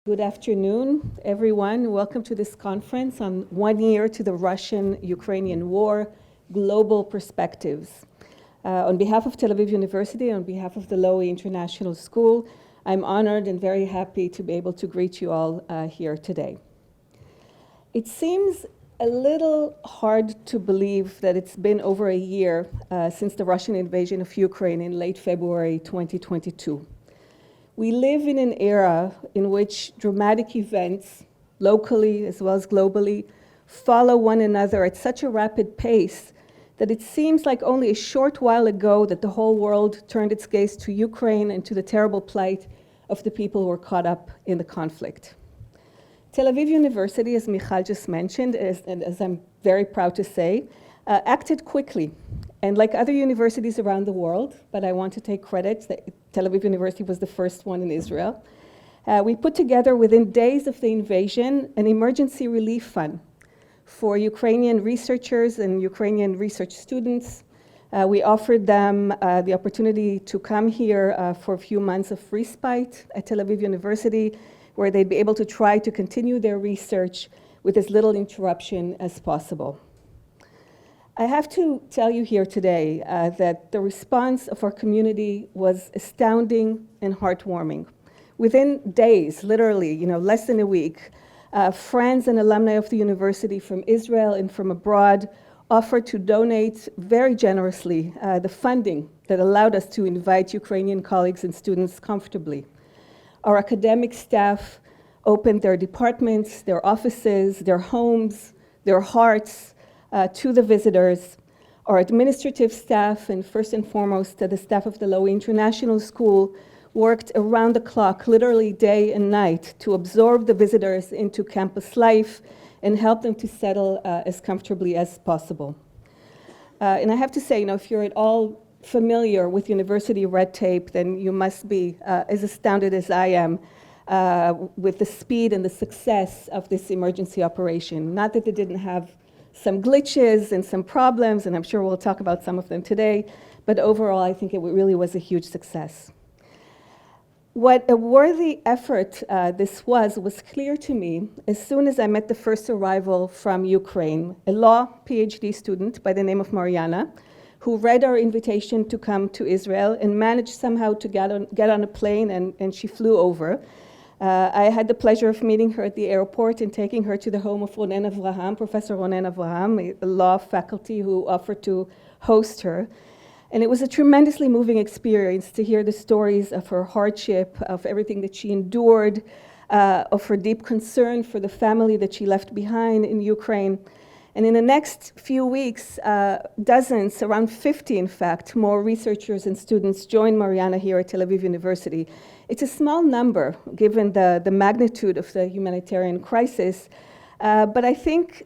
Good afternoon, everyone. Welcome to this conference on 1 year to the Russian-Ukrainian war, Global Perspectives. On behalf of Tel Aviv University, on behalf of the Lowy International School, I'm honored and very happy to be able to greet you all here today. It seems a little hard to believe that it's been over a year since the Russian invasion of Ukraine in late February 2022. We live in an era in which dramatic events, locally as well as globally, follow one another at such a rapid pace that it seems like only a short while ago that the whole world turned its gaze to Ukraine and to the terrible plight of the people who were caught up in the conflict. Tel Aviv University, as Michal just mentioned, and as I'm very proud to say, acted quickly. And like other universities around the world, but I want to take credit that Tel Aviv University was the first one in Israel, we put together within days of the invasion an emergency relief fund for Ukrainian researchers and Ukrainian research students. We offered them the opportunity to come here for a few months of respite at Tel Aviv University, where they'd be able to try to continue their research with as little interruption as possible. I have to tell you here today that the response of our community was astounding and heartwarming. Within days, literally, less than a week, friends and alumni of the university from Israel and from abroad offered to donate very generously the funding that allowed us to invite Ukrainian colleagues and students comfortably. Our academic staff opened their departments, their offices, their homes, their hearts to the visitors. Our administrative staff, and first and foremost the staff of the Lowy International School, worked around the clock, literally day and night, to absorb the visitors into campus life and help them to settle as comfortably as possible. And I have to say, if you're at all familiar with university red tape, then you must be as astounded as I am with the speed and the success of this emergency operation. Not that they didn't have some glitches and some problems, and I'm sure we'll talk about some of them today, but overall I think it really was a huge success. What a worthy effort this was clear to me as soon as I met the first arrival from Ukraine, a law PhD student by the name of Mariana, who read our invitation to come to Israel and managed somehow to get on a plane, and she flew over. I had the pleasure of meeting her at the airport and taking her to the home of Ronen Avraham, Professor Ronen Avraham, a law faculty who offered to host her. And it was a tremendously moving experience to hear the stories of her hardship, of everything that she endured, of her deep concern for the family that she left behind in Ukraine. And in the next few weeks, dozens, around 50 in fact, more researchers and students joined Mariana here at Tel Aviv University. It's a small number given the magnitude of the humanitarian crisis, but I think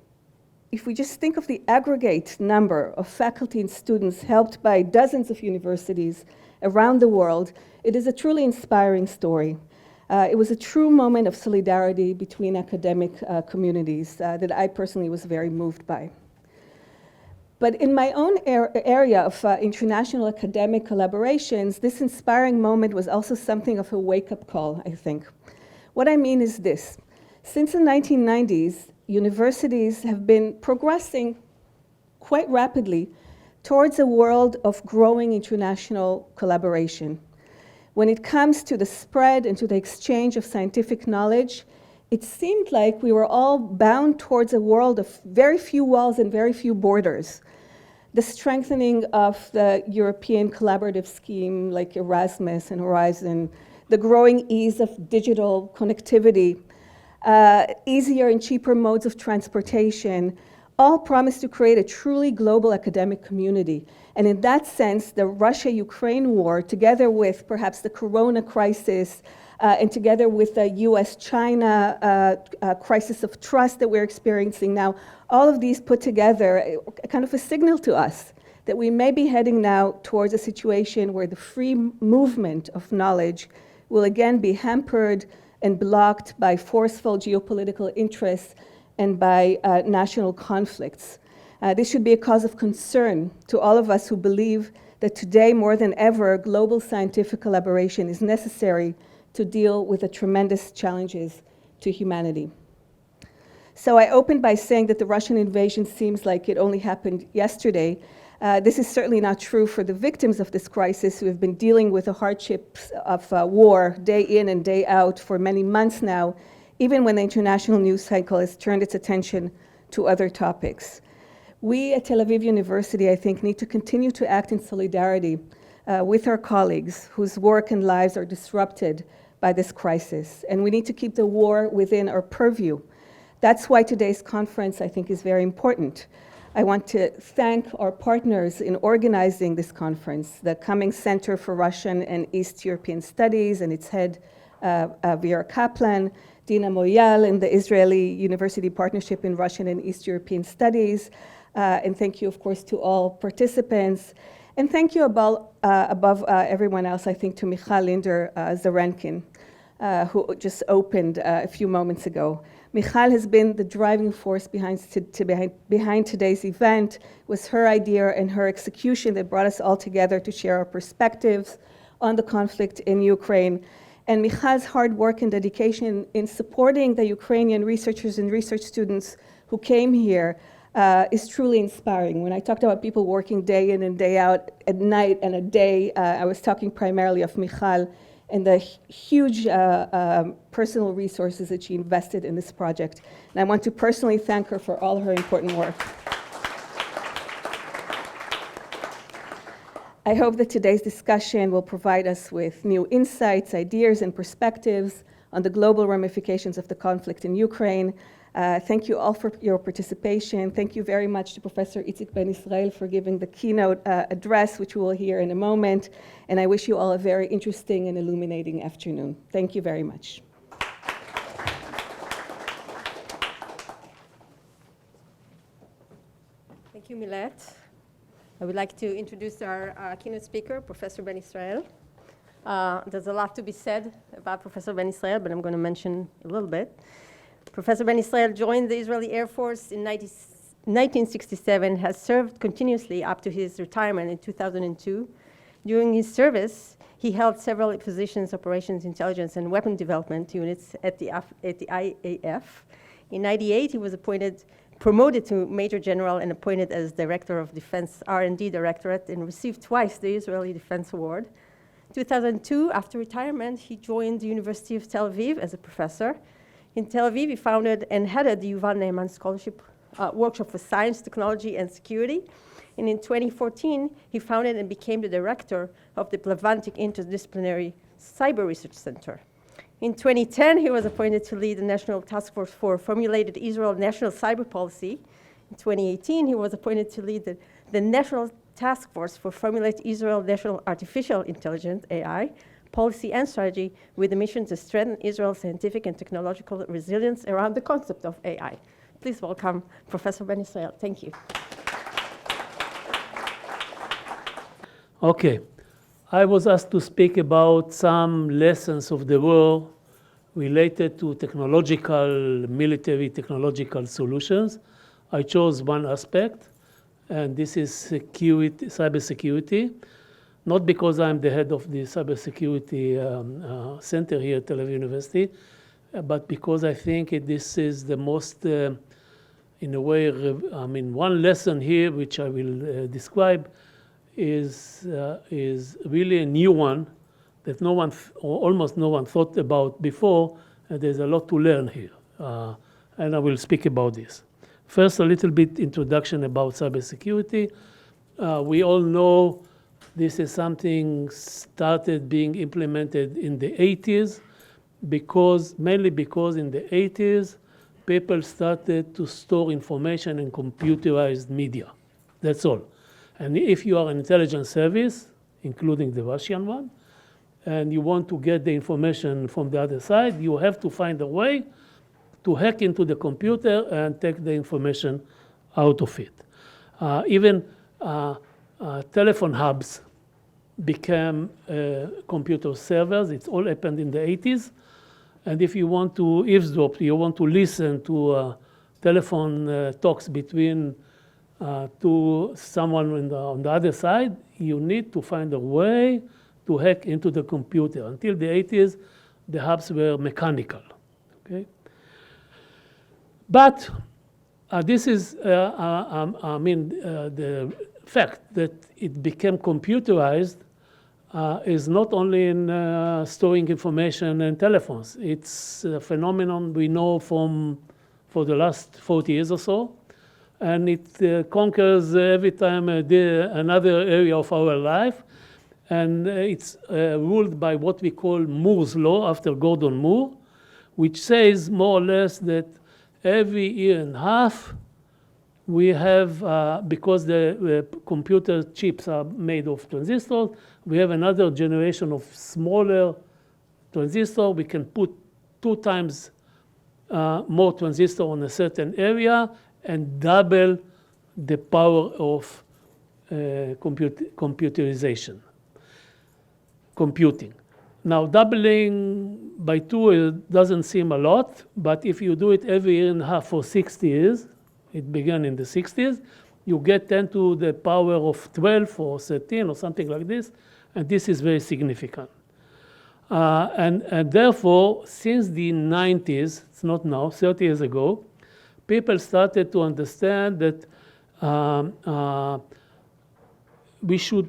if we just think of the aggregate number of faculty and students helped by dozens of universities around the world, it is a truly inspiring story. It was a true moment of solidarity between academic communities that I personally was very moved by. But in my own area of international academic collaborations, this inspiring moment was also something of a wake-up call, I think. What I mean is this. Since the 1990s, universities have been progressing quite rapidly towards a world of growing international collaboration. When it comes to the spread and to the exchange of scientific knowledge, it seemed like we were all bound towards a world of very few walls and very few borders. The strengthening of the European collaborative scheme like Erasmus and Horizon, the growing ease of digital connectivity, easier and cheaper modes of transportation, all promise to create a truly global academic community. And in that sense, the Russia-Ukraine war, together with perhaps the Corona crisis, and together with the US-China crisis of trust that we're experiencing now, all of these put together kind of a signal to us that we may be heading now towards a situation where the free movement of knowledge will again be hampered and blocked by forceful geopolitical interests and by national conflicts. This should be a cause of concern to all of us who believe that today more than ever, global scientific collaboration is necessary to deal with the tremendous challenges to humanity. So I opened by saying that the Russian invasion seems like it only happened yesterday. This is certainly not true for the victims of this crisis who have been dealing with the hardships of war day in and day out for many months now, even when the international news cycle has turned its attention to other topics. We at Tel Aviv University, I think, need to continue to act in solidarity with our colleagues whose work and lives are disrupted by this crisis. And we need to keep the war within our purview. That's why today's conference, I think, is very important. I want to thank our partners in organizing this conference, the Cumming Center for Russian and East European Studies and its head, Vera Kaplan, Dina Moyal, and the Israeli University Partnership in Russian and East European Studies. And thank you, of course, to all participants. And thank you above everyone else, I think, to Michal Linder Zarenkin, who just opened a few moments ago. Michal has been the driving force behind today's event. It was her idea and her execution that brought us all together to share our perspectives on the conflict in Ukraine. And Michal's hard work and dedication in supporting the Ukrainian researchers and research students who came here is truly inspiring. When I talked about people working day in and day out, at night and a day, I was talking primarily of Michal and the huge personal resources that she invested in this project. And I want to personally thank her for all her important work. I hope that today's discussion will provide us with new insights, ideas, and perspectives on the global ramifications of the conflict in Ukraine. Thank you all for your participation. Thank you very much to Professor Itzik Ben Israel for giving the keynote address, which we will hear in a moment. And I wish you all a very interesting and illuminating afternoon. Thank you very much. Thank you, Milet. I would like to introduce our keynote speaker, Professor Ben Israel. There's a lot to be said about Professor Ben Israel, but I'm going to mention a little bit. Professor Ben Israel joined the Israeli Air Force in 1967, has served continuously up to his retirement in 2002. During his service, he held several positions, operations, intelligence, and weapon development units at the IAF. In 1998, he was promoted to Major General and appointed as Director of Defense R&D Directorate and received twice the Israeli Defense Award. 2002, after retirement, he joined the University of Tel Aviv as a professor. In Tel Aviv, he founded and headed the Yuval Ne'eman Scholarship Workshop for Science, Technology, and Security. And in 2014, he founded and became the director of the Blavantic Interdisciplinary Cyber Research Center. In 2010, he was appointed to lead the National Task Force for Formulated Israel National Cyber Policy. In 2018, he was appointed to lead the National Task Force for Formulated Israel National Artificial Intelligence, AI, policy and strategy with the mission to strengthen Israel's scientific and technological resilience around the concept of AI. Please welcome Professor Ben Israel. Thank you. Okay. I was asked to speak about some lessons of the war related to military technological solutions. I chose one aspect, and this is security, cybersecurity. Not because I'm the head of the cybersecurity center here at Tel Aviv University, but because I think this is the most, in a way, one lesson here, which I will describe, is really a new one that no one, or almost no one, thought about before, and there's a lot to learn here. And I will speak about this. First, a little bit introduction about cybersecurity. We all know this is something started being implemented in the 80s, mainly because in the 80s, people started to store information in computerized media. That's all. And if you are an intelligence service, including the Russian one, and you want to get the information from the other side, you have to find a way to hack into the computer and take the information out of it. Even telephone hubs became computer servers. It all happened in the 80s. And if you want to eavesdrop, you want to listen to telephone talks between to someone on the other side, you need to find a way to hack into the computer. Until the 80s, the hubs were mechanical. Okay? But this is, the fact that it became computerized is not only in storing information in telephones. It's a phenomenon we know for the last 40 years or so. And it conquers every time another area of our life. And it's ruled by what we call Moore's law, after Gordon Moore, which says more or less that every year and a half, we have, because the computer chips are made of transistors, we have another generation of smaller transistors. We can put 2 times more transistor on a certain area and double the power of computerization, computing. Now, doubling by 2 doesn't seem a lot, but if you do it every year and a half for 60 years, it began in the 60s, you get 10 to the power of 12 or 13 or something like this, and this is very significant. And therefore, since the 90s, it's not now, 30 years ago, people started to understand that we should,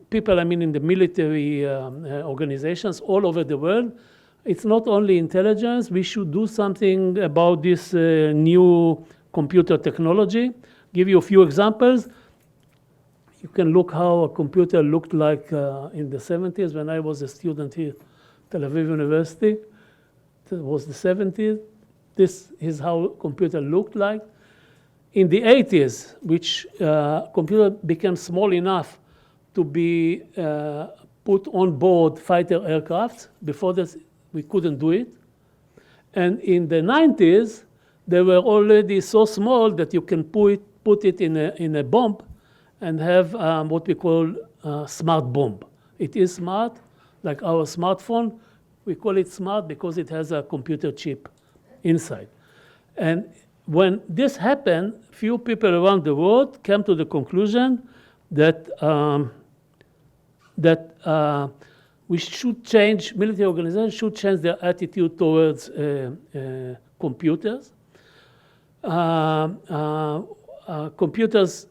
people, in the military organizations all over the world, it's not only intelligence, we should do something about this new computer technology. Give you a few examples. You can look how a computer looked like in the 70s when I was a student here at Tel Aviv University. It was the 70s. This is how computer looked like. In the 80s, which computer became small enough to be put on board fighter aircraft. Before this, we couldn't do it. And in the 90s, they were already so small that you can put it in a bomb and have what we call a smart bomb. It is smart, like our smartphone. We call it smart because it has a computer chip inside. And when this happened, few people around the world came to the conclusion that we should change, military organizations should change their attitude towards computers. Computers,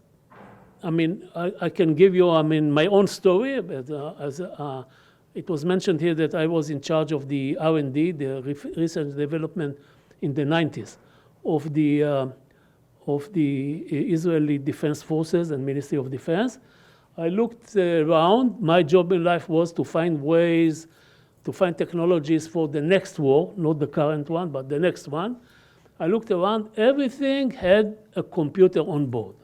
I can give you, my own story. But, it was mentioned here that I was in charge of the R&D, the research and development in the 90s of the Israeli Defense Forces and Ministry of Defense. I looked around. My job in life was to find ways, to find technologies for the next war, not the current one, but the next one. I looked around. Everything had a computer on board.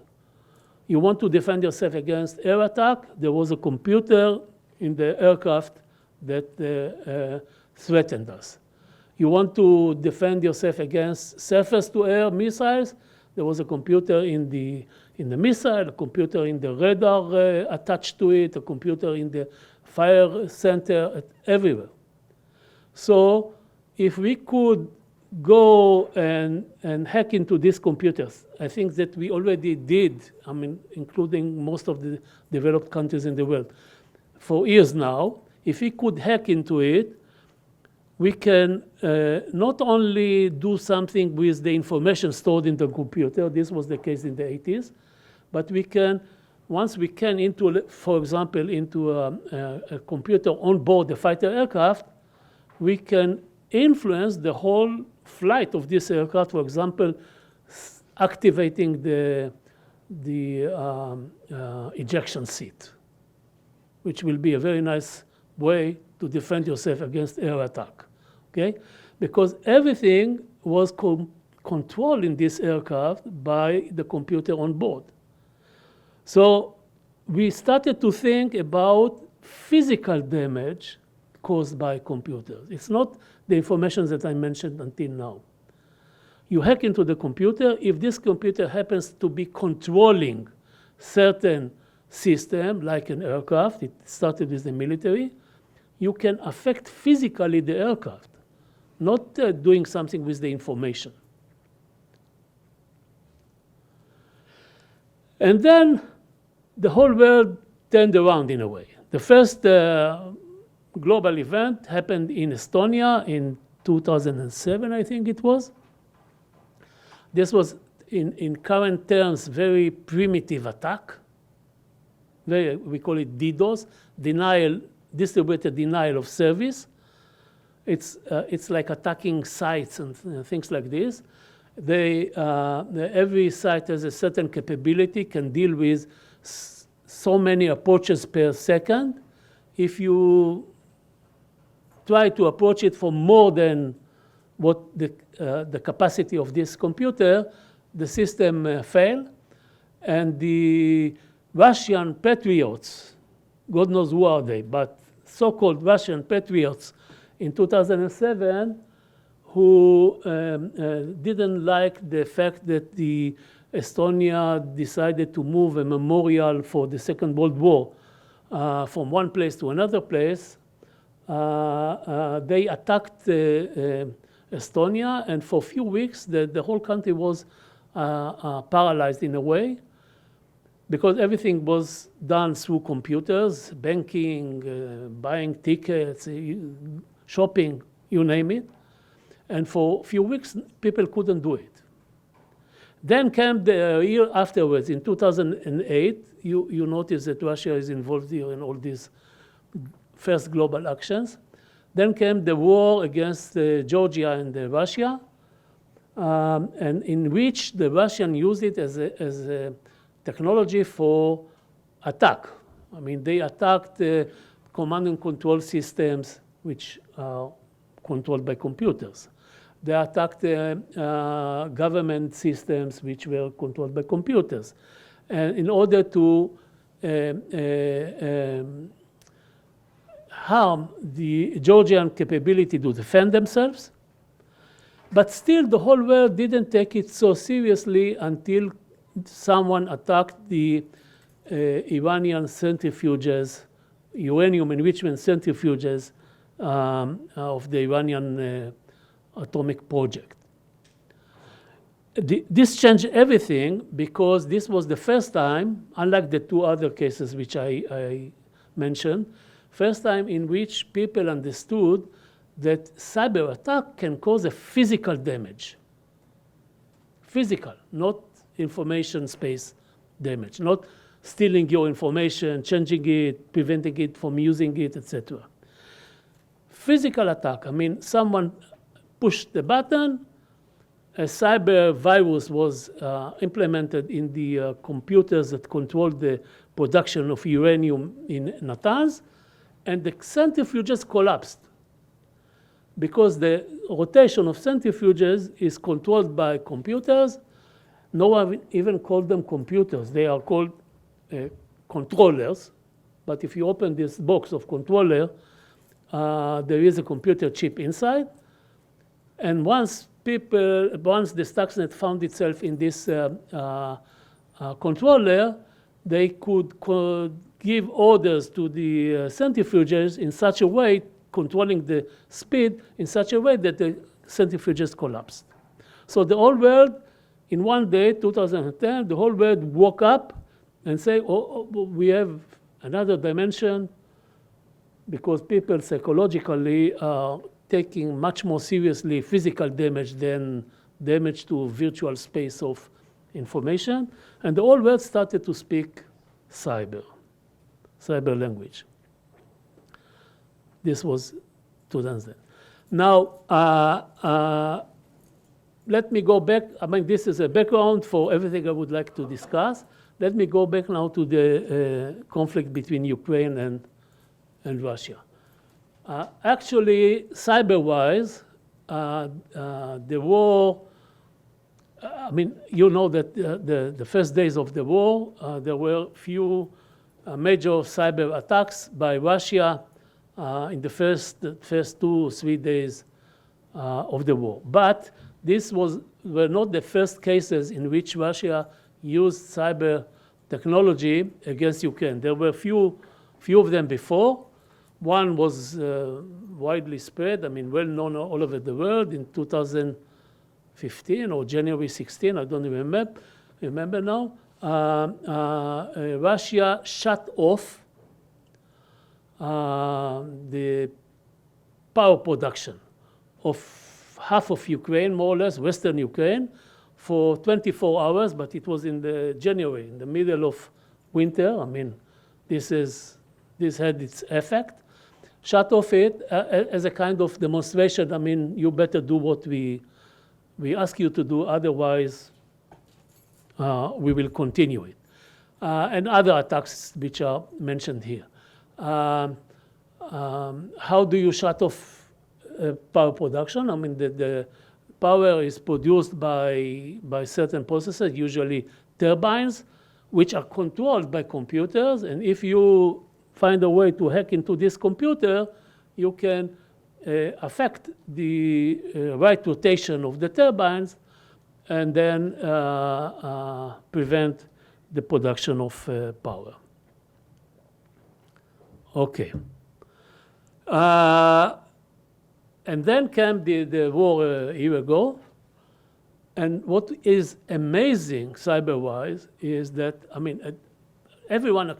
You want to defend yourself against air attack, there was a computer in the aircraft that threatened us. You want to defend yourself against surface-to-air missiles, there was a computer in the missile, a computer in the radar attached to it, a computer in the fire center, everywhere. So if we could go and hack into these computers, I think that we already did, including most of the developed countries in the world, for years now. If we could hack into it, we can not only do something with the information stored in the computer, this was the case in the 80s, but we can, once we can into, for example, into a computer on board the fighter aircraft, we can influence the whole flight of this aircraft, for example, activating the ejection seat, which will be a very nice way to defend yourself against air attack, okay? Because everything was controlled in this aircraft by the computer on board. So we started to think about physical damage caused by computers. It's not the information that I mentioned until now. You hack into the computer. If this computer happens to be controlling certain system, like an aircraft, it started with the military, you can affect physically the aircraft, not doing something with the information. And then the whole world turned around in a way. The first global event happened in Estonia in 2007, I think it was. This was, in current terms, very primitive attack. We call it DDoS, distributed denial of service. It's like attacking sites and things like this. Every site has a certain capability, can deal with so many approaches per second. If you try to approach it for more than what the capacity of this computer, the system fails. And the Russian patriots, God knows who are they, but so-called Russian patriots in 2007 who didn't like the fact that the Estonia decided to move a memorial for the Second World War from one place to another place. They attacked Estonia, and for a few weeks the whole country was paralyzed in a way, because everything was done through computers, banking, buying tickets, shopping, you name it. And for a few weeks, people couldn't do it. Then came the year afterwards, in 2008, you notice that Russia is involved here in all these first global actions. Then came the war against Georgia and Russia, and in which the Russians used it as a technology for attack. I mean, they attacked command and control systems, which are controlled by computers. They attacked government systems, which were controlled by computers. And in order to harm the Georgian capability to defend themselves, but still the whole world didn't take it so seriously until someone attacked the Iranian centrifuges, uranium enrichment centrifuges of the Iranian atomic project. This changed everything, because this was the first time, unlike the two other cases which I mentioned, first time in which people understood that cyber attack can cause a physical damage. Physical, not information space damage, not stealing your information, changing it, preventing it from using it, etc. Physical attack, I mean, someone pushed the button, a cyber virus was implemented in the computers that controlled the production of uranium in Natanz, and the centrifuges collapsed. Because the rotation of centrifuges is controlled by computers. No one even called them computers. They are called controllers. But if you open this box of controller, there is a computer chip inside. And once the Stuxnet found itself in this controller, they could give orders to the centrifuges in such a way, controlling the speed in such a way that the centrifuges collapsed. So the whole world, in one day, 2010, the whole world woke up and say, oh, we have another dimension, because people psychologically are taking much more seriously physical damage than damage to virtual space of information. And the whole world started to speak cyber language. This was 2010. Now, let me go back. I mean, this is a background for everything I would like to discuss. Let me go back now to the conflict between Ukraine and Russia. Actually, cyber-wise, the war, I mean, you know that the first days of the war, there were few major cyber attacks by Russia in the first 2 or 3 days of the war. But these were not the first cases in which Russia used cyber technology against Ukraine. There were few of them before. One was widely spread, I mean, well known all over the world in 2015 or January 16, I don't remember now. Russia shut off the power production of half of Ukraine, more or less, Western Ukraine, for 24 hours, but it was in the January, in the middle of winter. I mean, this had its effect. Shut off it as a kind of demonstration. I mean, you better do what we ask you to do, otherwise we will continue it. And other attacks which are mentioned here. How do you shut off power production? I mean, the power is produced by certain processes, usually turbines, which are controlled by computers. And if you find a way to hack into this computer, you can affect the right rotation of the turbines and then prevent the production of power. Okay. And then came the war a year ago. And what is amazing cyber-wise is that, I mean, everyone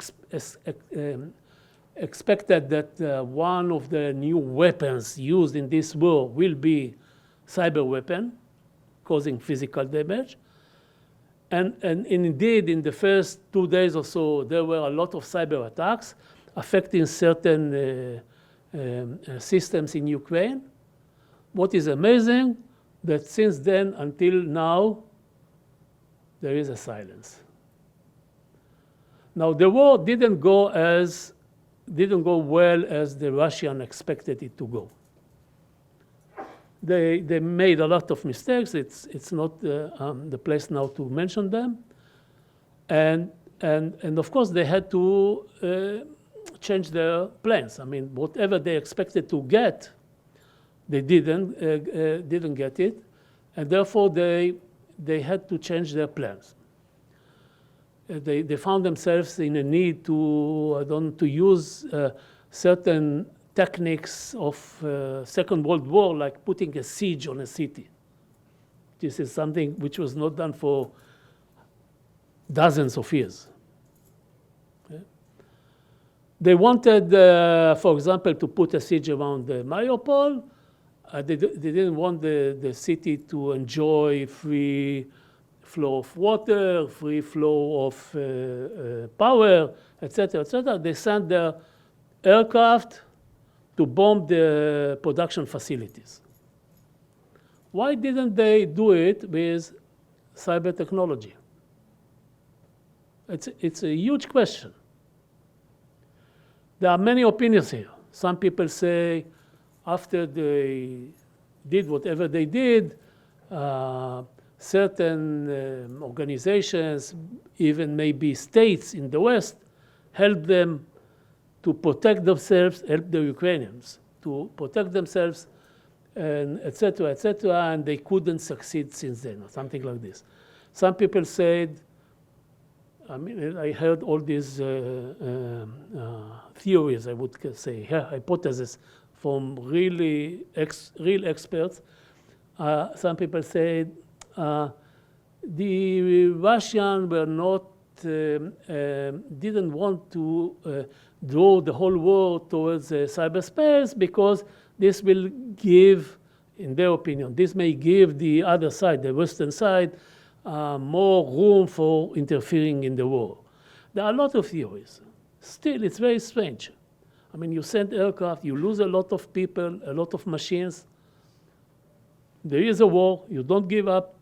expected that one of the new weapons used in this war will be cyber weapon, causing physical damage. And indeed, in the first 2 days or so, there were a lot of cyber attacks affecting certain systems in Ukraine. What is amazing, that since then until now, there is a silence. Now, the war didn't go well as the Russians expected it to go. They made a lot of mistakes. It's not the place now to mention them. And of course, they had to change their plans. I mean, whatever they expected to get, they didn't get it. And therefore, they had to change their plans. They found themselves in a need to use certain techniques of Second World War, like putting a siege on a city. This is something which was not done for dozens of years. Okay? They wanted, for example, to put a siege around Mariupol. They didn't want the city to enjoy free flow of water, free flow of power, etc., etc. They sent their aircraft to bomb the production facilities. Why didn't they do it with cyber technology? It's a huge question. There are many opinions here. Some people say after they did whatever they did, certain organizations, even maybe states in the West, helped them to protect themselves, help the Ukrainians to protect themselves, and et cetera, and they couldn't succeed since then, or something like this. Some people said, I mean, I heard all these theories, I would say, hypotheses from real experts. Some people said the Russians were not, didn't want to draw the whole war towards cyberspace because this will give, in their opinion, this may give the other side, the Western side, more room for interfering in the war. There are a lot of theories. Still, it's very strange. I mean, you send aircraft, you lose a lot of people, a lot of machines. There is a war, you don't give up.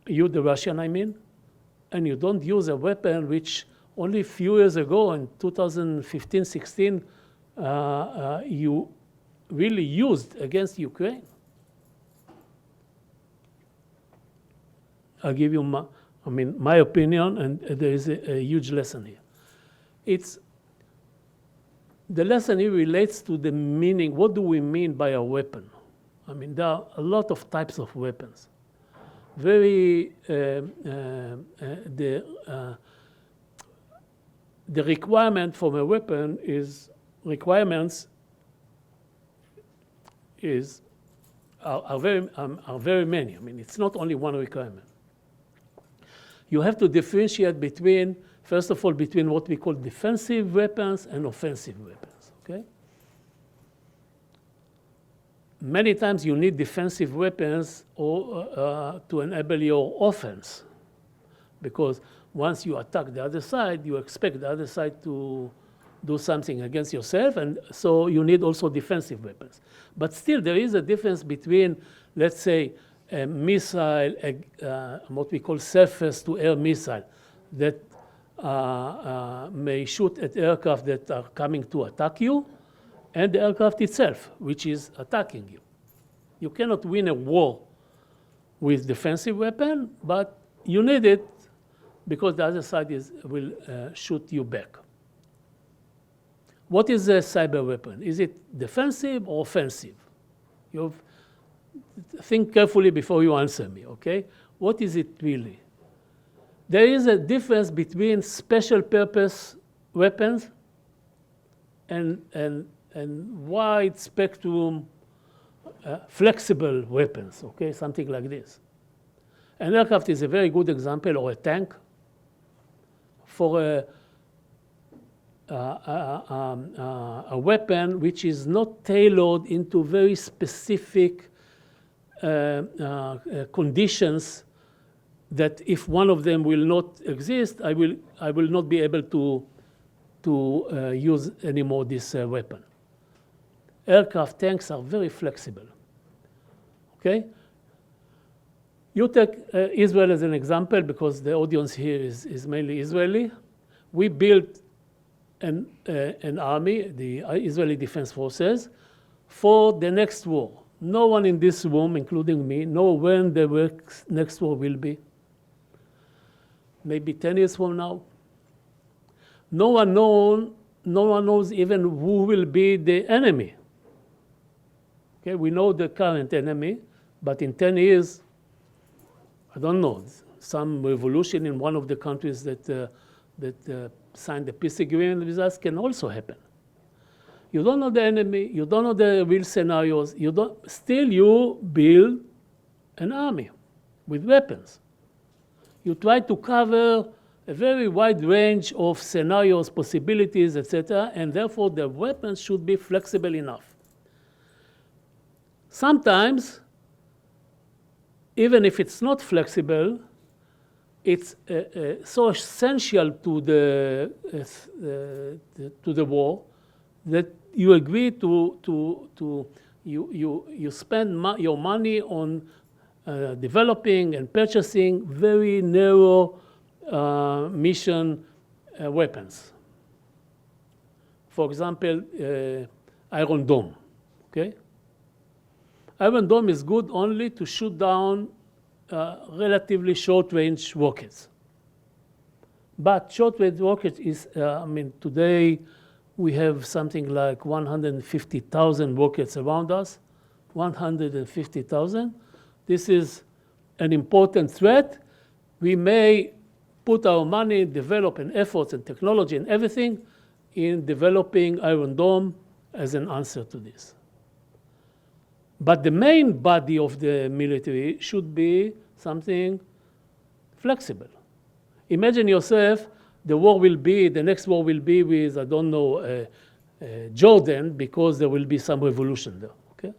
You, the Russian, I mean, and you don't use a weapon which only a few years ago, in 2015, 16, you really used against Ukraine. I'll give you my opinion, and there is a huge lesson here. The lesson here relates to the meaning. What do we mean by a weapon? I mean, there are a lot of types of weapons. The requirement from a weapon are very many. I mean, it's not only one requirement. You have to differentiate between, first of all, between what we call defensive weapons and offensive weapons, okay? many times you need defensive weapons or, to enable your offense. Because once you attack the other side, you expect the other side to do something against yourself, and so you need also defensive weapons. But still, there is a difference between, let's say, a missile, what we call surface-to-air missile, that may shoot at aircraft that are coming to attack you, and the aircraft itself, which is attacking you. You cannot win a war with defensive weapon, but you need it because the other side will shoot you back. What is a cyber weapon? Is it defensive or offensive? Think carefully before you answer me, okay? What is it really? There is a difference between special purpose weapons and wide spectrum flexible weapons, okay? Something like this. An aircraft is a very good example, or a tank, for a weapon which is not tailored into very specific conditions that if one of them will not exist, I will not be able to use anymore this weapon. Aircraft tanks are very flexible, okay? You take Israel as an example because the audience here is mainly Israeli. We built an army, the Israeli Defense Forces, for the next war. No one in this room, including me, know when the next war will be. Maybe 10 years from now. No one knows even who will be the enemy. Okay, we know the current enemy, but in 10 years, I don't know, some revolution in one of the countries that signed the peace agreement with us can also happen. You don't know the enemy, you don't know the real scenarios, still you build an army with weapons. You try to cover a very wide range of scenarios, possibilities, etc., and therefore the weapons should be flexible enough. Sometimes, even if it's not flexible, it's so essential to the war that you agree you spend your money on developing and purchasing very narrow mission weapons. For example, Iron Dome, okay? Iron Dome is good only to shoot down relatively short-range rockets. But short-range rockets is, today we have something like 150,000 rockets around us, 150,000. This is an important threat. We may put our money, develop and efforts and technology and everything in developing Iron Dome as an answer to this. But the main body of the military should be something flexible. Imagine yourself, the next war will be with, I don't know, Jordan, because there will be some revolution there, okay?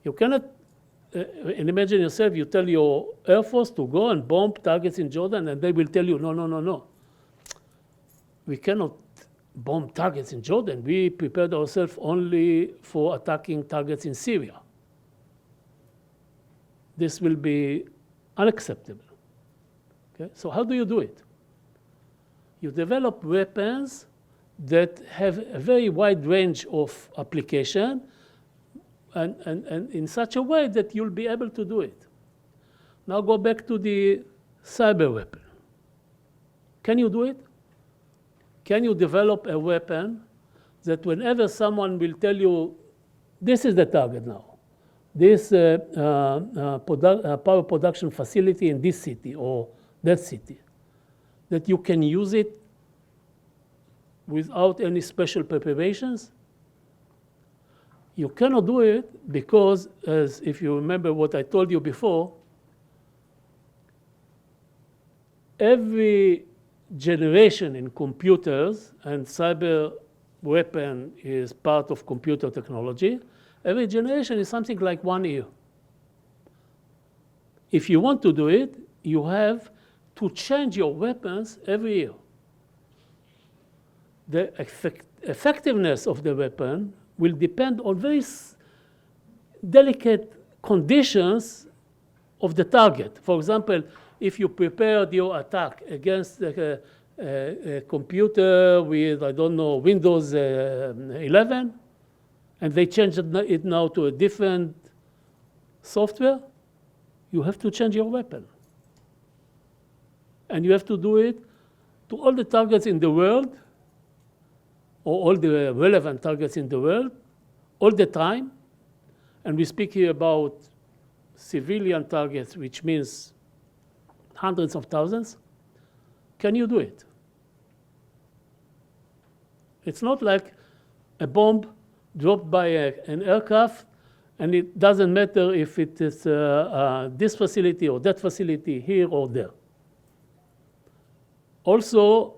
You cannot, and imagine yourself, you tell your Air Force to go and bomb targets in Jordan, and they will tell you, no. We cannot bomb targets in Jordan. We prepared ourselves only for attacking targets in Syria. This will be unacceptable. Okay? So how do you do it? You develop weapons that have a very wide range of application and in such a way that you'll be able to do it. Now go back to the cyber weapon. Can you do it? Can you develop a weapon that whenever someone will tell you, this is the target now, this power production facility in this city or that city, that you can use it without any special preparations? You cannot do it because, as if you remember what I told you before, every generation in computers, and cyber weapon is part of computer technology, Every generation is something like 1 year. If you want to do it, you have to change your weapons every year. The effectiveness of the weapon will depend on very delicate conditions of the target. For example, if you prepared your attack against a computer with, I don't know, Windows 11, and they changed it now to a different software, you have to change your weapon. And you have to do it to all the targets in the world, or all the relevant targets in the world, all the time. And we speak here about civilian targets, which means hundreds of thousands. Can you do it? It's not like a bomb dropped by an aircraft, and it doesn't matter if it is this facility or that facility, here or there. Also,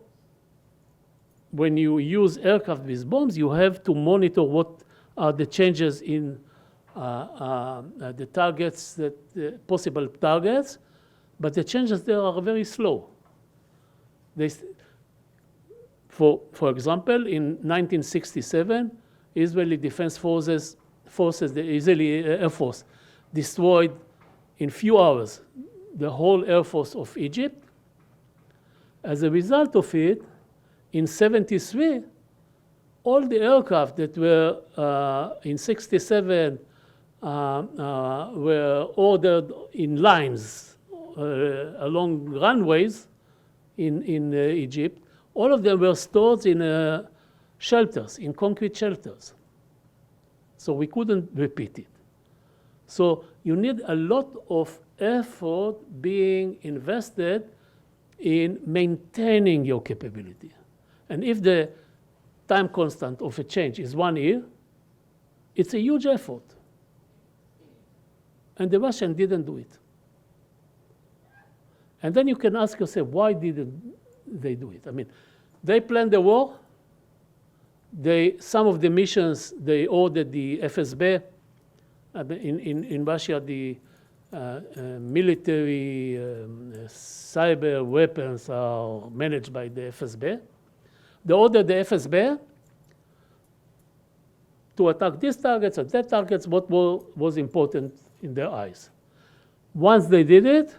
when you use aircraft with bombs, you have to monitor what are the changes in the targets, possible targets, but the changes there are very slow. For example, in 1967, Israeli Defense Forces, the Israeli Air Force, destroyed in few hours the whole Air Force of Egypt. As a result of it, in 73, all the aircraft that were in 67 were ordered in lines along runways in Egypt. All of them were stored in shelters, in concrete shelters. So we couldn't repeat it. So you need a lot of effort being invested in maintaining your capability. And if the time constant of a change is 1 year, it's a huge effort. And the Russians didn't do it. And then you can ask yourself, why didn't they do it? I mean, they planned the war. Some of the missions, they ordered the FSB. In Russia, the military cyber weapons are managed by the FSB. They ordered the FSB to attack these targets and that targets, what was important in their eyes. Once they did it,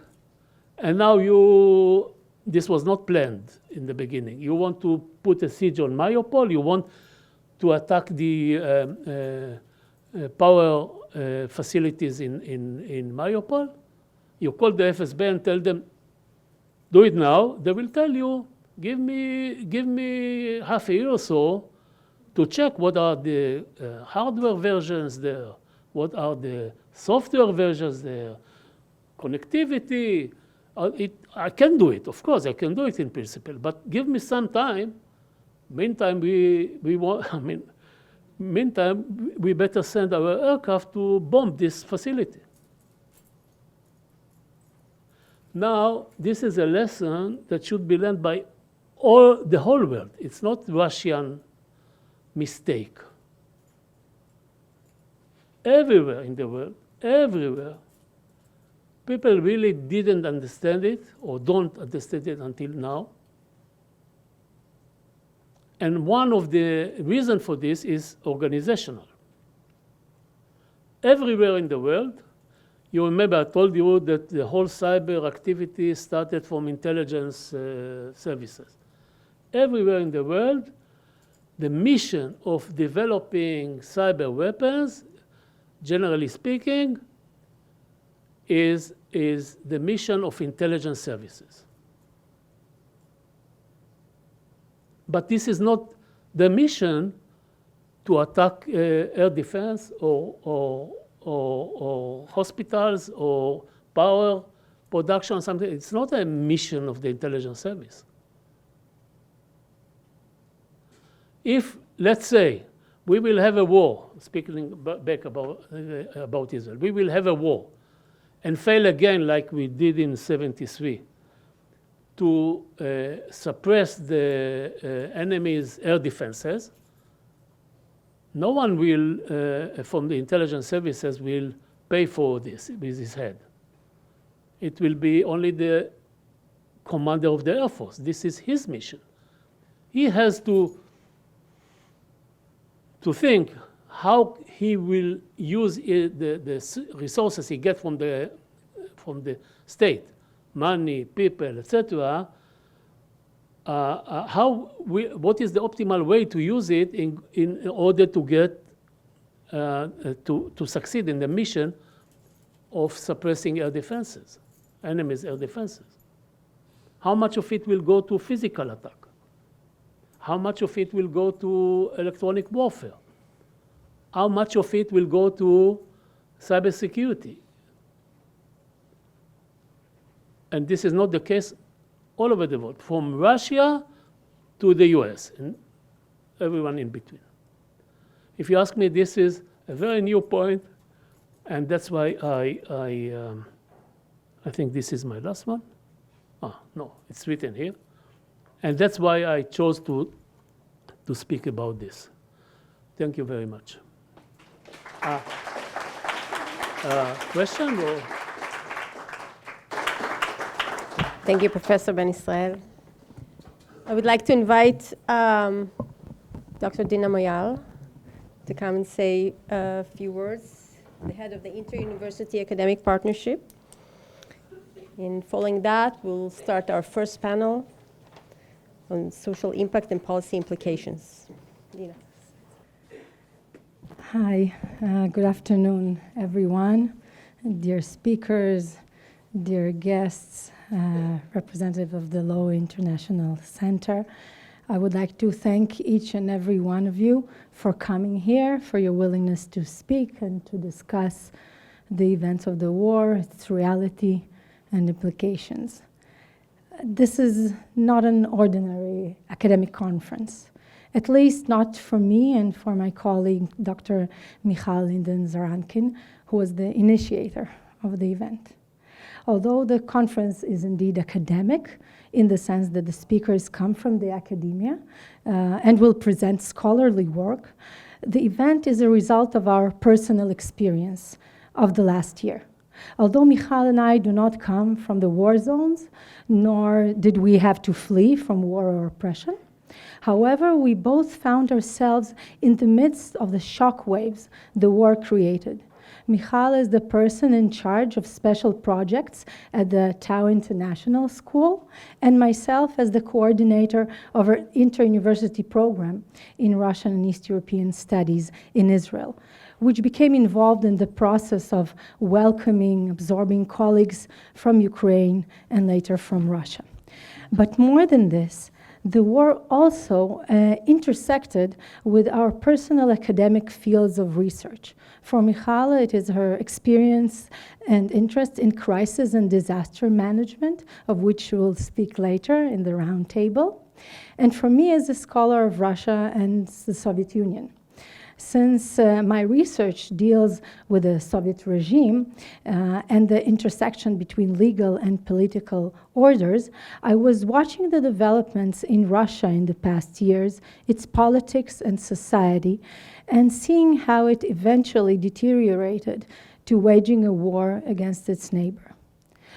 and now this was not planned in the beginning. You want to put a siege on Mariupol, you want to attack the power facilities in Mariupol. You call the FSB and tell them, do it now. They will tell you, give me half a year or so to check what are the hardware versions there, what are the software versions there, connectivity. I can do it, of course, I can do it in principle, but give me some time. Meantime, we better send our aircraft to bomb this facility. Now, this is a lesson that should be learned by the whole world. It's not Russian mistake. Everywhere in the world, everywhere, people really didn't understand it or don't understand it until now. And one of the reasons for this is organizational. Everywhere in the world, you remember I told you that the whole cyber activity started from intelligence services. Everywhere in the world, the mission of developing cyber weapons, generally speaking, is the mission of intelligence services. But this is not the mission to attack air defense or hospitals or power production or something. It's not a mission of the intelligence service. If, let's say, we will have a war, speaking back about Israel, we will have a war and fail again like we did in 73 to suppress the enemy's air defenses, no one will, from the intelligence services, will pay for this with his head. It will be only the commander of the Air Force. This is his mission. He has to think how he will use the resources he gets from the state, money, people, etc. What is the optimal way to use it in order to get to succeed in the mission of suppressing air defenses, enemies' air defenses? How much of it will go to physical attack? How much of it will go to electronic warfare? How much of it will go to cybersecurity? And this is not the case all over the world, from Russia to the US, and everyone in between. If you ask me, this is a very new point, and that's why I think this is my last one. No, it's written here. And that's why I chose to speak about this. Thank you very much. Question or? Thank you, Professor Ben Israel. I would like to invite Dr. Dina Moyal to come and say a few words, the head of the Inter-University Academic Partnership. And following that, we'll start our first panel on social impact and policy implications. Dina. Hi, good afternoon, everyone, dear speakers, dear guests, representative of the Law International Center. I would like to thank each and every one of you for coming here, for your willingness to speak and to discuss the events of the war, its reality and implications. This is not an ordinary academic conference, at least not for me and for my colleague, Dr. Michal Linden-Zarankin, who was the initiator of the event. Although the conference is indeed academic, in the sense that the speakers come from the academia and will present scholarly work, the event is a result of our personal experience of the last year. Although Michal and I do not come from the war zones, nor did we have to flee from war or oppression, however, we both found ourselves in the midst of the shock waves the war created. Michal is the person in charge of special projects at the Tau International School, and myself as the coordinator of our inter-university program in Russian and East European studies in Israel, which became involved in the process of welcoming, absorbing colleagues from Ukraine and later from Russia. But more than this, the war also intersected with our personal academic fields of research. For Michal, it is her experience and interest in crisis and disaster management, of which she will speak later in the round table. And for me, as a scholar of Russia and the Soviet Union. Since my research deals with the Soviet regime and the intersection between legal and political orders, I was watching the developments in Russia in the past years, its politics and society, and seeing how it eventually deteriorated to waging a war against its neighbor.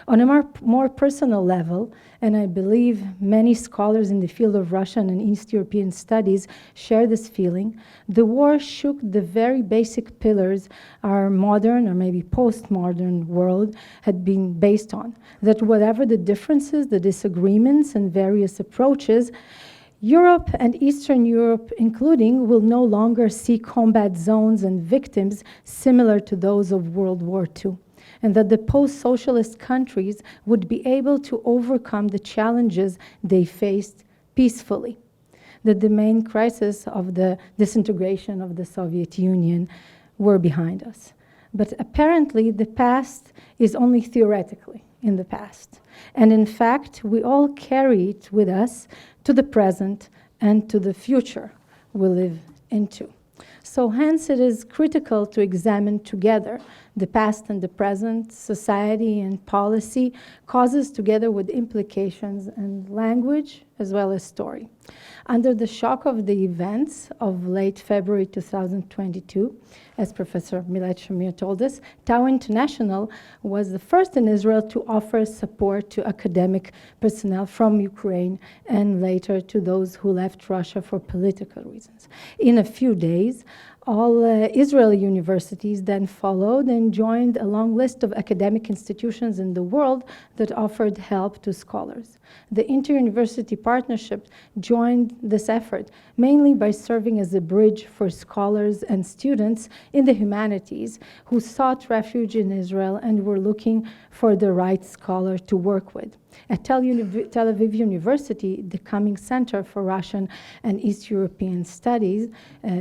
On a more personal level, and I believe many scholars in the field of Russian and East European studies share this feeling, the war shook the very basic pillars our modern or maybe postmodern world had been based on. That whatever the differences, the disagreements, and various approaches, Europe and Eastern Europe, including, will no longer see combat zones and victims similar to those of World War II. And that the post-socialist countries would be able to overcome the challenges they faced peacefully. That the main crisis of the disintegration of the Soviet Union were behind us. But apparently the past is only theoretically in the past. And in fact, we all carry it with us to the present and to the future we live into. So hence it is critical to examine together the past and the present, society and policy, causes together with implications and language as well as story. Under the shock of the events of late February 2022, as Professor Milat Shamir told us, Tau International was the first in Israel to offer support to academic personnel from Ukraine and later to those who left Russia for political reasons. In a few days, all Israeli universities then followed and joined a long list of academic institutions in the world that offered help to scholars. The inter-university partnership joined this effort mainly by serving as a bridge for scholars and students in the humanities who sought refuge in Israel and were looking for the right scholar to work with. At Tel Aviv University, the Cummings Center for Russian and East European Studies,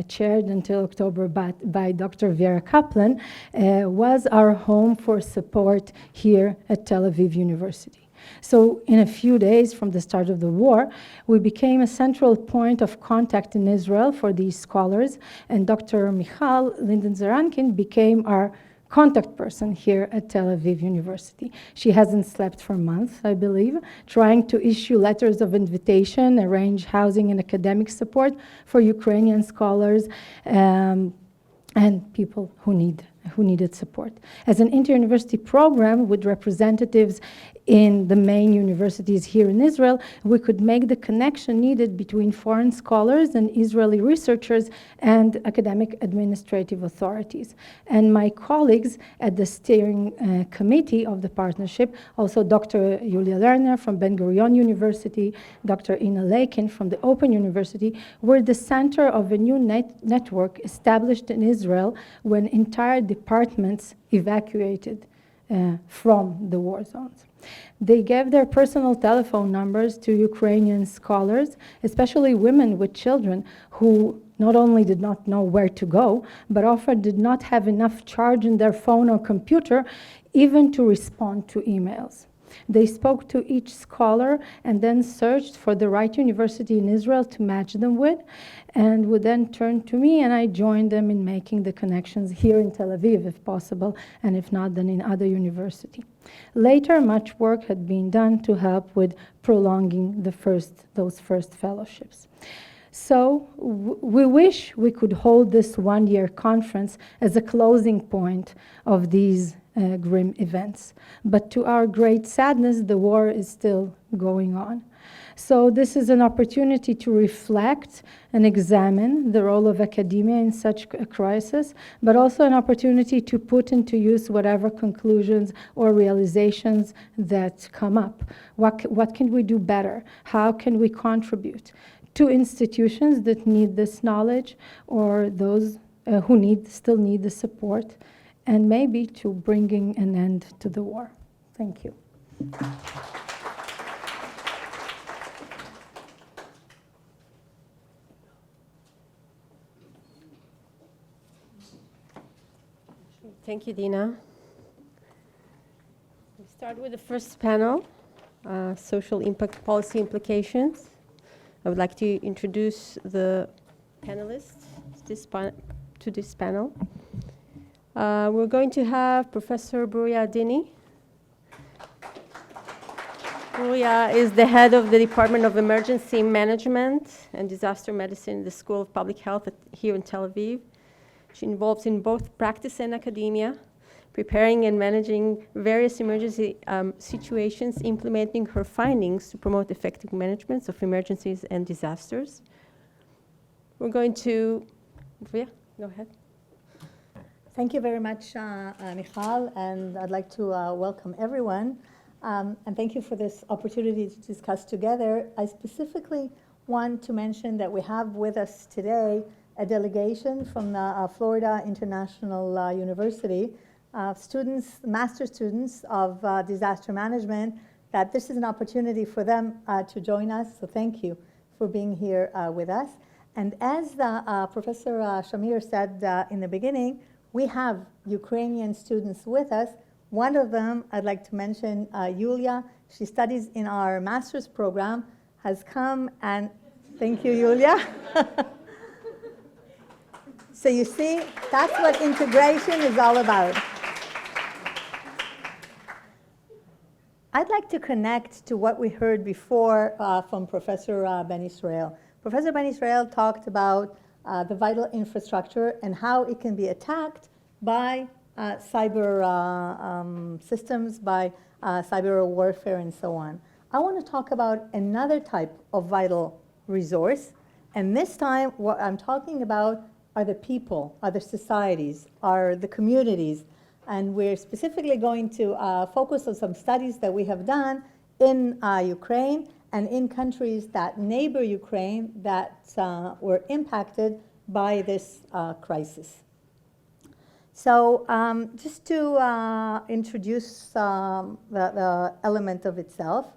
chaired until October by Dr. Vera Kaplan, was our home for support here at Tel Aviv University. So in a few days from the start of the war, we became a central point of contact in Israel for these scholars, and Dr. Michal Linden-Zerankin became our contact person here at Tel Aviv University. She hasn't slept for months, I believe, trying to issue letters of invitation, arrange housing and academic support for Ukrainian scholars and people who needed support. As an inter-university program with representatives in the main universities here in Israel, we could make the connection needed between foreign scholars and Israeli researchers and academic administrative authorities. And my colleagues at the steering committee of the partnership, also Dr. Yulia Lerner from Ben-Gurion University, Dr. Ina Lakin from the Open University, were the center of a new network established in Israel when entire departments evacuated from the war zones. They gave their personal telephone numbers to Ukrainian scholars, especially women with children who not only did not know where to go, but often did not have enough charge in their phone or computer even to respond to emails. They spoke to each scholar and then searched for the right university in Israel to match them with, and would then turn to me, and I joined them in making the connections here in Tel Aviv, if possible, and if not, then in other universities. Later, much work had been done to help with prolonging those first fellowships. So we wish we could hold this one-year conference as a closing point of these grim events. But to our great sadness, the war is still going on. So this is an opportunity to reflect and examine the role of academia in such a crisis, but also an opportunity to put into use whatever conclusions or realizations that come up. What can we do better? How can we contribute to institutions that need this knowledge, or those who still need the support, and maybe to bringing an end to the war? Thank you. Thank you, Dina. We start with the first panel, social impact policy implications. I would like to introduce the panelists to this panel. We're going to have Professor Bruria Dini. Bruria is the head of the Department of Emergency Management and Disaster Medicine in the School of Public Health here in Tel Aviv. She involves in both practice and academia, preparing and managing various emergency situations, implementing her findings to promote effective management of emergencies and disasters. We're going to, Bruria, go ahead. Thank you very much, Michal, and I'd like to welcome everyone. And thank you for this opportunity to discuss together. I specifically want to mention that we have with us today a delegation from the Florida International University, master students of disaster management, that this is an opportunity for them to join us. So thank you for being here with us. And as Professor Shamir said in the beginning, we have Ukrainian students with us. One of them, I'd like to mention, Yulia. She studies in our master's program, has come and, thank you, Yulia. So you see, that's what integration is all about. I'd like to connect to what we heard before from Professor Ben Israel. Professor Ben Israel talked about the vital infrastructure and how it can be attacked by cyber systems, by cyber warfare, and so on. I want to talk about another type of vital resource, and this time what I'm talking about are the people, are the societies, are the communities, and we're specifically going to focus on some studies that we have done in Ukraine and in countries that neighbor Ukraine that were impacted by this crisis. So just to introduce the element of itself,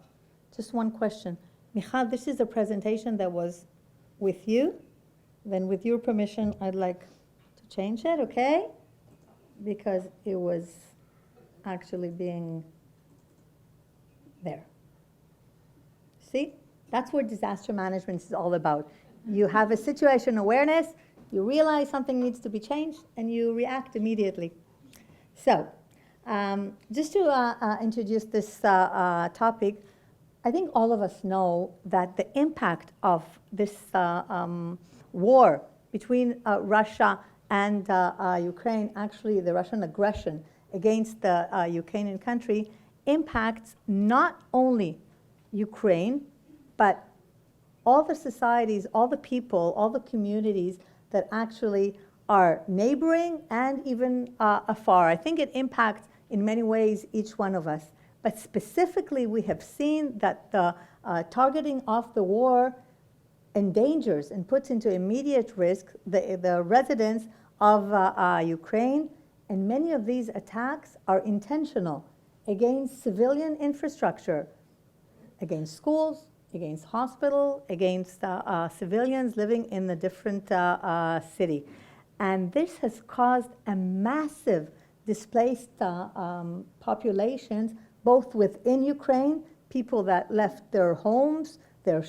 just one question. Michal, this is a presentation that was with you. Then with your permission, I'd like to change it, okay? Because it was actually being there. See? That's what disaster management is all about. You have a situation awareness, you realize something needs to be changed, and you react immediately. So, just to introduce this topic, I think all of us know that the impact of this war between Russia and Ukraine, actually the Russian aggression against the Ukrainian country, impacts not only Ukraine, but all the societies, all the people, all the communities that actually are neighboring and even afar. I think it impacts in many ways each one of us. But specifically, we have seen that the targeting of the war endangers and puts into immediate risk the residents of Ukraine, and many of these attacks are intentional against civilian infrastructure, against schools, against hospitals, against civilians living in the different city. And this has caused a massive displaced populations, both within Ukraine, people that left their homes, their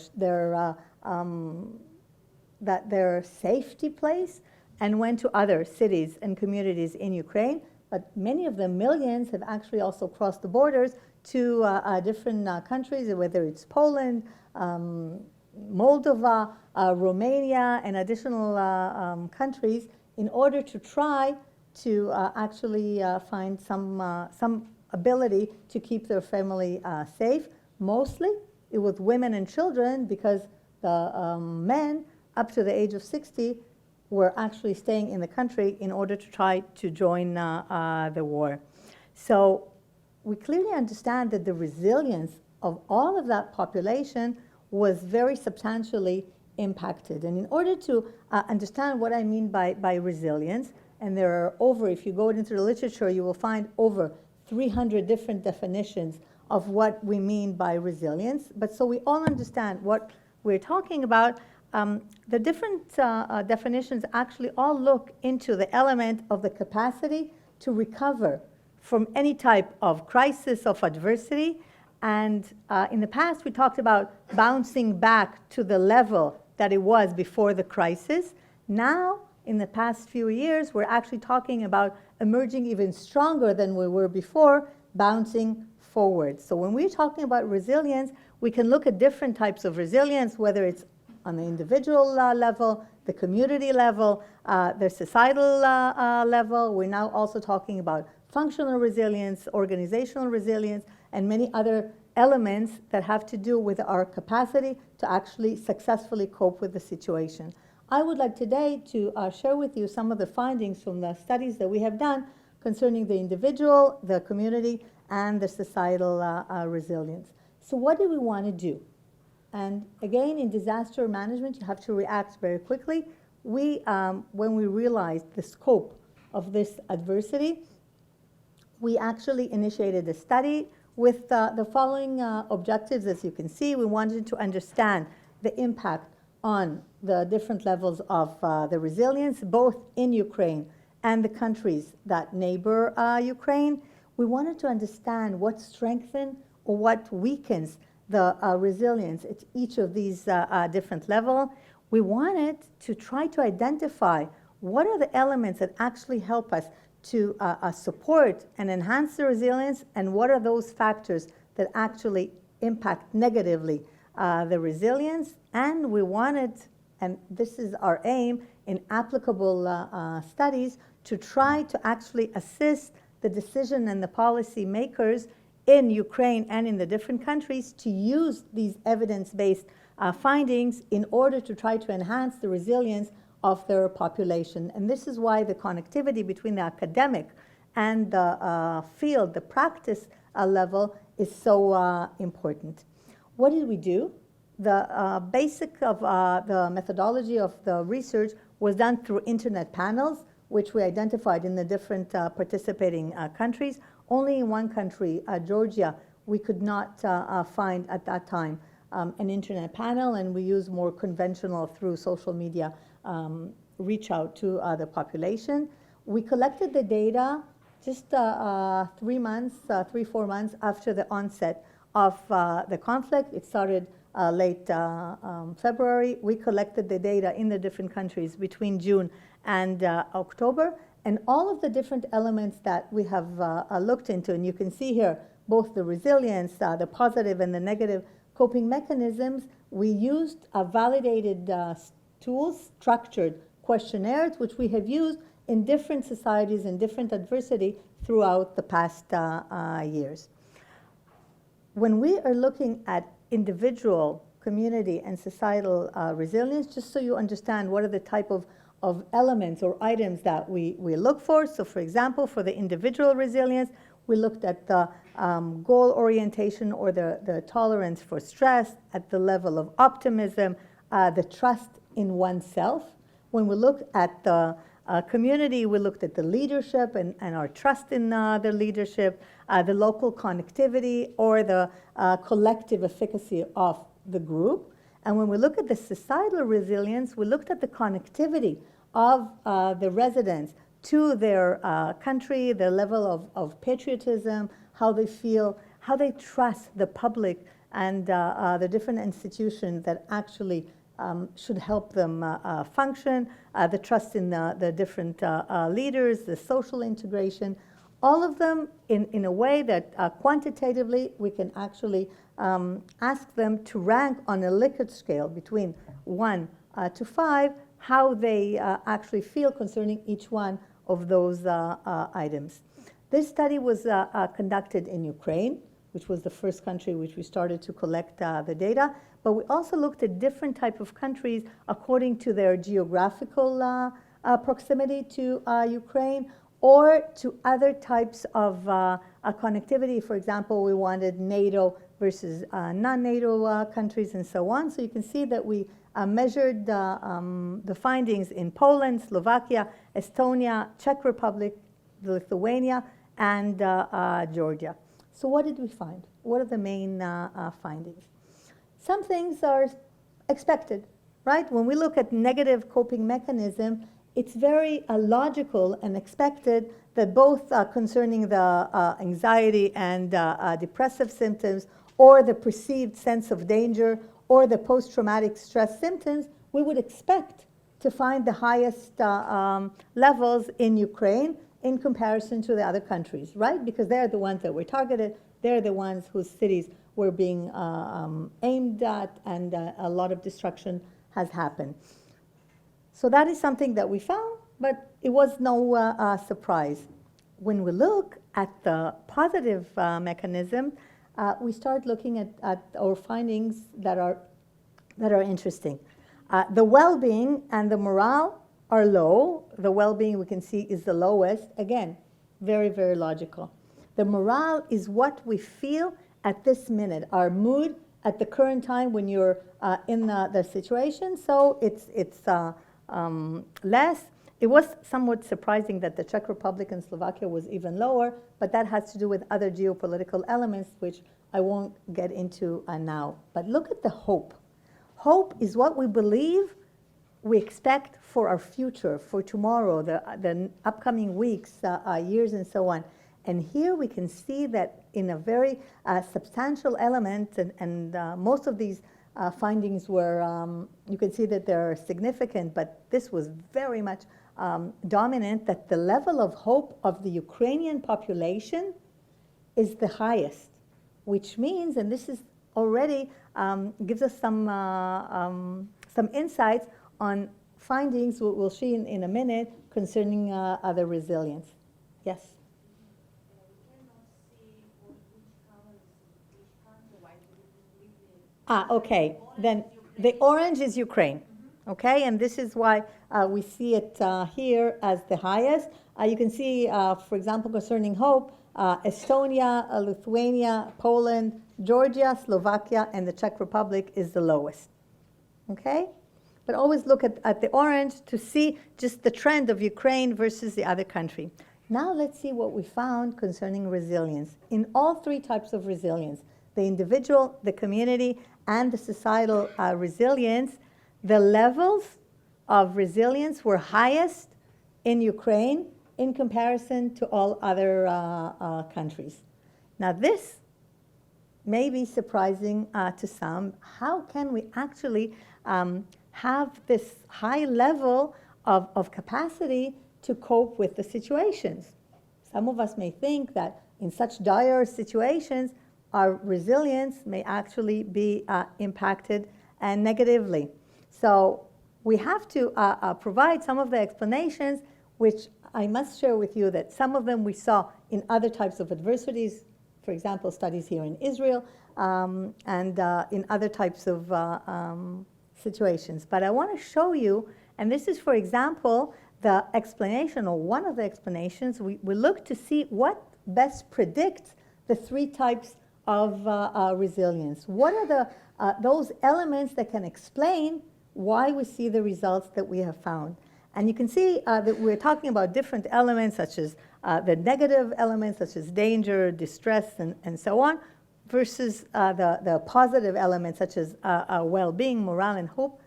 safety place, and went to other cities and communities in Ukraine. But many of them, millions, have actually also crossed the borders to different countries, whether it's Poland, Moldova, Romania, and additional countries, in order to try to actually find some ability to keep their family safe. Mostly it was women and children, because the men up to the age of 60 were actually staying in the country in order to try to join the war. So we clearly understand that the resilience of all of that population was very substantially impacted. And in order to understand what I mean by resilience, and there are over, if you go into the literature, you will find over 300 different definitions of what we mean by resilience. But so we all understand what we're talking about. The different definitions actually all look into the element of the capacity to recover from any type of crisis, of adversity. And in the past, we talked about bouncing back to the level that it was before the crisis. Now, in the past few years, we're actually talking about emerging even stronger than we were before, bouncing forward. So when we're talking about resilience, we can look at different types of resilience, whether it's on the individual level, the community level, the societal level. We're now also talking about functional resilience, organizational resilience, and many other elements that have to do with our capacity to actually successfully cope with the situation. I would like today to share with you some of the findings from the studies that we have done concerning the individual, the community, and the societal resilience. So what do we want to do? And again, in disaster management, you have to react very quickly. When we realized the scope of this adversity, we actually initiated a study with the following objectives. As you can see, we wanted to understand the impact on the different levels of the resilience, both in Ukraine and the countries that neighbor Ukraine. We wanted to understand what strengthens or what weakens the resilience at each of these different levels. We wanted to try to identify what are the elements that actually help us to support and enhance the resilience, and what are those factors that actually impact negatively the resilience. And we wanted, and this is our aim in applicable studies, to try to actually assist the decision and the policy makers in Ukraine and in the different countries to use these evidence-based findings in order to try to enhance the resilience of their population. And this is why the connectivity between the academic and the field, the practice level, is so important. What did we do? The basic of the methodology of the research was done through internet panels, which we identified in the different participating countries. Only in one country, Georgia, we could not find at that time an internet panel, and we used more conventional through social media reach out to the population. We collected the data just 3 months, 3-4 months after the onset of the conflict. It started late February. We collected the data in the different countries between June and October, and all of the different elements that we have looked into, and you can see here both the resilience, the positive and the negative coping mechanisms. We used validated tools, structured questionnaires, which we have used in different societies and different adversity throughout the past years. When we are looking at individual, community, and societal resilience, just so you understand what are the type of elements or items that we look for. So for example, for the individual resilience, we looked at the goal orientation or the tolerance for stress, at the level of optimism, the trust in oneself. When we look at the community, we looked at the leadership and our trust in the leadership, the local connectivity, or the collective efficacy of the group. And when we look at the societal resilience, we looked at the connectivity of the residents to their country, their level of patriotism, how they feel, how they trust the public and the different institutions that actually should help them function, the trust in the different leaders, the social integration, all of them in a way that quantitatively we can actually ask them to rank on a Likert scale between 1 to 5, how they actually feel concerning each one of those items. This study was conducted in Ukraine, which was the first country which we started to collect the data. But we also looked at different type of countries according to their geographical proximity to Ukraine or to other types of connectivity. For example, we wanted NATO versus non-NATO countries and so on. So you can see that we measured the findings in Poland, Slovakia, Estonia, Czech Republic, Lithuania, and Georgia. So what did we find? What are the main findings? Some things are expected, right? When we look at negative coping mechanism, it's very logical and expected that both concerning the anxiety and depressive symptoms, or the perceived sense of danger, or the post-traumatic stress symptoms, we would expect to find the highest levels in Ukraine in comparison to the other countries, right? Because they're the ones that were targeted, they're the ones whose cities were being aimed at, and a lot of destruction has happened. So that is something that we found, but it was no surprise. When we look at the positive mechanism, we start looking at our findings that are interesting. The well-being and the morale are low. The well-being, we can see, is the lowest. Again, very, very logical. The morale is what we feel at this minute, our mood at the current time when you're in the situation. So it's less. It was somewhat surprising that the Czech Republic and Slovakia was even lower, but that has to do with other geopolitical elements, which I won't get into now. But look at the hope. Hope is what we believe we expect for our future, for tomorrow, the upcoming weeks, years, and so on. And here we can see that in a very substantial element, and most of these findings were, you can see that they're significant, but this was very much dominant that the level of hope of the Ukrainian population is the highest, which means, and this is already gives us some insights on findings we'll see in a minute concerning the resilience. Yes? Okay. Then the orange is Ukraine. Okay, and this is why we see it here as the highest. You can see, for example, concerning hope, Estonia, Lithuania, Poland, Georgia, Slovakia, and the Czech Republic is the lowest. Okay? But always look at the orange to see just the trend of Ukraine versus the other country. Now let's see what we found concerning resilience. In all three types of resilience, the individual, the community, and the societal resilience, the levels of resilience were highest in Ukraine in comparison to all other countries. Now this may be surprising to some. How can we actually have this high level of capacity to cope with the situations? Some of us may think that in such dire situations, our resilience may actually be impacted negatively. So we have to provide some of the explanations, which I must share with you that some of them we saw in other types of adversities, for example, studies here in Israel, and in other types of situations. But I want to show you, and this is, for example, the explanation, or one of the explanations. We look to see what best predicts the three types of resilience. What are those elements that can explain why we see the results that we have found? And you can see that we're talking about different elements, such as the negative elements, such as danger, distress, and so on, versus the positive elements, such as well-being, morale, and hope.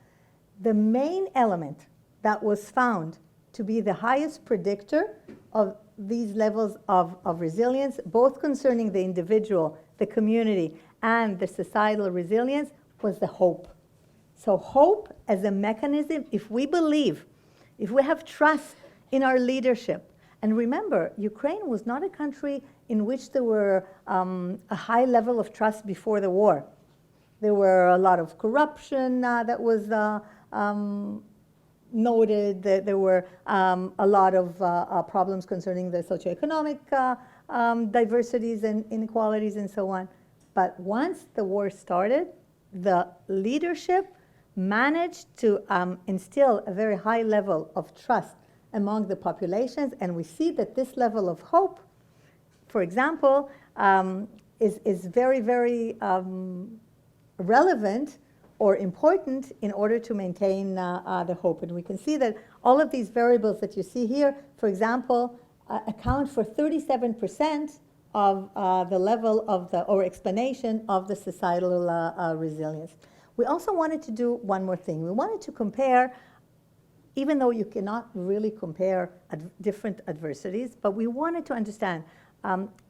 The main element that was found to be the highest predictor of these levels of resilience, both concerning the individual, the community, and the societal resilience, was the hope. So hope as a mechanism, if we believe, if we have trust in our leadership. And remember, Ukraine was not a country in which there were a high level of trust before the war. There were a lot of corruption that was noted. There were a lot of problems concerning the socioeconomic diversities and inequalities and so on. But once the war started, the leadership managed to instill a very high level of trust among the populations, and we see that this level of hope, for example, is very, very relevant or important in order to maintain the hope. And we can see that all of these variables that you see here, for example, account for 37% of the level of or explanation of the societal resilience. We also wanted to do one more thing. We wanted to compare, even though you cannot really compare different adversities, but we wanted to understand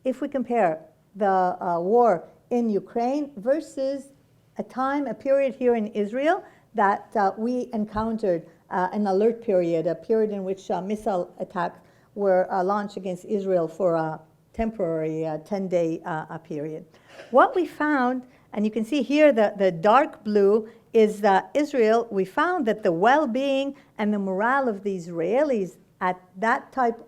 if we compare the war in Ukraine versus a period here in Israel that we encountered an alert period, a period in which missile attacks were launched against Israel for a temporary 10-day period. What we found, and you can see here the dark blue is Israel. We found that the well-being and the morale of the Israelis at that type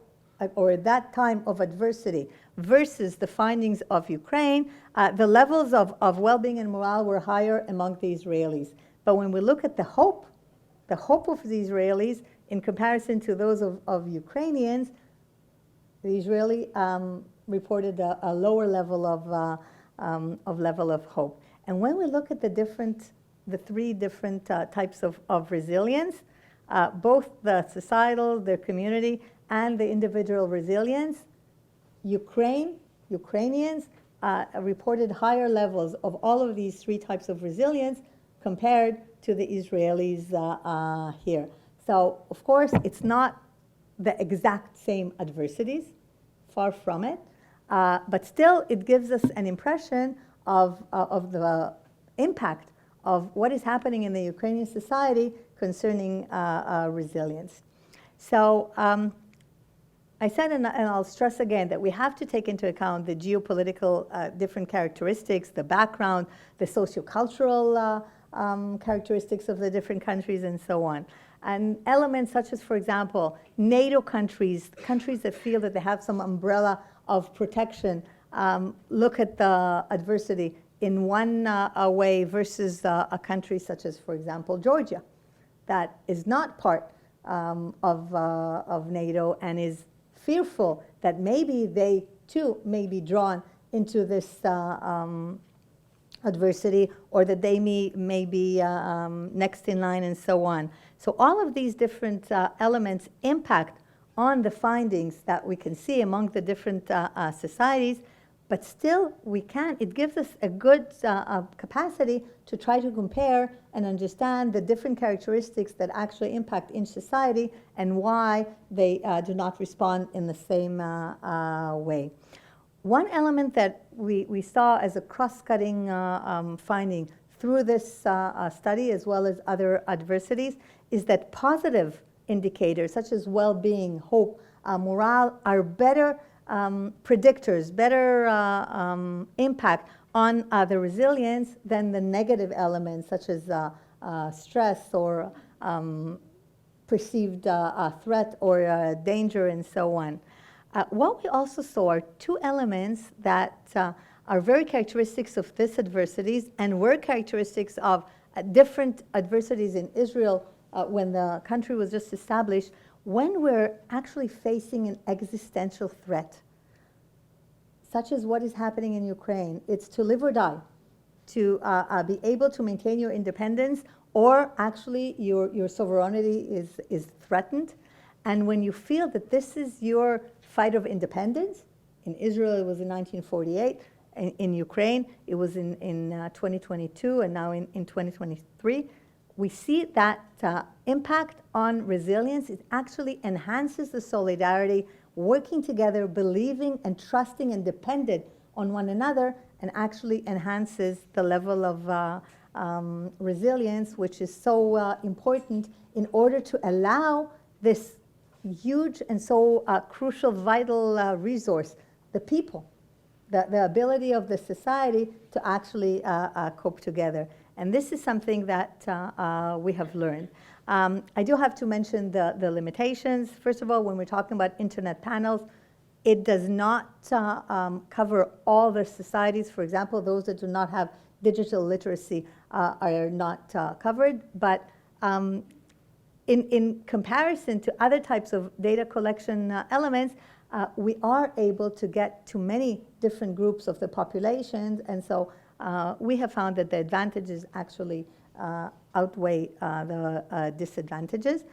or at that time of adversity versus the findings of Ukraine, the levels of well-being and morale were higher among the Israelis. But when we look at the hope of the Israelis in comparison to those of Ukrainians, the Israeli reported a lower level of hope. And when we look at the three different types of resilience, both the societal, the community, and the individual resilience, Ukrainians reported higher levels of all of these three types of resilience compared to the Israelis here. So, of course, it's not the exact same adversities, far from it, but still it gives us an impression of the impact of what is happening in the Ukrainian society concerning resilience. So I said, and I'll stress again, that we have to take into account the geopolitical different characteristics, the background, the sociocultural characteristics of the different countries, and so on. And elements such as, for example, NATO countries, countries that feel that they have some umbrella of protection, look at the adversity in one way versus a country such as, for example, Georgia, that is not part of NATO and is fearful that maybe they too may be drawn into this adversity, or that they may be next in line, and so on. So all of these different elements impact on the findings that we can see among the different societies, but still it gives us a good capacity to try to compare and understand the different characteristics that actually impact each society and why they do not respond in the same way. One element that we saw as a cross-cutting finding through this study, as well as other adversities, is that positive indicators such as well-being, hope, morale are better predictors, better impact on the resilience than the negative elements such as stress or perceived threat or danger, and so on. What we also saw are two elements that are very characteristics of this adversities and were characteristics of different adversities in Israel when the country was just established, when we're actually facing an existential threat, such as what is happening in Ukraine. It's to live or die, to be able to maintain your independence, or actually your sovereignty is threatened. And when you feel that this is your fight of independence, in Israel it was in 1948, in Ukraine it was in 2022, and now in 2023, we see that impact on resilience. It actually enhances the solidarity, working together, believing and trusting and dependent on one another, and actually enhances the level of resilience, which is so important in order to allow this huge and so crucial, vital resource, the people, the ability of the society to actually cope together. And this is something that we have learned. I do have to mention the limitations. First of all, when we're talking about internet panels, it does not cover all the societies. For example, those that do not have digital literacy are not covered. But in comparison to other types of data collection elements, we are able to get to many different groups of the population. And so we have found that the advantages actually outweigh the disadvantages.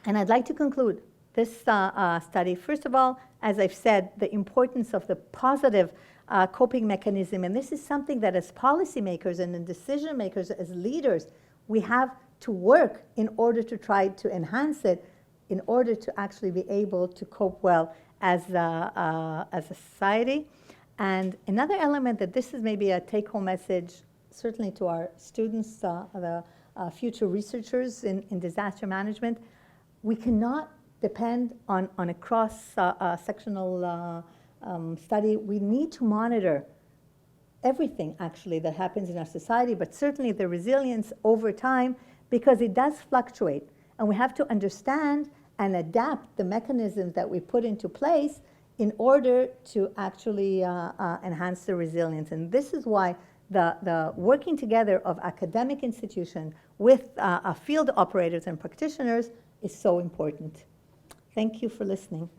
And I'd like to conclude this study. First of all, as I've said, the importance of the positive coping mechanism. And this is something that as policymakers and decision makers, as leaders, we have to work in order to try to enhance it, in order to actually be able to cope well as a society. And another element that this is maybe a take-home message, certainly to our students, the future researchers in disaster management, we cannot depend on a cross-sectional study. We need to monitor everything, actually, that happens in our society, but certainly the resilience over time, because it does fluctuate. And we have to understand and adapt the mechanisms that we put into place in order to actually enhance the resilience. And this is why the working together of academic institutions with field operators and practitioners is so important. Thank you for listening.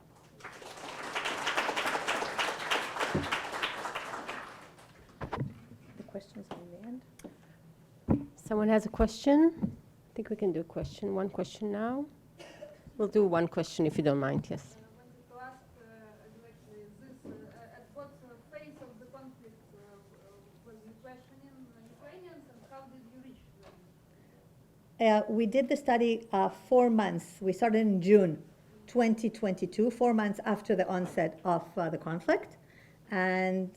The questions are in the end. Someone has a question? I think we can do a question. One question now. We'll do one question if you don't mind, yes. I wanted to ask exactly this, at what phase of the conflict was you questioning Ukrainians, and how did you reach them? We did the study 4 months. We started in June 2022, 4 months after the onset of the conflict. And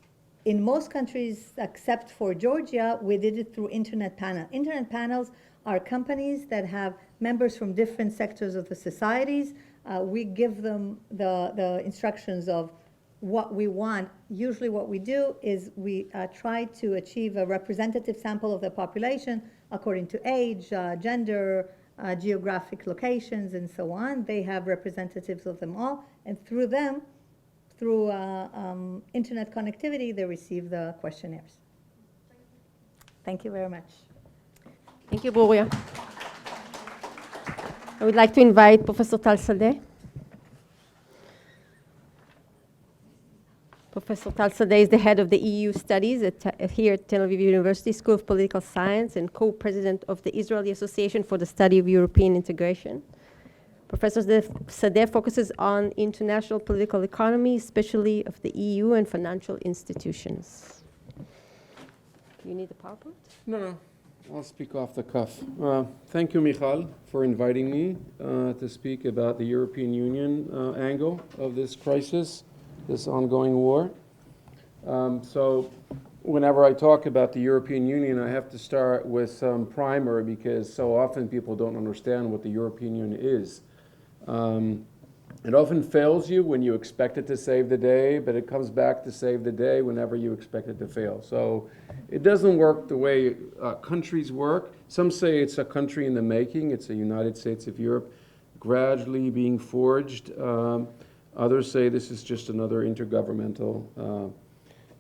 in most countries, except for Georgia, we did it through internet panel. Internet panels are companies that have members from different sectors of the societies. We give them the instructions of what we want. Usually what we do is we try to achieve a representative sample of the population according to age, gender, geographic locations, and so on. They have representatives of them all, and through them, through internet connectivity, they receive the questionnaires. Thank you very much. Thank you, Boria. I would like to invite Professor Tal Sadeh. Professor Tal Sadeh is the head of the EU Studies here at Tel Aviv University School of Political Science and co-president of the Israeli Association for the Study of European Integration. Professor Sadeh focuses on international political economy, especially of the EU and financial institutions. Do you need the PowerPoint? No, I'll speak off the cuff. Thank you, Michal, for inviting me to speak about the European Union angle of this crisis, this ongoing war. So whenever I talk about the European Union, I have to start with some primer because so often people don't understand what the European Union is. It often fails you when you expect it to save the day, but it comes back to save the day whenever you expect it to fail. So it doesn't work the way countries work. Some say it's a country in the making. It's a United States of Europe gradually being forged. Others say this is just another intergovernmental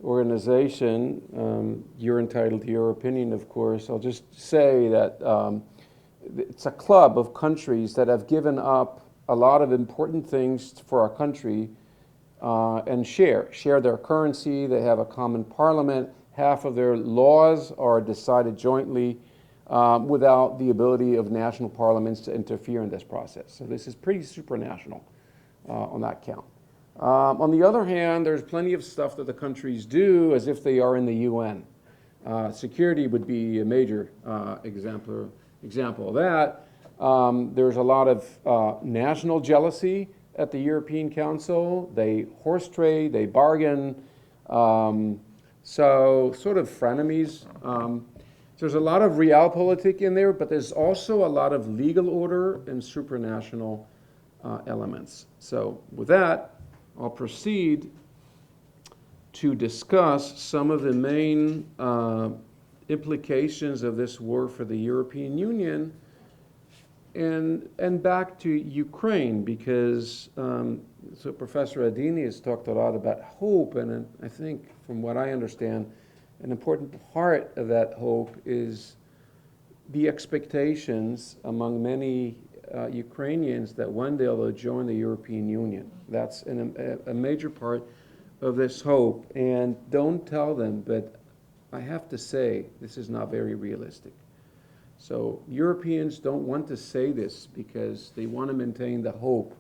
organization. You're entitled to your opinion, of course. I'll just say that it's a club of countries that have given up a lot of important things for our country and share their currency. They have a common parliament. Half of their laws are decided jointly without the ability of national parliaments to interfere in this process. So this is pretty supranational on that count. On the other hand, there's plenty of stuff that the countries do as if they are in the UN. Security would be a major example of that. There's a lot of national jealousy at the European Council. They horse trade, they bargain, so sort of frenemies. There's a lot of realpolitik in there, but there's also a lot of legal order and supranational elements. So with that, I'll proceed to discuss some of the main implications of this war for the European Union and back to Ukraine, because so Professor Adini has talked a lot about hope, and I think from what I understand, an important part of that hope is the expectations among many Ukrainians that one day they'll join the European Union. That's a major part of this hope, and don't tell them, but I have to say this is not very realistic. So Europeans don't want to say this because they want to maintain the hope,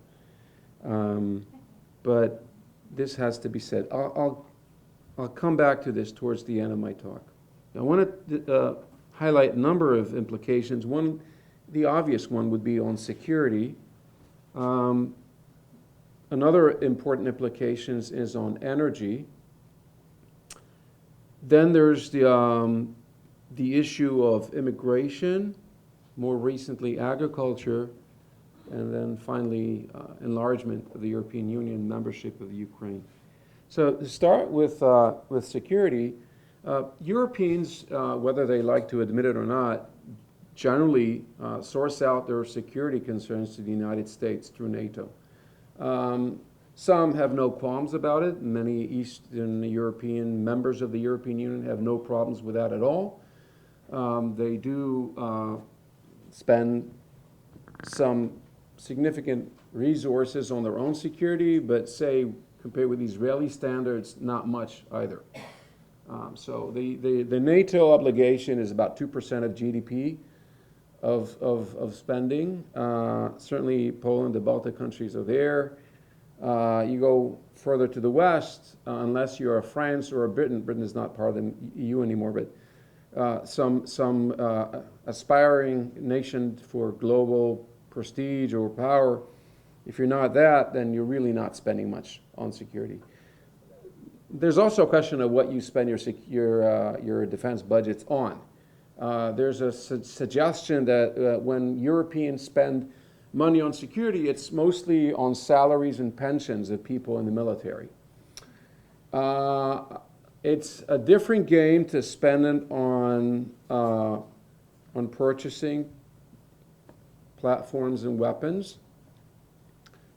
but this has to be said. I'll come back to this towards the end of my talk. I want to highlight a number of implications. One, the obvious one, would be on security. Another important implication is on energy. Then there's the issue of immigration, more recently agriculture, and then finally enlargement of the European Union, membership of the Ukraine. So to start with security, Europeans, whether they like to admit it or not, generally source out their security concerns to the United States through NATO. Some have no qualms about it. Many Eastern European members of the European Union have no problems with that at all. They do spend some significant resources on their own security, but say, compared with Israeli standards, not much either. So the NATO obligation is about 2% of GDP of spending. Certainly Poland, the Baltic countries are there. You go further to the west, unless you're a France or a Britain. Britain is not part of the EU anymore, but some aspiring nation for global prestige or power. If you're not that, then you're really not spending much on security. there's also a question of what you spend your defense budgets on. There's a suggestion that when Europeans spend money on security, it's mostly on salaries and pensions of people in the military. It's a different game to spend it on purchasing platforms and weapons.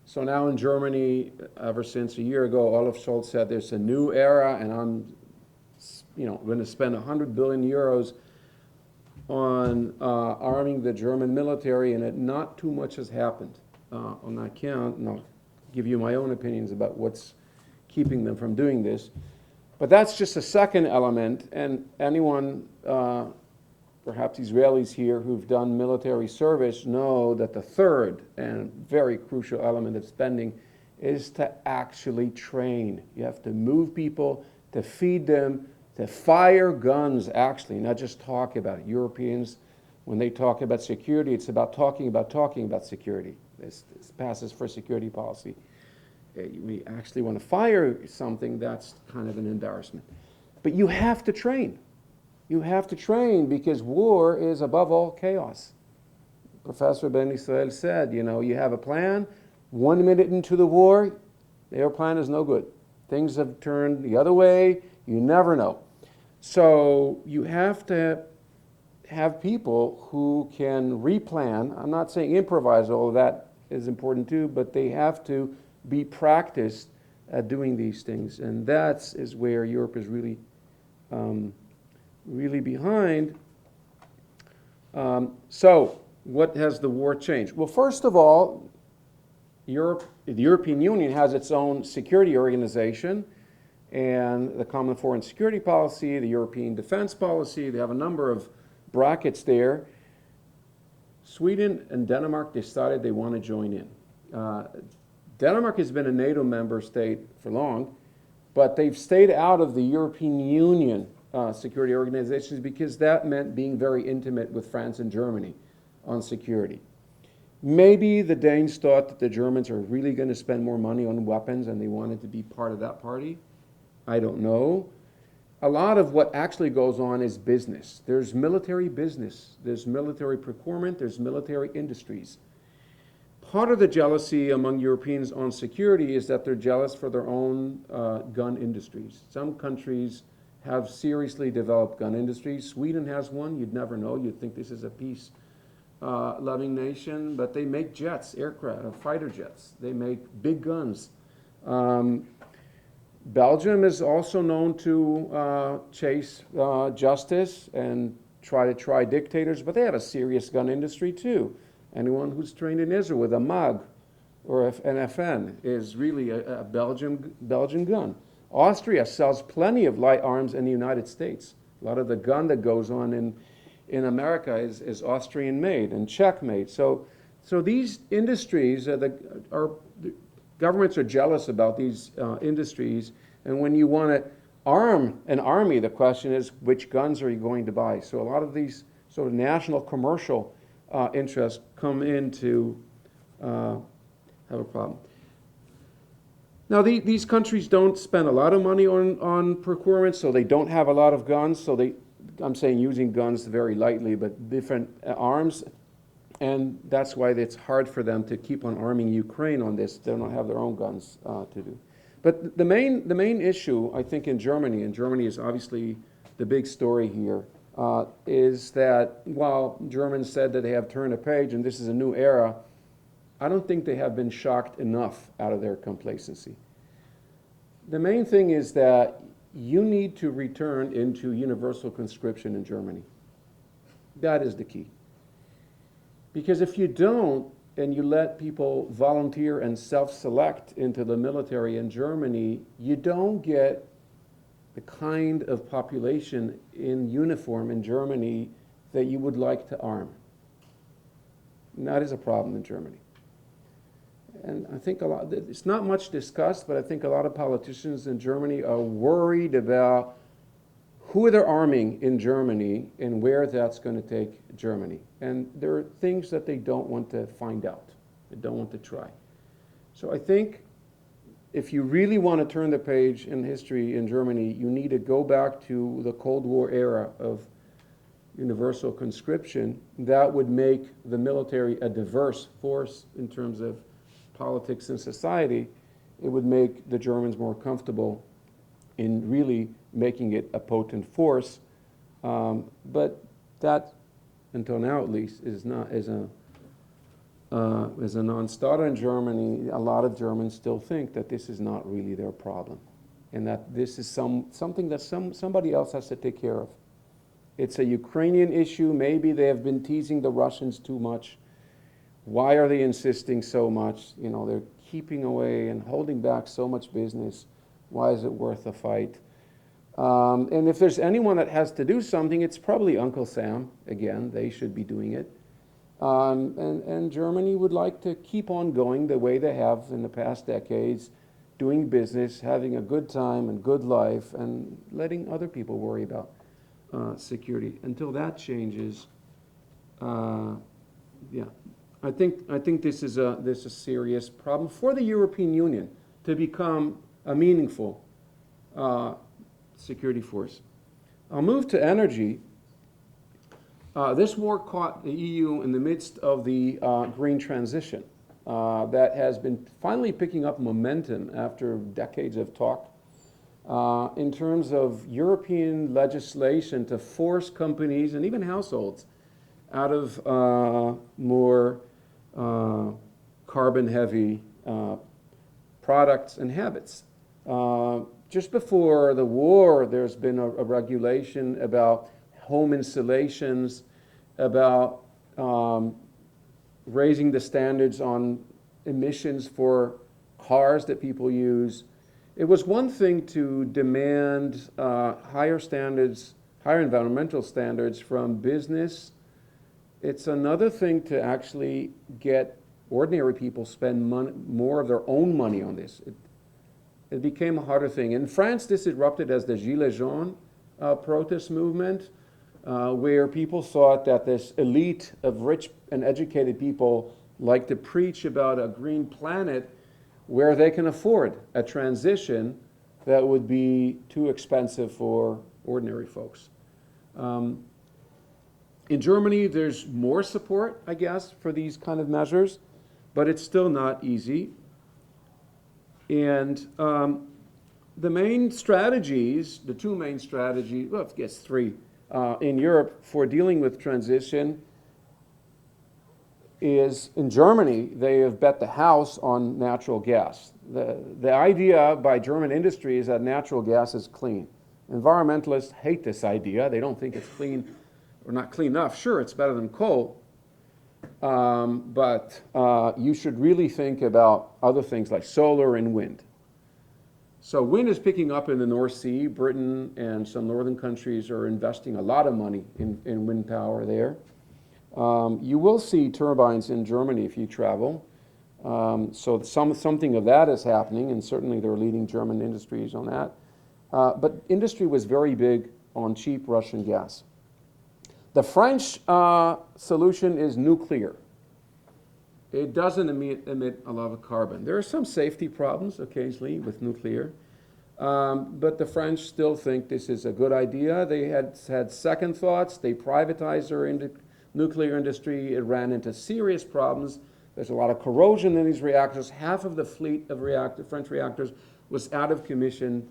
So now in Germany, ever since a year ago, Olaf Scholz said there's a new era, and I'm, going to spend 100 billion euros on arming the German military, and not too much has happened on that count. And I'll give you my own opinions about what's keeping them from doing this. But that's just a second element, and anyone, perhaps Israelis here who've done military service know that the third and very crucial element of spending is to actually train. You have to move people, to feed them, to fire guns, actually, not just talk about it. Europeans, when they talk about security, it's about talking about security. This passes for security policy. We actually want to fire something, that's kind of an embarrassment. But you have to train. You have to train because war is above all chaos. Professor Ben Israel said, you have a plan, 1 minute into the war, your plan is no good. Things have turned the other way, you never know. So you have to have people who can replan. I'm not saying improvise, all of that is important too, but they have to be practiced at doing these things. And that is where Europe is really behind. So what has the war changed? Well, first of all, the European Union has its own security organization, and the Common Foreign Security Policy, the European Defense Policy, they have a number of brackets there. Sweden and Denmark decided they want to join in. Denmark has been a NATO member state for long, but they've stayed out of the European Union security organizations because that meant being very intimate with France and Germany on security. Maybe the Danes thought that the Germans are really going to spend more money on weapons and they wanted to be part of that party. I don't know. A lot of what actually goes on is business. There's military business, there's military procurement, there's military industries. Part of the jealousy among Europeans on security is that they're jealous for their own gun industries. Some countries have seriously developed gun industries. Sweden has one. You'd never know. You'd think this is a peace-loving nation, but they make jets, aircraft, fighter jets. They make big guns. Belgium is also known to chase justice and try dictators, but they have a serious gun industry too. Anyone who's trained in Israel with a MAG or an FN is really a Belgian gun. Austria sells plenty of light arms in the United States. A lot of the gun that goes on in America is Austrian made and Czech made. So these industries, governments are jealous about these industries, and when you want to arm an army, the question is which guns are you going to buy? So a lot of these sort of national commercial interests come in to have a problem. Now these countries don't spend a lot of money on procurement, so they don't have a lot of guns. So I'm saying using guns very lightly, but different arms. And that's why it's hard for them to keep on arming Ukraine on this. They don't have their own guns to do. But the main issue, I think, in Germany, and Germany is obviously the big story here, is that while Germans said that they have turned a page and this is a new era, I don't think they have been shocked enough out of their complacency. The main thing is that you need to return into universal conscription in Germany. That is the key. Because if you don't, and you let people volunteer and self-select into the military in Germany, you don't get the kind of population in uniform in Germany that you would like to arm. And that is a problem in Germany. And I think it's not much discussed, but I think a lot of politicians in Germany are worried about who they're arming in Germany and where that's going to take Germany. And there are things that they don't want to find out. They don't want to try. So I think if you really want to turn the page in history in Germany, you need to go back to the Cold War era of universal conscription. That would make the military a diverse force in terms of politics and society. It would make the Germans more comfortable in really making it a potent force. But that, until now at least, is a non-starter in Germany. A lot of Germans still think that this is not really their problem, and that this is something that somebody else has to take care of. It's a Ukrainian issue. Maybe they have been teasing the Russians too much. Why are they insisting so much? You know, they're keeping away and holding back so much business. Why is it worth a fight? And if there's anyone that has to do something, it's probably Uncle Sam. Again, they should be doing it. And Germany would like to keep on going the way they have in the past decades, doing business, having a good time and good life, and letting other people worry about security. Until that changes, yeah, I think this is a serious problem for the European Union to become a meaningful security force. I'll move to energy. This war caught the EU in the midst of the green transition that has been finally picking up momentum after decades of talk in terms of European legislation to force companies and even households out of more carbon-heavy products and habits. Just before the war, there's been a regulation about home installations, about raising the standards on emissions for cars that people use. It was one thing to demand higher standards, higher environmental standards from business. It's another thing to actually get ordinary people spend more of their own money on this. It became a harder thing. In France, this erupted as the Gilets jaunes protest movement, where people thought that this elite of rich and educated people like to preach about a green planet where they can afford a transition that would be too expensive for ordinary folks. In Germany, there's more support, I guess, for these kind of measures, but it's still not easy. And the main strategies, the two main strategies, well, I guess three, in Europe for dealing with transition is, in Germany, they have bet the house on natural gas. The idea by German industry is that natural gas is clean. Environmentalists hate this idea. They don't think it's clean or not clean enough. Sure, it's better than coal, but you should really think about other things like solar and wind. So wind is picking up in the North Sea. Britain and some northern countries are investing a lot of money in wind power there. You will see turbines in Germany if you travel. So something of that is happening, and certainly there are leading German industries on that. But industry was very big on cheap Russian gas. The French solution is nuclear. It doesn't emit a lot of carbon. There are some safety problems occasionally with nuclear, but the French still think this is a good idea. They had second thoughts. They privatized their nuclear industry. It ran into serious problems. There's a lot of corrosion in these reactors. Half of the fleet of French reactors was out of commission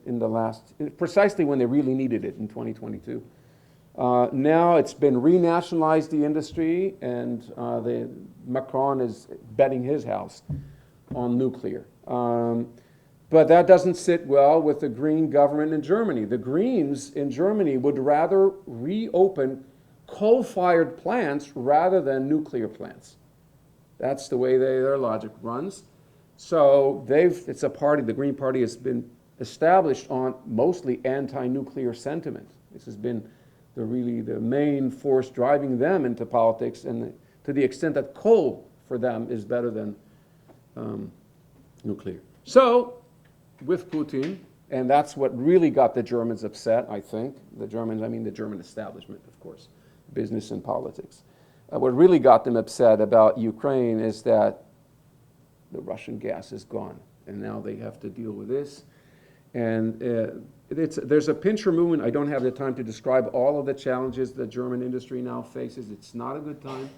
precisely when they really needed it in 2022. Now it's been renationalized, the industry, and Macron is betting his house on nuclear. But that doesn't sit well with the Green government in Germany. The Greens in Germany would rather reopen coal-fired plants rather than nuclear plants. That's the way their logic runs. So it's a party, the Green Party has been established on mostly anti-nuclear sentiment. This has been the main force driving them into politics, and to the extent that coal for them is better than nuclear. So with Putin, and that's what really got the Germans upset, I think. The Germans, I mean the German establishment, of course, business and politics. What really got them upset about Ukraine is that the Russian gas is gone. and now they have to deal with this. And there's a pincher movement. I don't have the time to describe all of the challenges that German industry now faces. It's not a good time.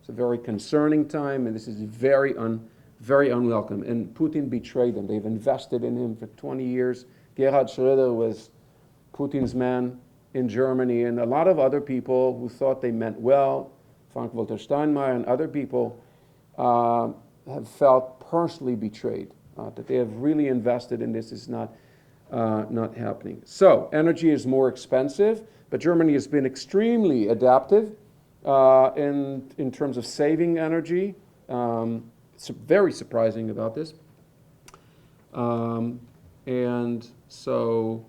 It's a very concerning time, and this is very unwelcome. And Putin betrayed them. They've invested in him for 20 years. Gerhard Schröder was Putin's man in Germany, and a lot of other people who thought they meant well, Frank-Walter Steinmeier and other people, have felt personally betrayed. That they have really invested in this is not happening. So energy is more expensive, but Germany has been extremely adaptive in terms of saving energy. It's very surprising about this. And so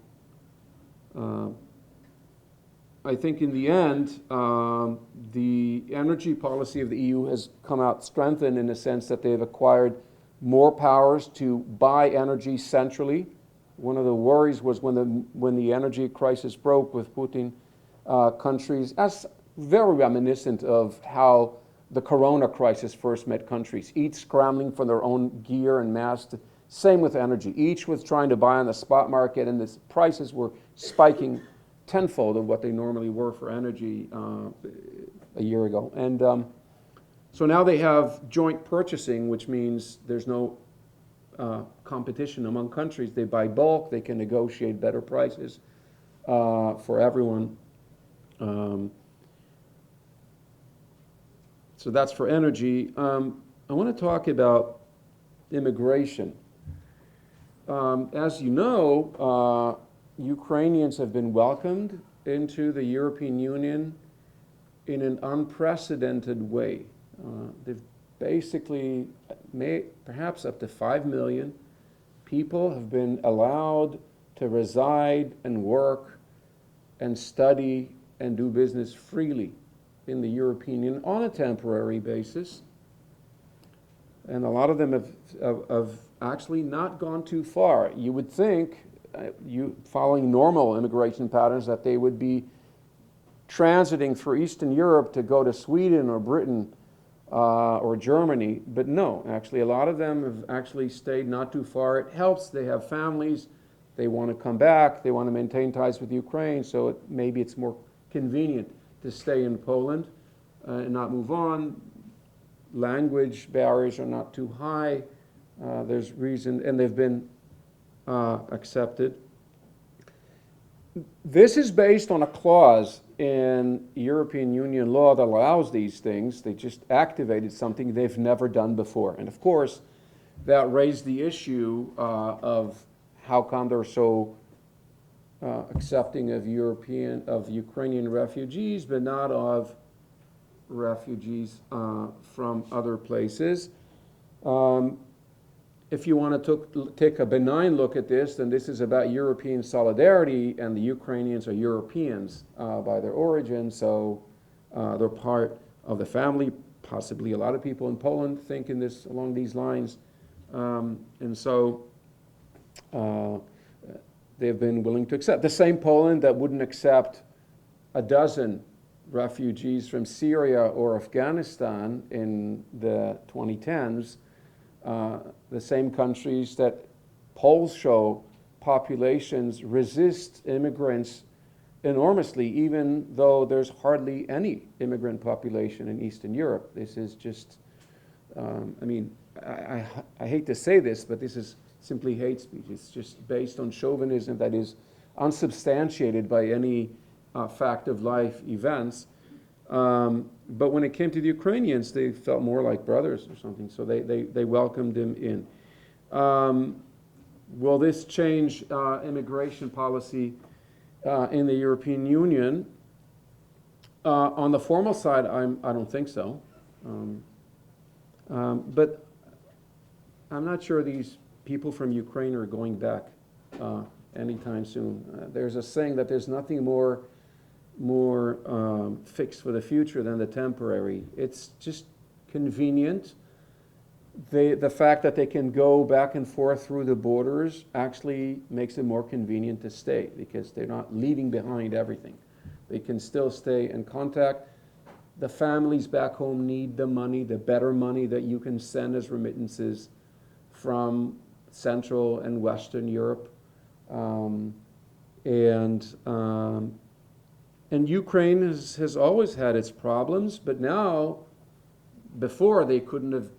I think in the end, the energy policy of the EU has come out strengthened in the sense that they've acquired more powers to buy energy centrally. One of the worries was when the energy crisis broke with Putin, countries, as very reminiscent of how the Corona crisis first met countries, each scrambling for their own gear and mass. Same with energy. Each was trying to buy on the spot market, and the prices were spiking tenfold of what they normally were for energy a year ago. And so now they have joint purchasing, which means there's no competition among countries. They buy bulk, they can negotiate better prices for everyone. So that's for energy. I want to talk about immigration. As you know, Ukrainians have been welcomed into the European Union in an unprecedented way. They've basically perhaps up to 5 million people have been allowed to reside and work and study and do business freely in the European Union on a temporary basis. And a lot of them have actually not gone too far. You would think, following normal immigration patterns, that they would be transiting through Eastern Europe to go to Sweden or Britain or Germany, but no, actually a lot of them have actually stayed not too far. It helps, they have families, they want to come back, they want to maintain ties with Ukraine, so maybe it's more convenient to stay in Poland and not move on. Language barriers are not too high, there's reason, and they've been accepted. This is based on a clause in European Union law that allows these things. They just activated something they've never done before. And of course, that raised the issue of how come they're so accepting of Ukrainian refugees, but not of refugees from other places. If you want to take a benign look at this, then this is about European solidarity, and the Ukrainians are Europeans by their origin, so they're part of the family. Possibly a lot of people in Poland think in this along these lines, and so they've been willing to accept. The same Poland that wouldn't accept a dozen refugees from Syria or Afghanistan in the 2010s, the same countries that polls show populations resist immigrants enormously, even though there's hardly any immigrant population in Eastern Europe. This is just, I mean, I hate to say this, but this is simply hate speech. It's just based on chauvinism that is unsubstantiated by any fact of life events. But when it came to the Ukrainians, they felt more like brothers or something, so they welcomed him in. Will this change immigration policy in the European Union? On the formal side, I don't think so. But I'm not sure these people from Ukraine are going back anytime soon. There's a saying that there's nothing more fixed for the future than the temporary. It's just convenient. The fact that they can go back and forth through the borders actually makes it more convenient to stay, because they're not leaving behind everything. They can still stay in contact. The families back home need the money, the better money that you can send as remittances from Central and Western Europe. And Ukraine has always had its problems, but now, before they couldn't have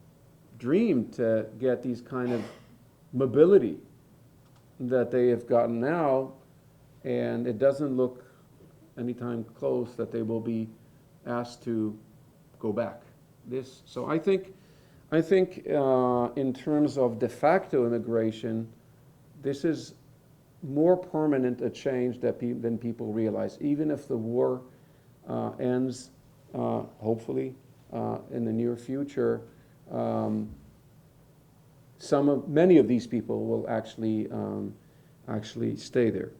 dreamed to get these kind of mobility that they have gotten now, and it doesn't look anytime close that they will be asked to go back. So I think in terms of de facto immigration, this is more permanent a change than people realize. Even if the war ends, hopefully, in the near future, many of these people will actually stay there.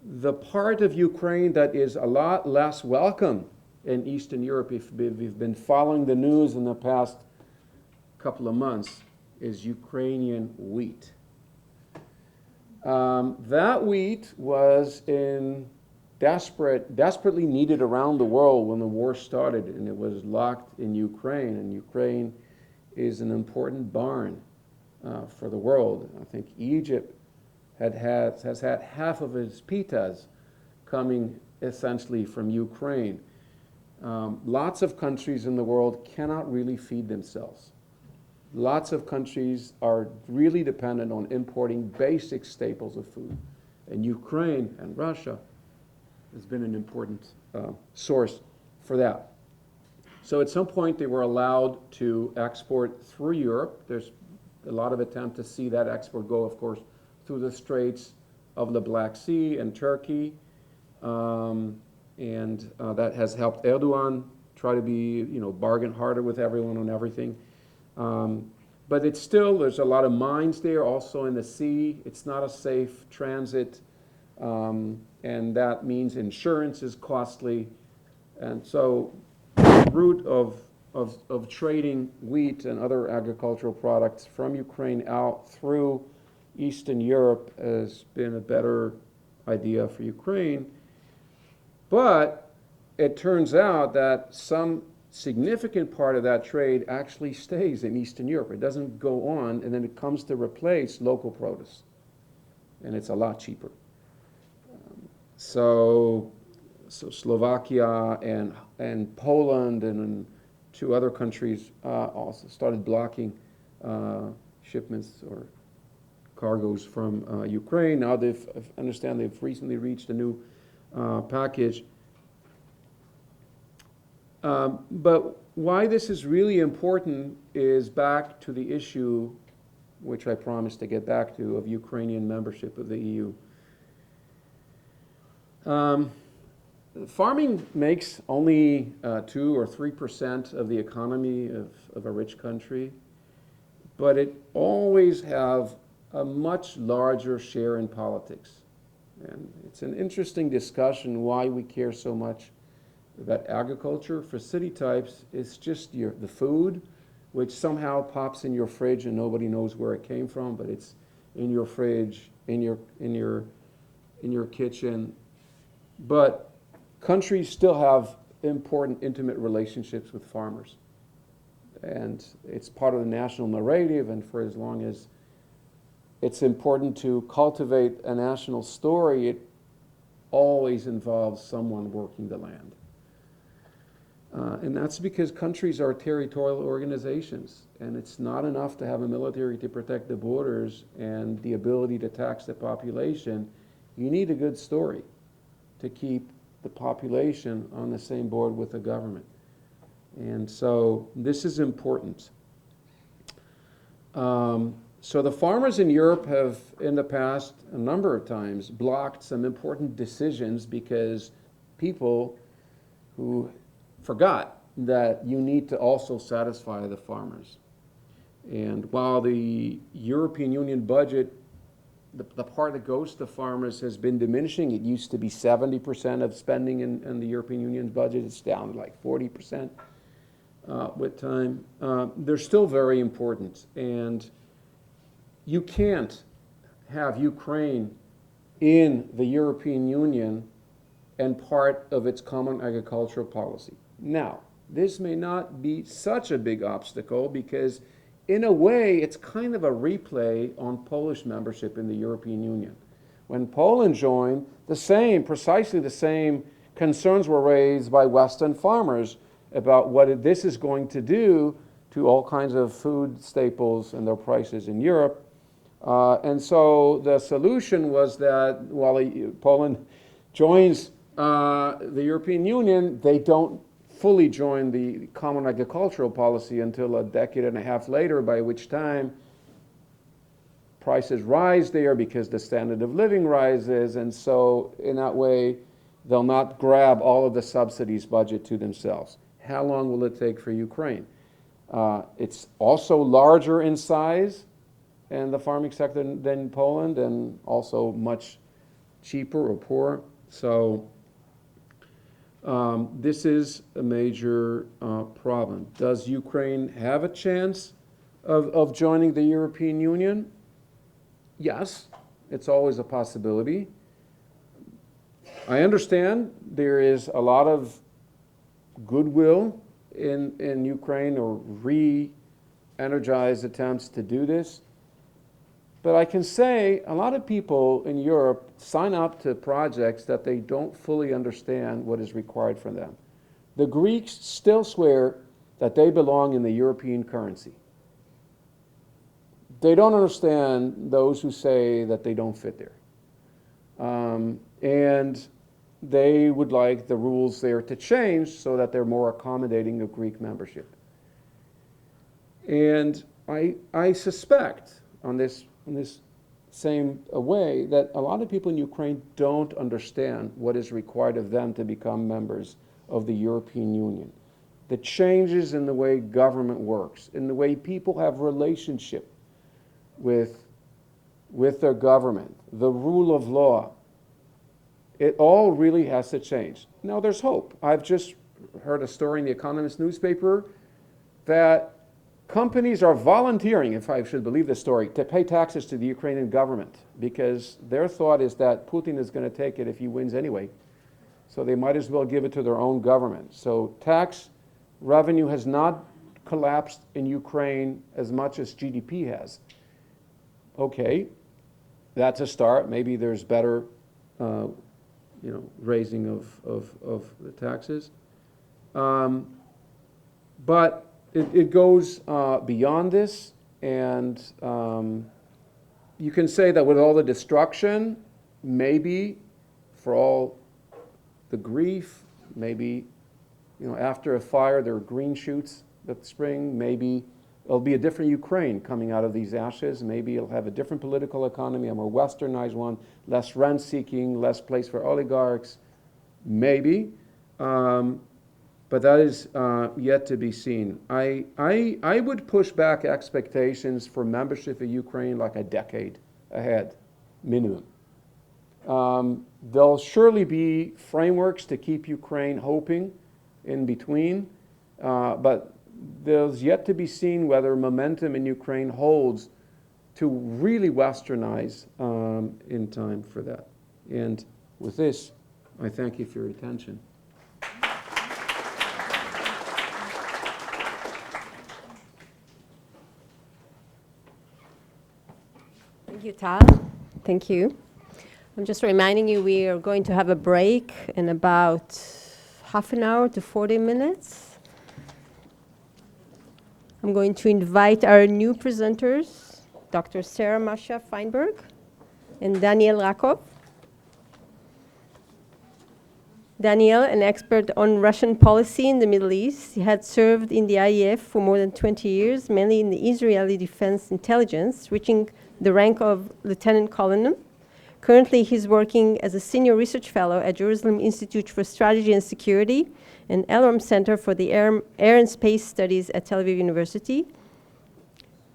The part of Ukraine that is a lot less welcome in Eastern Europe, if we've been following the news in the past couple of months, is Ukrainian wheat. That wheat was desperately needed around the world when the war started, and it was locked in Ukraine, and Ukraine is an important barn for the world. I think Egypt has had half of its pitas coming essentially from Ukraine. Lots of countries in the world cannot really feed themselves. Lots of countries are really dependent on importing basic staples of food. And Ukraine and Russia has been an important source for that. So at some point they were allowed to export through Europe. There's a lot of attempt to see that export go, of course, through the Straits of the Black Sea and Turkey. That has helped Erdogan try to be, bargain harder with everyone on everything. But it's still, there's a lot of mines there, also in the sea. It's not a safe transit, and that means insurance is costly. And so the route of trading wheat and other agricultural products from Ukraine out through Eastern Europe has been a better idea for Ukraine. But it turns out that some significant part of that trade actually stays in Eastern Europe. It doesn't go on, and then it comes to replace local produce. And it's a lot cheaper. So Slovakia and Poland and two other countries also started blocking shipments or cargoes from Ukraine. Now I understand they've recently reached a new package. But why this is really important is back to the issue, which I promised to get back to, of Ukrainian membership of the EU. Farming makes only 2 or 3% of the economy of a rich country, but it always have a much larger share in politics. And it's an interesting discussion why we care so much about agriculture. For city types, it's just the food, which somehow pops in your fridge and nobody knows where it came from, but it's in your fridge, in your kitchen. But countries still have important, intimate relationships with farmers. And it's part of the national narrative, and for as long as it's important to cultivate a national story, it always involves someone working the land. And that's because countries are territorial organizations, and it's not enough to have a military to protect the borders and the ability to tax the population. You need a good story to keep the population on the same board with the government. And so this is important. So the farmers in Europe have, in the past, a number of times, blocked some important decisions because people who forgot that you need to also satisfy the farmers. And while the European Union budget, the part that goes to farmers has been diminishing. It used to be 70% of spending in the European Union's budget. It's down to like 40% with time. They're still very important. And you can't have Ukraine in the European Union and part of its common agricultural policy. Now, this may not be such a big obstacle because in a way, it's kind of a replay on Polish membership in the European Union. When Poland joined, precisely the same concerns were raised by Western farmers about what this is going to do to all kinds of food staples and their prices in Europe. And so the solution was that while Poland joins the European Union, they don't fully join the common agricultural policy until a decade and a half later, by which time prices rise there because the standard of living rises, and so in that way they'll not grab all of the subsidies budget to themselves. How long will it take for Ukraine? It's also larger in size in the farming sector than Poland, and also much cheaper or poorer. So this is a major problem. Does Ukraine have a chance of joining the European Union? Yes, it's always a possibility. I understand there is a lot of goodwill in Ukraine, or re-energized attempts to do this. But I can say a lot of people in Europe sign up to projects that they don't fully understand what is required from them. The Greeks still swear that they belong in the European currency. They don't understand those who say that they don't fit there. And they would like the rules there to change so that they're more accommodating of Greek membership. And I suspect on this same way that a lot of people in Ukraine don't understand what is required of them to become members of the European Union. The changes in the way government works, in the way people have relationship with their government, the rule of law, it all really has to change. Now there's hope. I've just heard a story in the Economist newspaper that companies are volunteering, if I should believe the story, to pay taxes to the Ukrainian government, because their thought is that Putin is going to take it if he wins anyway. So they might as well give it to their own government. So tax revenue has not collapsed in Ukraine as much as GDP has. Okay, that's a start. Maybe there's better raising of the taxes. But it goes beyond this, and you can say that with all the destruction, maybe for all the grief, maybe after a fire there are green shoots that spring, maybe it'll be a different Ukraine coming out of these ashes. Maybe it'll have a different political economy, a more westernized one, less rent-seeking, less place for oligarchs, maybe. But that is yet to be seen. I would push back expectations for membership of Ukraine like a decade ahead, minimum. There'll surely be frameworks to keep Ukraine hoping in between, but there's yet to be seen whether momentum in Ukraine holds to really westernize in time for that. And with this, I thank you for your attention. Thank you, Tal. Thank you. I'm just reminding you we are going to have a break in about half an hour to 40 minutes. I'm going to invite our new presenters, Dr. Sarah Masha Feinberg and Daniel Rakov. Daniel, an expert on Russian policy in the Middle East, he had served in the IEF for more than 20 years, mainly in the Israeli Defense Intelligence, reaching the rank of Lieutenant Colonel. Currently, he's working as a senior research fellow at Jerusalem Institute for Strategy and Security and Elram Center for the Air and Space Studies at Tel Aviv University.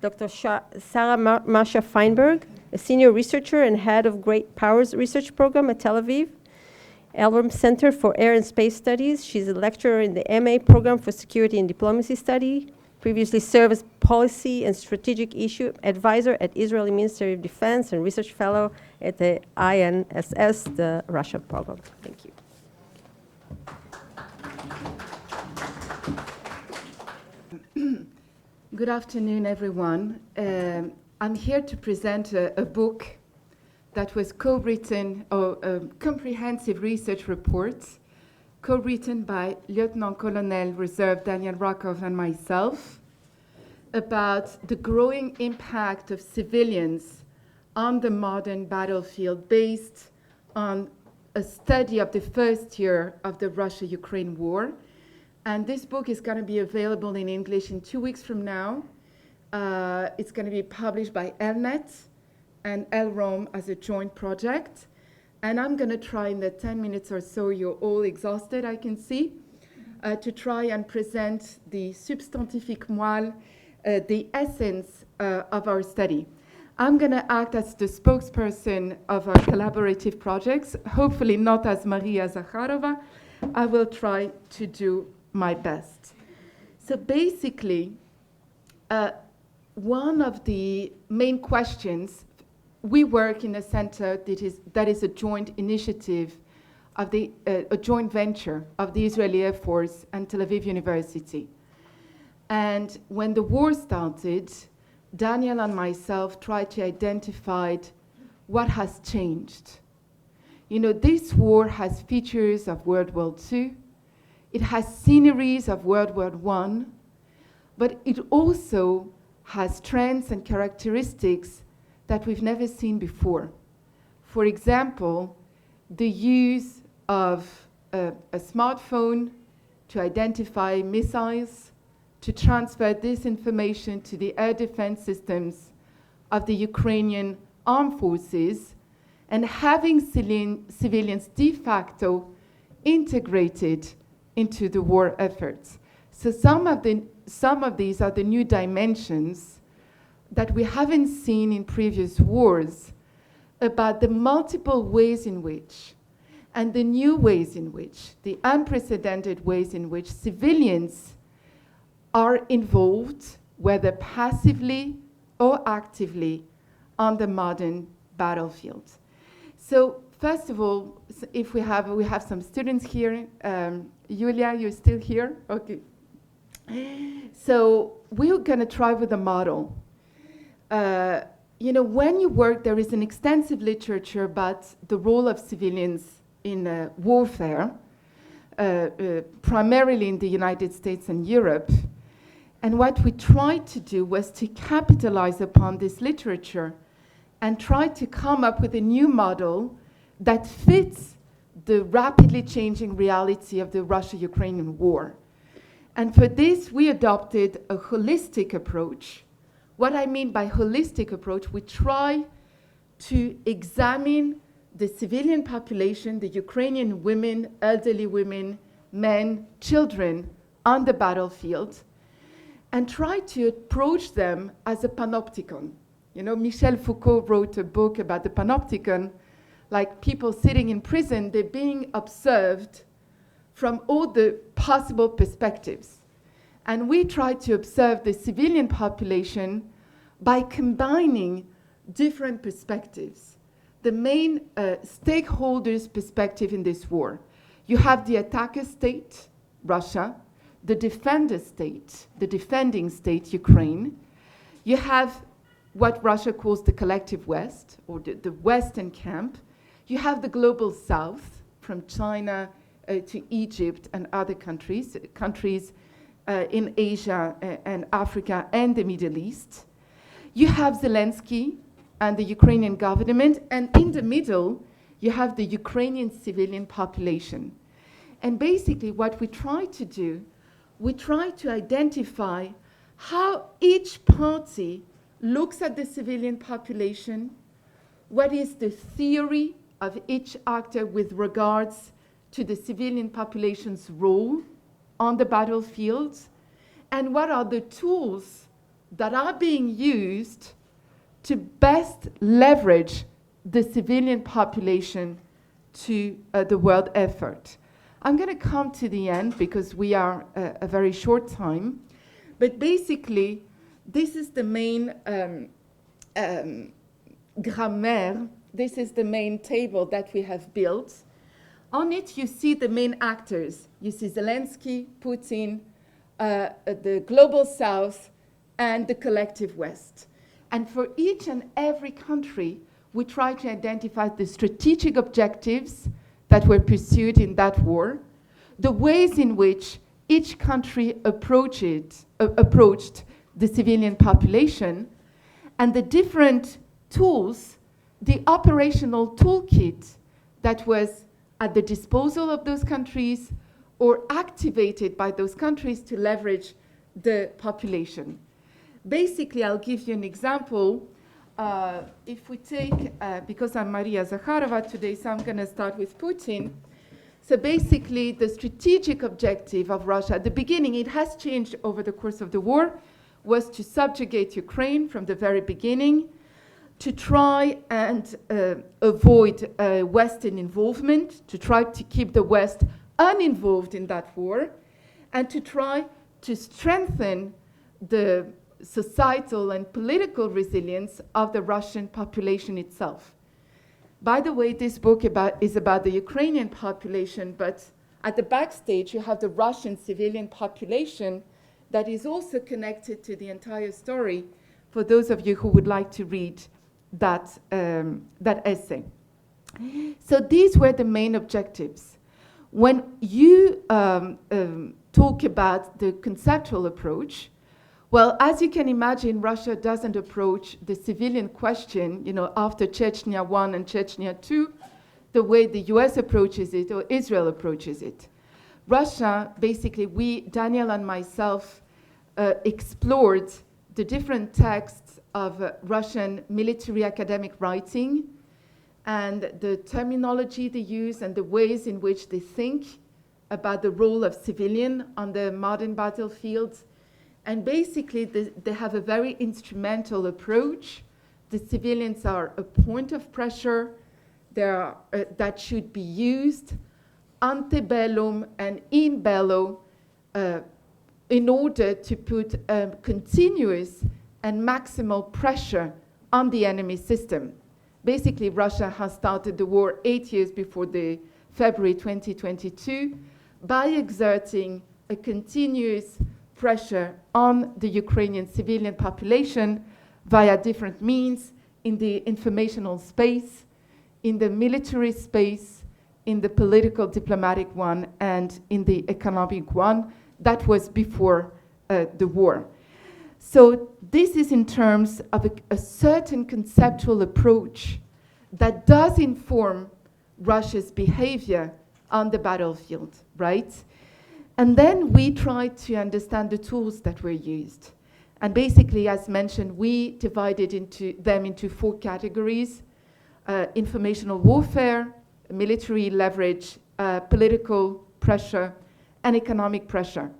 Dr. Sarah Masha Feinberg, a senior researcher and head of Great Powers Research Program at Tel Aviv, Elram Center for Air and Space Studies. She's a lecturer in the MA Program for Security and Diplomacy Study, previously served as policy and strategic issue advisor at Israeli Ministry of Defense and research fellow at the INSS, the Russia program. Thank you. Good afternoon, everyone. I'm here to present a book that was co-written, a comprehensive research report, co-written by Lieutenant Colonel Reserve Daniel Rakov and myself, about the growing impact of civilians on the modern battlefield based on a study of the first year of the Russia-Ukraine war. And this book is going to be available in English in 2 weeks from now. It's going to be published by ELNet and ELROM as a joint project. And I'm going to try in the 10 minutes or so, you're all exhausted, I can see, to try and present the substantifique moelle, the essence of our study. I'm going to act as the spokesperson of our collaborative projects, hopefully not as Maria Zakharova. I will try to do my best. So basically, one of the main questions, we work in a center that is a joint initiative of a joint venture of the Israeli Air Force and Tel Aviv University. And when the war started, Daniel and myself tried to identify what has changed. You know, this war has features of World War II. It has sceneries of World War I, but it also has trends and characteristics that we've never seen before. For example, the use of a smartphone to identify missiles, to transfer this information to the air defense systems of the Ukrainian armed forces, and having civilians de facto integrated into the war efforts. So some of these are the new dimensions that we haven't seen in previous wars, about the multiple ways in which, and the new ways in which, the unprecedented ways in which civilians are involved, whether passively or actively, on the modern battlefield. So first of all, if we have some students here. Yulia, you're still here? Okay. So we're going to try with a model. You know, when you work, there is an extensive literature about the role of civilians in warfare, primarily in the United States and Europe. And what we tried to do was to capitalize upon this literature and try to come up with a new model that fits the rapidly changing reality of the Russia-Ukrainian war. And for this, we adopted a holistic approach. What I mean by holistic approach, we try to examine the civilian population, the Ukrainian women, elderly women, men, children on the battlefield, and try to approach them as a panopticon. You know, Michel Foucault wrote a book about the panopticon, like people sitting in prison, they're being observed from all the possible perspectives. And we try to observe the civilian population by combining different perspectives. The main stakeholders' perspective in this war. You have the attacker state, Russia, the defender state, the defending state, Ukraine. You have what Russia calls the collective West, or the Western camp. You have the global South, from China to Egypt and other countries in Asia and Africa and the Middle East. You have Zelensky and the Ukrainian government, and in the middle, you have the Ukrainian civilian population. And basically what we try to do, we try to identify how each party looks at the civilian population, what is the theory of each actor with regards to the civilian population's role on the battlefield, and what are the tools that are being used to best leverage the civilian population to the world effort. I'm going to come to the end because we are a very short time, but basically this is the main grammaire. This is the main table that we have built. On it, you see the main actors. You see Zelensky, Putin, the global South, and the collective West. And for each and every country, we try to identify the strategic objectives that were pursued in that war, the ways in which each country approached the civilian population, and the different tools, the operational toolkit that was at the disposal of those countries or activated by those countries to leverage the population. Basically, I'll give you an example. If we take, because I'm Maria Zakharova today, so I'm going to start with Putin. So basically, the strategic objective of Russia, at the beginning, it has changed over the course of the war, was to subjugate Ukraine from the very beginning, to try and avoid Western involvement, to try to keep the West uninvolved in that war, and to try to strengthen the societal and political resilience of the Russian population itself. By the way, this book is about the Ukrainian population, but at the backstage you have the Russian civilian population that is also connected to the entire story for those of you who would like to read that essay. So these were the main objectives. When you talk about the conceptual approach, well, as you can imagine, Russia doesn't approach the civilian question, after Chechnya 1 and Chechnya 2, the way the US approaches it or Israel approaches it. Russia, basically, Daniel and myself, explored the different texts of Russian military academic writing and the terminology they use and the ways in which they think about the role of civilian on the modern battlefield. And basically, they have a very instrumental approach. The civilians are a point of pressure that should be used ante bellum and in bello in order to put continuous and maximal pressure on the enemy system. Basically, Russia has started the war 8 years before the February 2022 by exerting a continuous pressure on the Ukrainian civilian population via different means in the informational space, in the military space, in the political diplomatic one, and in the economic one. That was before the war. So this is in terms of a certain conceptual approach that does inform Russia's behavior on the battlefield, right? And then we try to understand the tools that were used. And basically, as mentioned, we divided them into 4 categories: informational warfare, military leverage, political pressure, and economic pressure.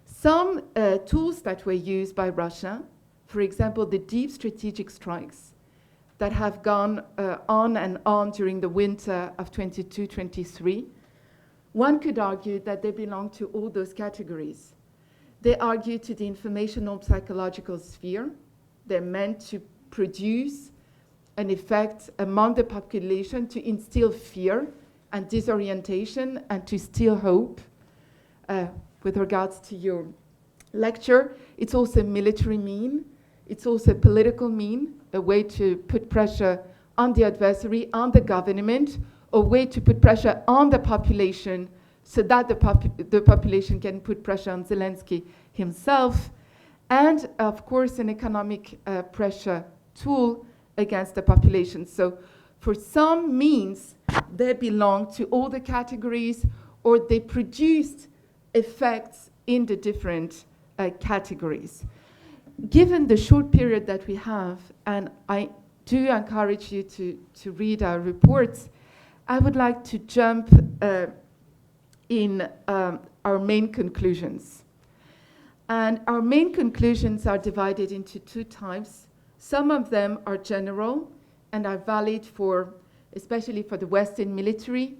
Some tools that were used by Russia, for example, the deep strategic strikes that have gone on and on during the winter of 22-23, one could argue that they belong to all those categories. They argue to the informational psychological sphere. They're meant to produce an effect among the population to instill fear and disorientation and to steal hope. With regards to your lecture, it's also a military mean. It's also a political mean, a way to put pressure on the adversary, on the government, a way to put pressure on the population so that the population can put pressure on Zelensky himself, and of course an economic pressure tool against the population. So for some means, they belong to all the categories, or they produced effects in the different categories. Given the short period that we have, and I do encourage you to read our reports, I would like to jump in our main conclusions. And our main conclusions are divided into 2 types. Some of them are general and are valid especially for the Western military,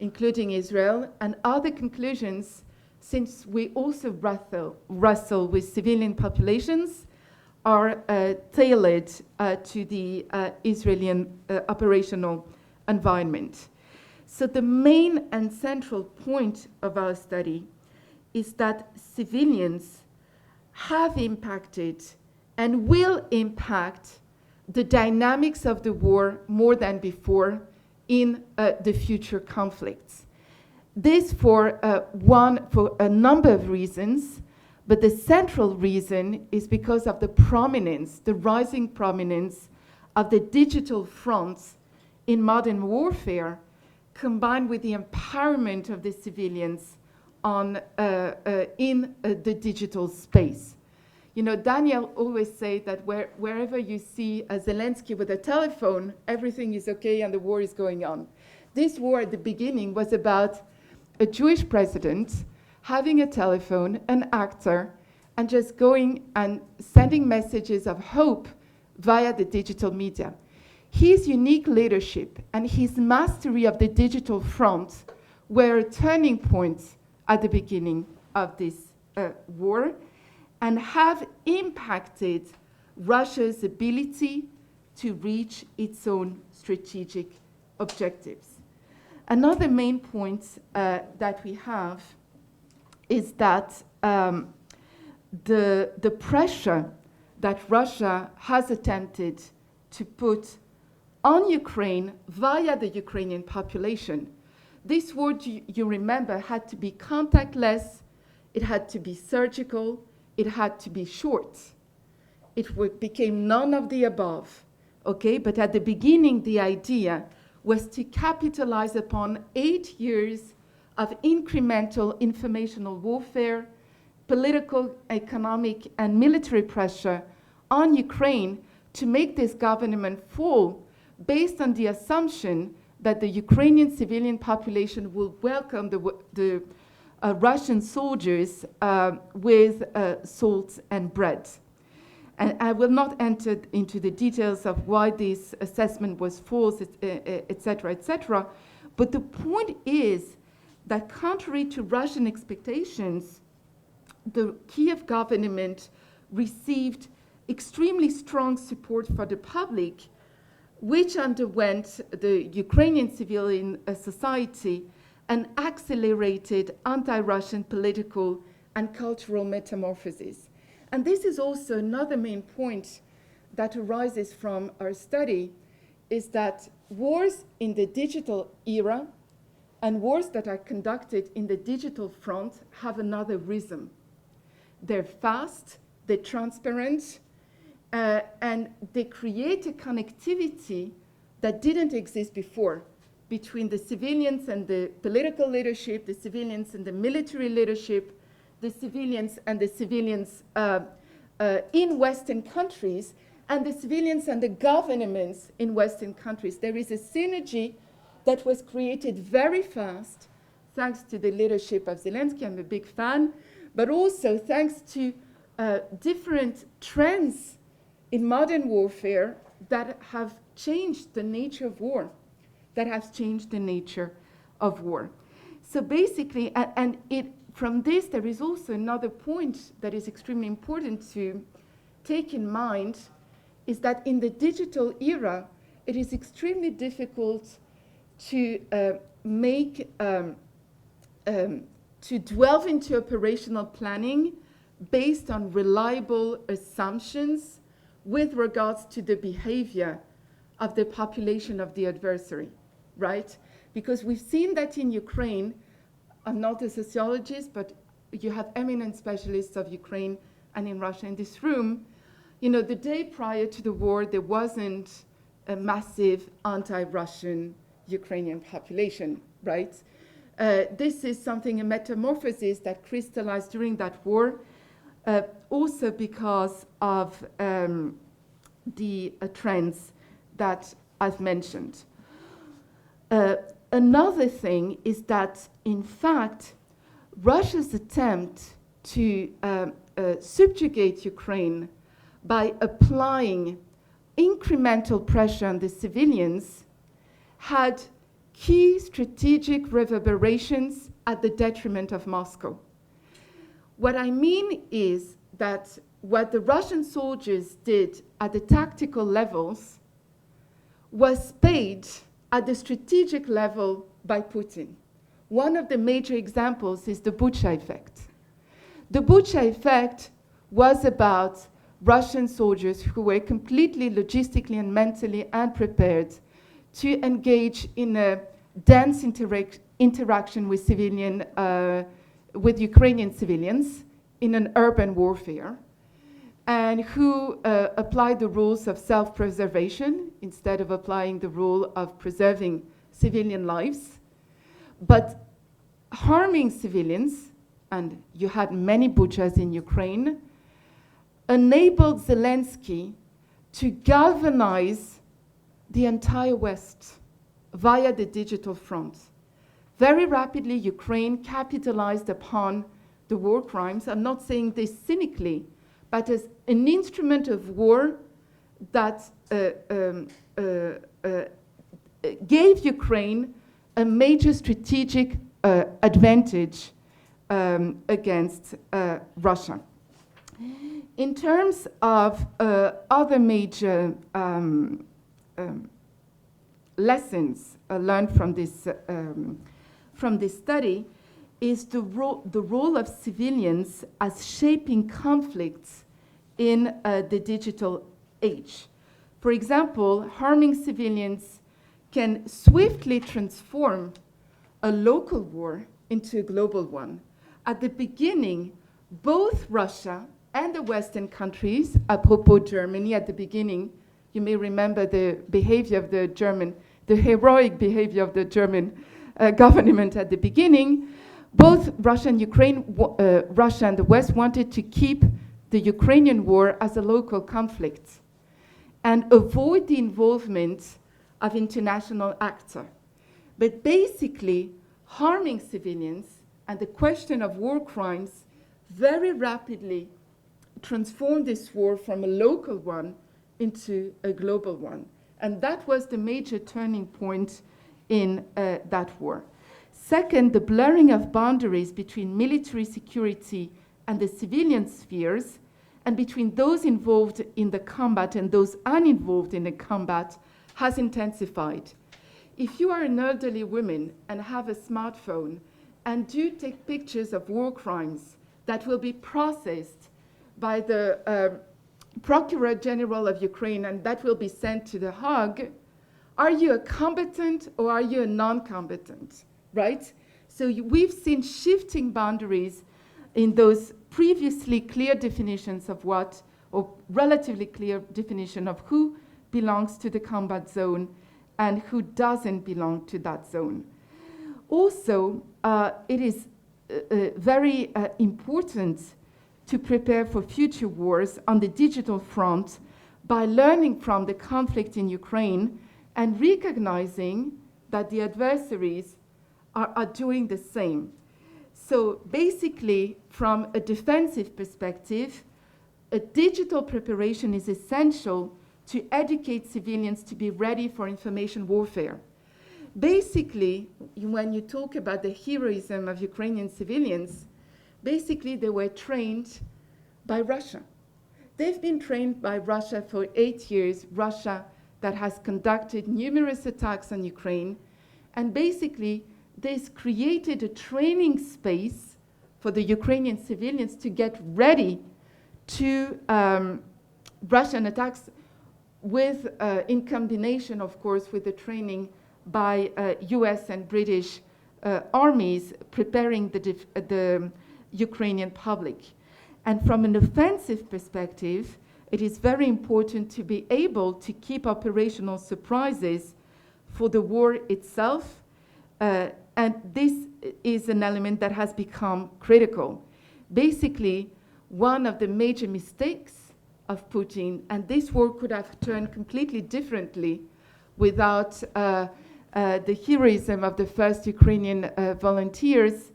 including Israel, and other conclusions, since we also wrestle with civilian populations, are tailored to the Israeli operational environment. So the main and central point of our study is that civilians have impacted and will impact the dynamics of the war more than before in the future conflicts. This for a number of reasons, but the central reason is because of the prominence, the rising prominence of the digital fronts in modern warfare, combined with the empowerment of the civilians in the digital space. You know, Daniel always says that wherever you see a Zelensky with a telephone, everything is okay and the war is going on. This war at the beginning was about a Jewish president having a telephone, an actor, and just going and sending messages of hope via the digital media. His unique leadership and his mastery of the digital front were a turning point at the beginning of this war and have impacted Russia's ability to reach its own strategic objectives. Another main point that we have is that the pressure that Russia has attempted to put on Ukraine via the Ukrainian population. This war, you remember, had to be contactless, it had to be surgical, it had to be short. It became none of the above, okay? But at the beginning, the idea was to capitalize upon 8 years of incremental informational warfare, political, economic, and military pressure on Ukraine to make this government fall based on the assumption that the Ukrainian civilian population will welcome the Russian soldiers with salt and bread. And I will not enter into the details of why this assessment was false, et cetera, but the point is that contrary to Russian expectations, the Kiev government received extremely strong support for the public, which underwent the Ukrainian civilian society and accelerated anti-Russian political and cultural metamorphosis. And this is also another main point that arises from our study, is that wars in the digital era and wars that are conducted in the digital front have another rhythm. They're fast, they're transparent, and they create a connectivity that didn't exist before between the civilians and the political leadership, the civilians and the military leadership, the civilians and the civilians in Western countries, and the civilians and the governments in Western countries. There is a synergy that was created very fast, thanks to the leadership of Zelensky. I'm a big fan, but also thanks to different trends in modern warfare that have changed the nature of war, So basically, from this, there is also another point that is extremely important to take in mind, is that in the digital era, it is extremely difficult to to delve into operational planning based on reliable assumptions with regards to the behavior of the population of the adversary, right? Because we've seen that in Ukraine. I'm not a sociologist, but you have eminent specialists of Ukraine and in Russia in this room. You know, the day prior to the war, there wasn't a massive anti-Russian Ukrainian population, right? This is something, a metamorphosis that crystallized during that war, also because of the trends that I've mentioned. Another thing is that, in fact, Russia's attempt to subjugate Ukraine by applying incremental pressure on the civilians had key strategic reverberations at the detriment of Moscow. What I mean is that what the Russian soldiers did at the tactical levels was paid at the strategic level by Putin. One of the major examples is the Bucha effect. The Bucha effect was about Russian soldiers who were completely logistically and mentally unprepared to engage in a dense interaction with with Ukrainian civilians in an urban warfare, and who applied the rules of self-preservation instead of applying the rule of preserving civilian lives, but harming civilians, and you had many butchers in Ukraine, enabled Zelensky to galvanize the entire West via the digital front. Very rapidly, Ukraine capitalized upon the war crimes. I'm not saying this cynically, but as an instrument of war that gave Ukraine a major strategic advantage against Russia. In terms of other major lessons learned from this study, is the role of civilians as shaping conflicts in the digital age. For example, harming civilians can swiftly transform a local war into a global one. At the beginning, both Russia and the Western countries, apropos Germany, at the beginning, you may remember the behavior of the heroic behavior of the German government at the beginning. Both Russia and Russia and the West wanted to keep the Ukrainian war as a local conflict and avoid the involvement of international actors. But basically, harming civilians and the question of war crimes very rapidly transformed this war from a local one into a global one. And that was the major turning point in that war. Second, the blurring of boundaries between military security and the civilian spheres, and between those involved in the combat and those uninvolved in the combat, has intensified. If you are an elderly woman and have a smartphone and do take pictures of war crimes that will be processed by the Procurator General of Ukraine and that will be sent to The Hague, are you a combatant or are you a non-combatant, right? So we've seen shifting boundaries in those previously clear definitions of what, or relatively clear definition of who belongs to the combat zone and who doesn't belong to that zone. Also, it is very important to prepare for future wars on the digital front by learning from the conflict in Ukraine and recognizing that the adversaries are doing the same. So basically, from a defensive perspective, a digital preparation is essential to educate civilians to be ready for information warfare. Basically, when you talk about the heroism of Ukrainian civilians, basically they were trained by Russia. They've been trained by Russia for 8 years, Russia that has conducted numerous attacks on Ukraine, and basically this created a training space for the Ukrainian civilians to get ready to Russian attacks with, in combination, of course, with the training by US and British armies preparing the Ukrainian public. And from an offensive perspective, it is very important to be able to keep operational surprises for the war itself. And this is an element that has become critical. Basically, one of the major mistakes of Putin, and this war could have turned completely differently without the heroism of the first Ukrainian volunteers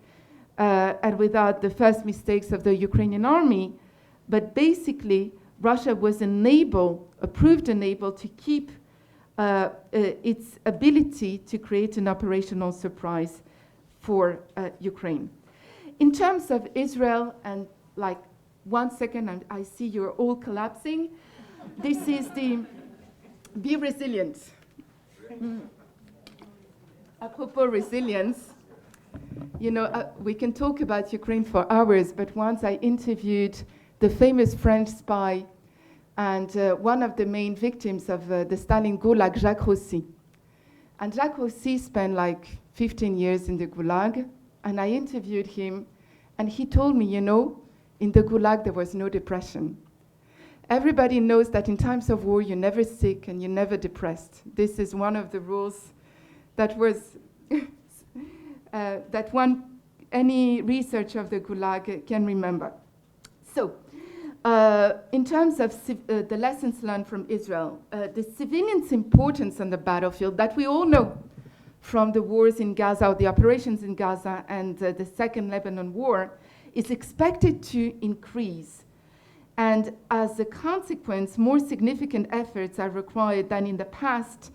and without the first mistakes of the Ukrainian army, but basically Russia was proved unable to keep its ability to create an operational surprise for Ukraine. In terms of Israel, and like 1 second, and I see you're all collapsing. This is be resilient. Apropos resilience, you know, we can talk about Ukraine for hours, but once I interviewed the famous French spy and one of the main victims of the Stalin Gulag, Jacques Rossi. And Jacques Rossi spent like 15 years in the Gulag, and I interviewed him, and he told me, you know, in the Gulag there was no depression. Everybody knows that in times of war you're never sick and you're never depressed. This is one of the rules that was any research of the Gulag can remember. So, in terms of the lessons learned from Israel, the civilians' importance on the battlefield that we all know from the wars in Gaza, or the operations in Gaza, and the Second Lebanon War, is expected to increase. And as a consequence, more significant efforts are required than in the past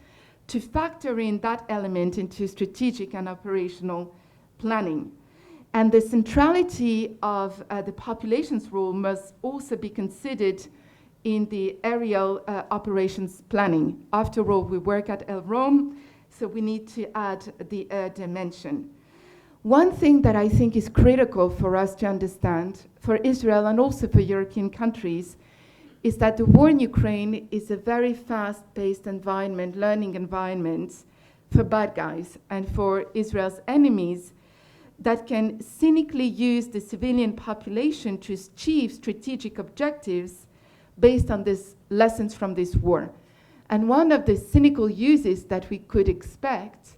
to factor in that element into strategic and operational planning. And the centrality of the population's role must also be considered in the aerial operations planning. After all, we work at El Rome, so we need to add the air dimension. One thing that I think is critical for us to understand, for Israel and also for European countries, is that the war in Ukraine is a very fast-paced environment, learning environment for bad guys and for Israel's enemies that can cynically use the civilian population to achieve strategic objectives based on these lessons from this war. And one of the cynical uses that we could expect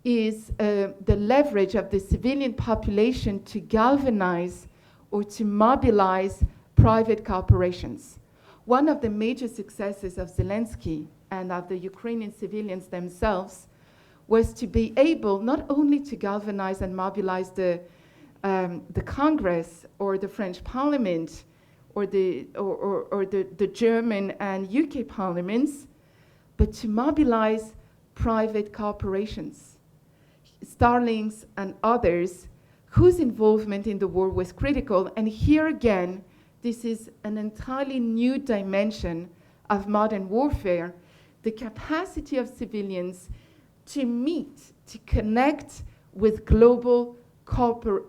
is the leverage of the civilian population to galvanize or to mobilize private corporations. One of the major successes of Zelensky and of the Ukrainian civilians themselves was to be able not only to galvanize and mobilize the Congress or the French Parliament or the German and UK parliaments, but to mobilize private corporations, Starlings and others, whose involvement in the war was critical. And here again, this is an entirely new dimension of modern warfare, the capacity of civilians to meet, to connect with global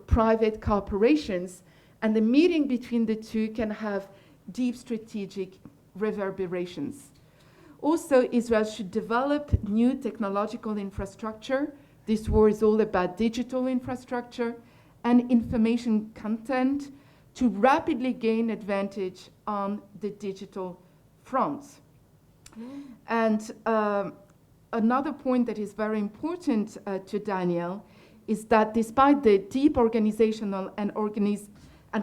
private corporations, and the meeting between the two can have deep strategic reverberations. Also, Israel should develop new technological infrastructure. This war is all about digital infrastructure and information content to rapidly gain advantage on the digital front. And another point that is very important to Daniel is that despite the deep organizational and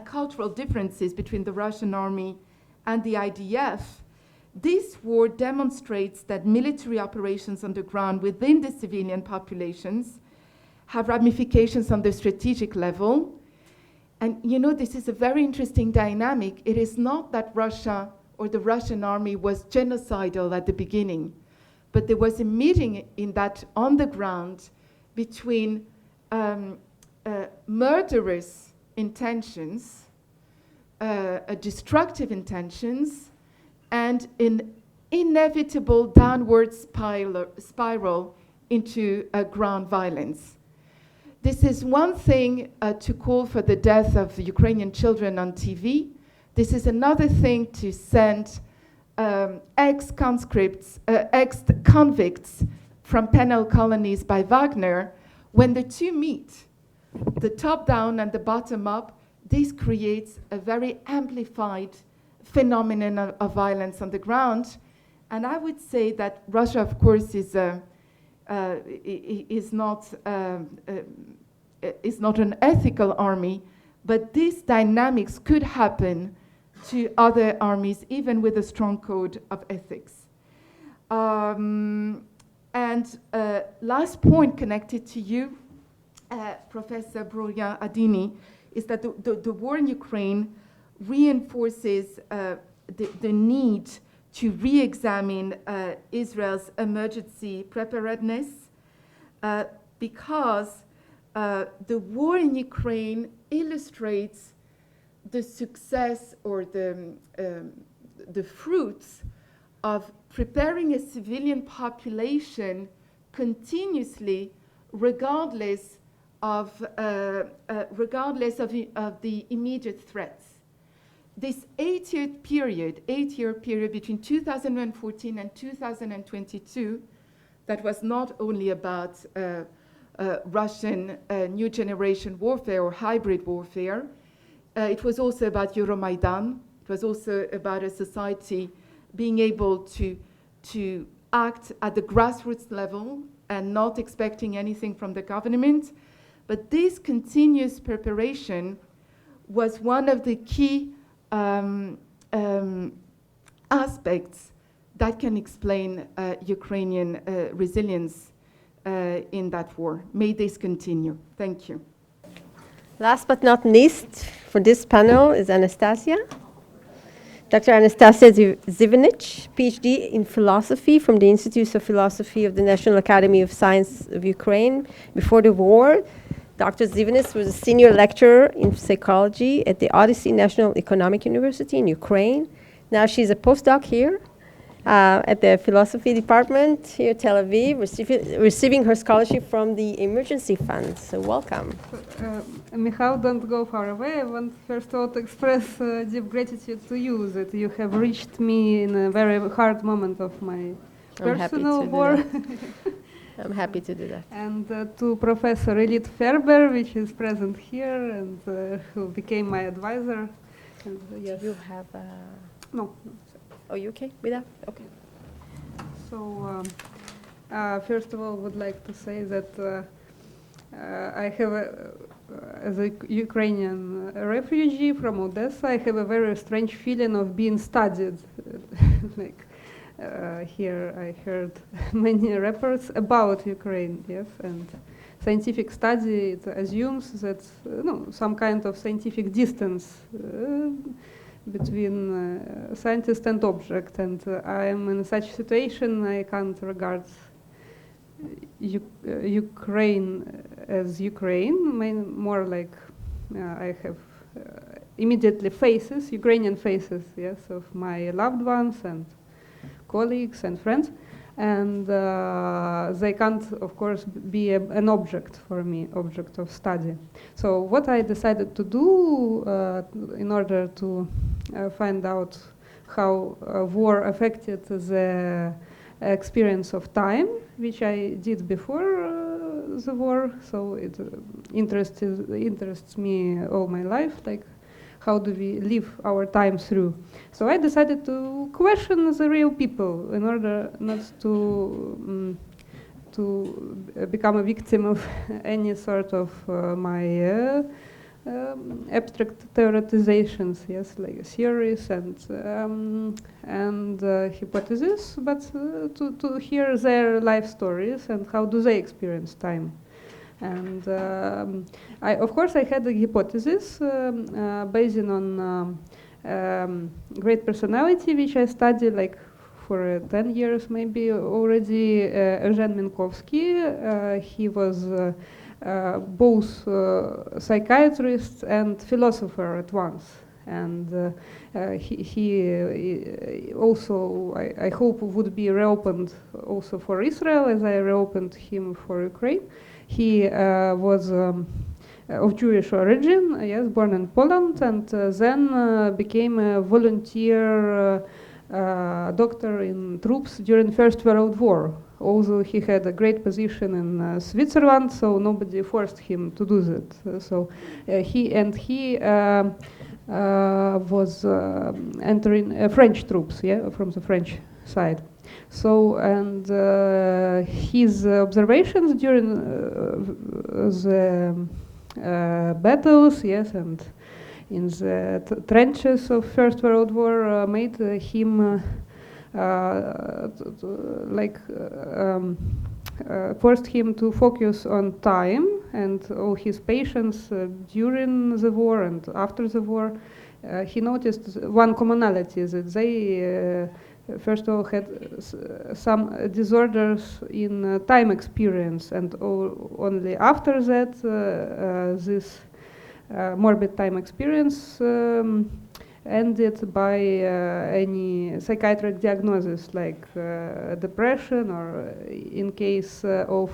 cultural differences between the Russian army and the IDF, this war demonstrates that military operations on the ground within the civilian populations have ramifications on the strategic level. And you know, this is a very interesting dynamic. It is not that Russia or the Russian army was genocidal at the beginning, but there was a meeting in that on the ground between murderous intentions, destructive intentions, and an inevitable downward spiral into ground violence. This is one thing to call for the death of Ukrainian children on TV. This is another thing to send ex-convicts from penal colonies by Wagner. When the two meet, the top-down and the bottom-up, this creates a very amplified phenomenon of violence on the ground. And I would say that Russia, of course, is not an ethical army, but these dynamics could happen to other armies, even with a strong code of ethics. Last point connected to you, Professor Brouillard-Adini, is that the war in Ukraine reinforces the need to re-examine Israel's emergency preparedness because the war in Ukraine illustrates the success or the fruits of preparing a civilian population continuously, regardless of the immediate threats. this 8-year period between 2014 and 2022, that was not only about Russian new generation warfare or hybrid warfare, it was also about Euromaidan. It was also about a society being able to act at the grassroots level and not expecting anything from the government. But this continuous preparation was one of the key aspects that can explain Ukrainian resilience in that war. May this continue. Thank you. Last but not least, for this panel is Anastasia. Dr. Anastasia Zivinich, PhD in philosophy from the Institute of Philosophy of the National Academy of Science of Ukraine. Before the war, Dr. Zivinich was a senior lecturer in psychology at the Odyssey National Economic University in Ukraine. Now she's a postdoc here at the philosophy department here at Tel Aviv, receiving her scholarship from the emergency fund. So welcome. Michal, don't go far away. I want first of all to express deep gratitude to you that you have reached me in a very hard moment of my personal war. I'm happy to do that. And to Professor Elite Ferber, which is present here and who became my advisor. And, yes. You have No. Oh, you okay with that? Okay. So, first of all, would like to say that I have, as a Ukrainian refugee from Odessa, I have a very strange feeling of being studied. Like here, I heard many reports about Ukraine, yes, and scientific study it assumes that some kind of scientific distance between scientist and object, and I am in such situation I can't regard Ukraine as Ukraine, more like I have immediately faces, Ukrainian faces, yes, of my loved ones and colleagues and friends, and they can't, of course, be an object for me, object of study. So what I decided to do in order to find out how war affected the experience of time, which I did before the war, so it interests me all my life, like how do we live our time through. So I decided to question the real people in order not to become a victim of any sort of my abstract theoretizations, yes, like theories and hypotheses, but to hear their life stories and how do they experience time. And of course, I had a hypothesis based on great personality, which I studied like for 10 years maybe already, Eugene Minkowski. He was both psychiatrist and philosopher at once. And he also, I hope, would be reopened also for Israel, as I reopened him for Ukraine. He was of Jewish origin, yes, born in Poland, and then became a volunteer doctor in troops during First World War. Although he had a great position in Switzerland, so nobody forced him to do that. So he was entering French troops, yeah, from the French side. So, and his observations during the battles, yes, and in the trenches of First World War made him forced him to focus on time and all his patients during the war and after the war. He noticed one commonality, that they first of all had some disorders in time experience, and only after that this morbid time experience ended by any psychiatric diagnosis like depression, or in case of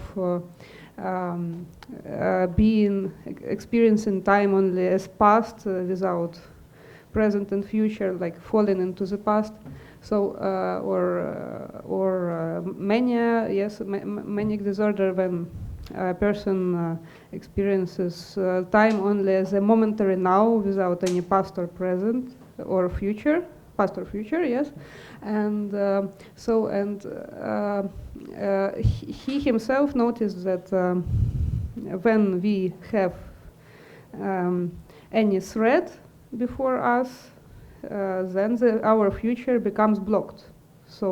being experiencing time only as past without present and future, like falling into the past. So, or mania, yes, manic disorder, when a person experiences time only as a momentary now without any past or present or future, past or future, yes. And he himself noticed that when we have any threat before us, then our future becomes blocked. So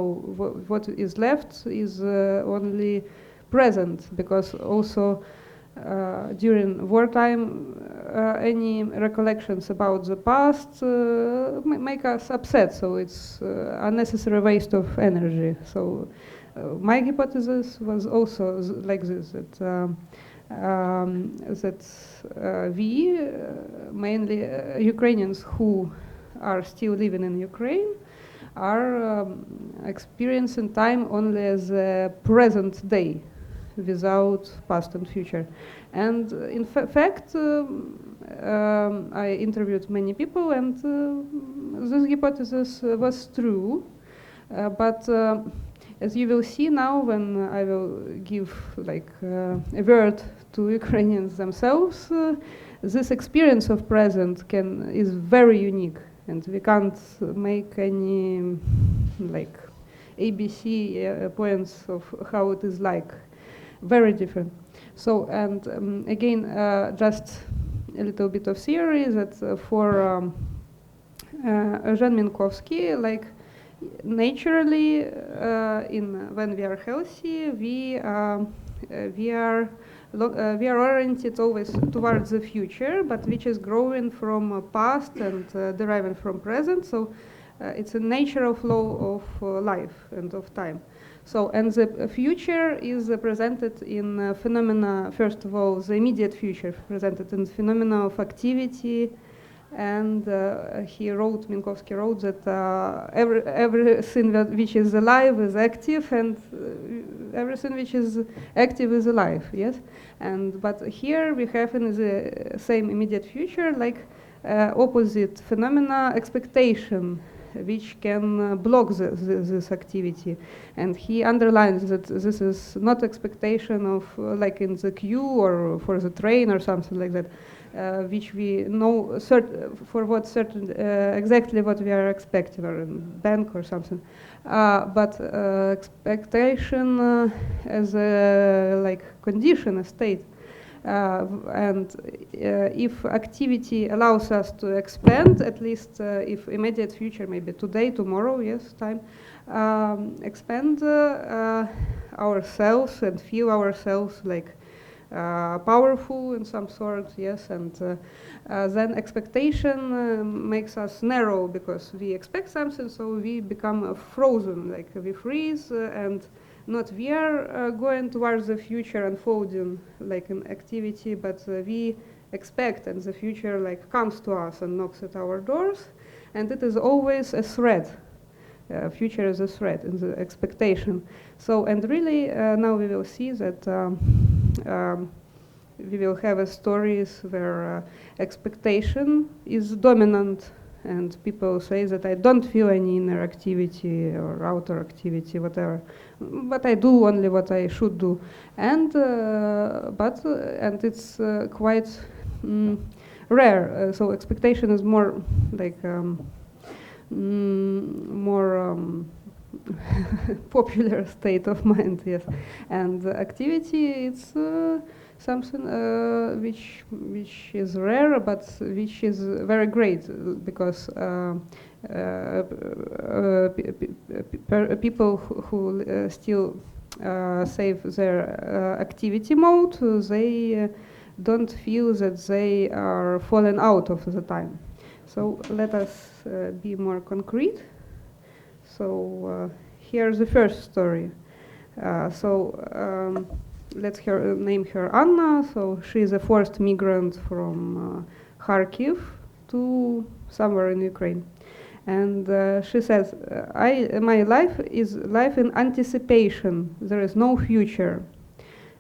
what is left is only present, because also during wartime any recollections about the past make us upset, so it's unnecessary waste of energy. So my hypothesis was also like this, that we, mainly Ukrainians who are still living in Ukraine, are experiencing time only as a present day, without past and future. And in fact, I interviewed many people, and this hypothesis was true. But as you will see now, when I will give like a word to Ukrainians themselves, this experience of present is very unique, and we can't make any like ABC points of how it is like. Very different. So, and again, just a little bit of theory that for Eugene Minkowski, like naturally, when we are healthy, we are oriented always towards the future, but which is growing from past and deriving from present. So it's a natural flow of life and of time. So, and the future is presented in phenomena, first of all, the immediate future presented in phenomena of activity, and Minkowski wrote that everything which is alive is active, and everything which is active is alive, yes? But here we have in the same immediate future, like opposite phenomena, expectation, which can block this activity. And he underlines that this is not expectation of like in the queue or for the train or something like that, which we know exactly what we are expecting, or in bank or something. But expectation as a like condition, a state. And if activity allows us to expand, at least if immediate future, maybe today, tomorrow, yes, time, expand ourselves and feel ourselves like powerful in some sort, yes, and then expectation makes us narrow, because we expect something, so we become frozen, like we freeze, and not we are going towards the future unfolding like an activity, but we expect, and the future like comes to us and knocks at our doors, and it is always a threat. Future is a threat in the expectation. So, and really now we will see that we will have stories where expectation is dominant, and people say that I don't feel any inner activity or outer activity, whatever, but I do only what I should do, and and it's quite rare. So expectation is more like more popular state of mind, yes, and activity it's something which is rare, but which is very great, because people who still save their activity mode, they don't feel that they are falling out of the time. So let us be more concrete. So here's the first story. Let's name her Anna. So she's a forced migrant from Kharkiv to somewhere in Ukraine. And she says, my life is life in anticipation. There is no future.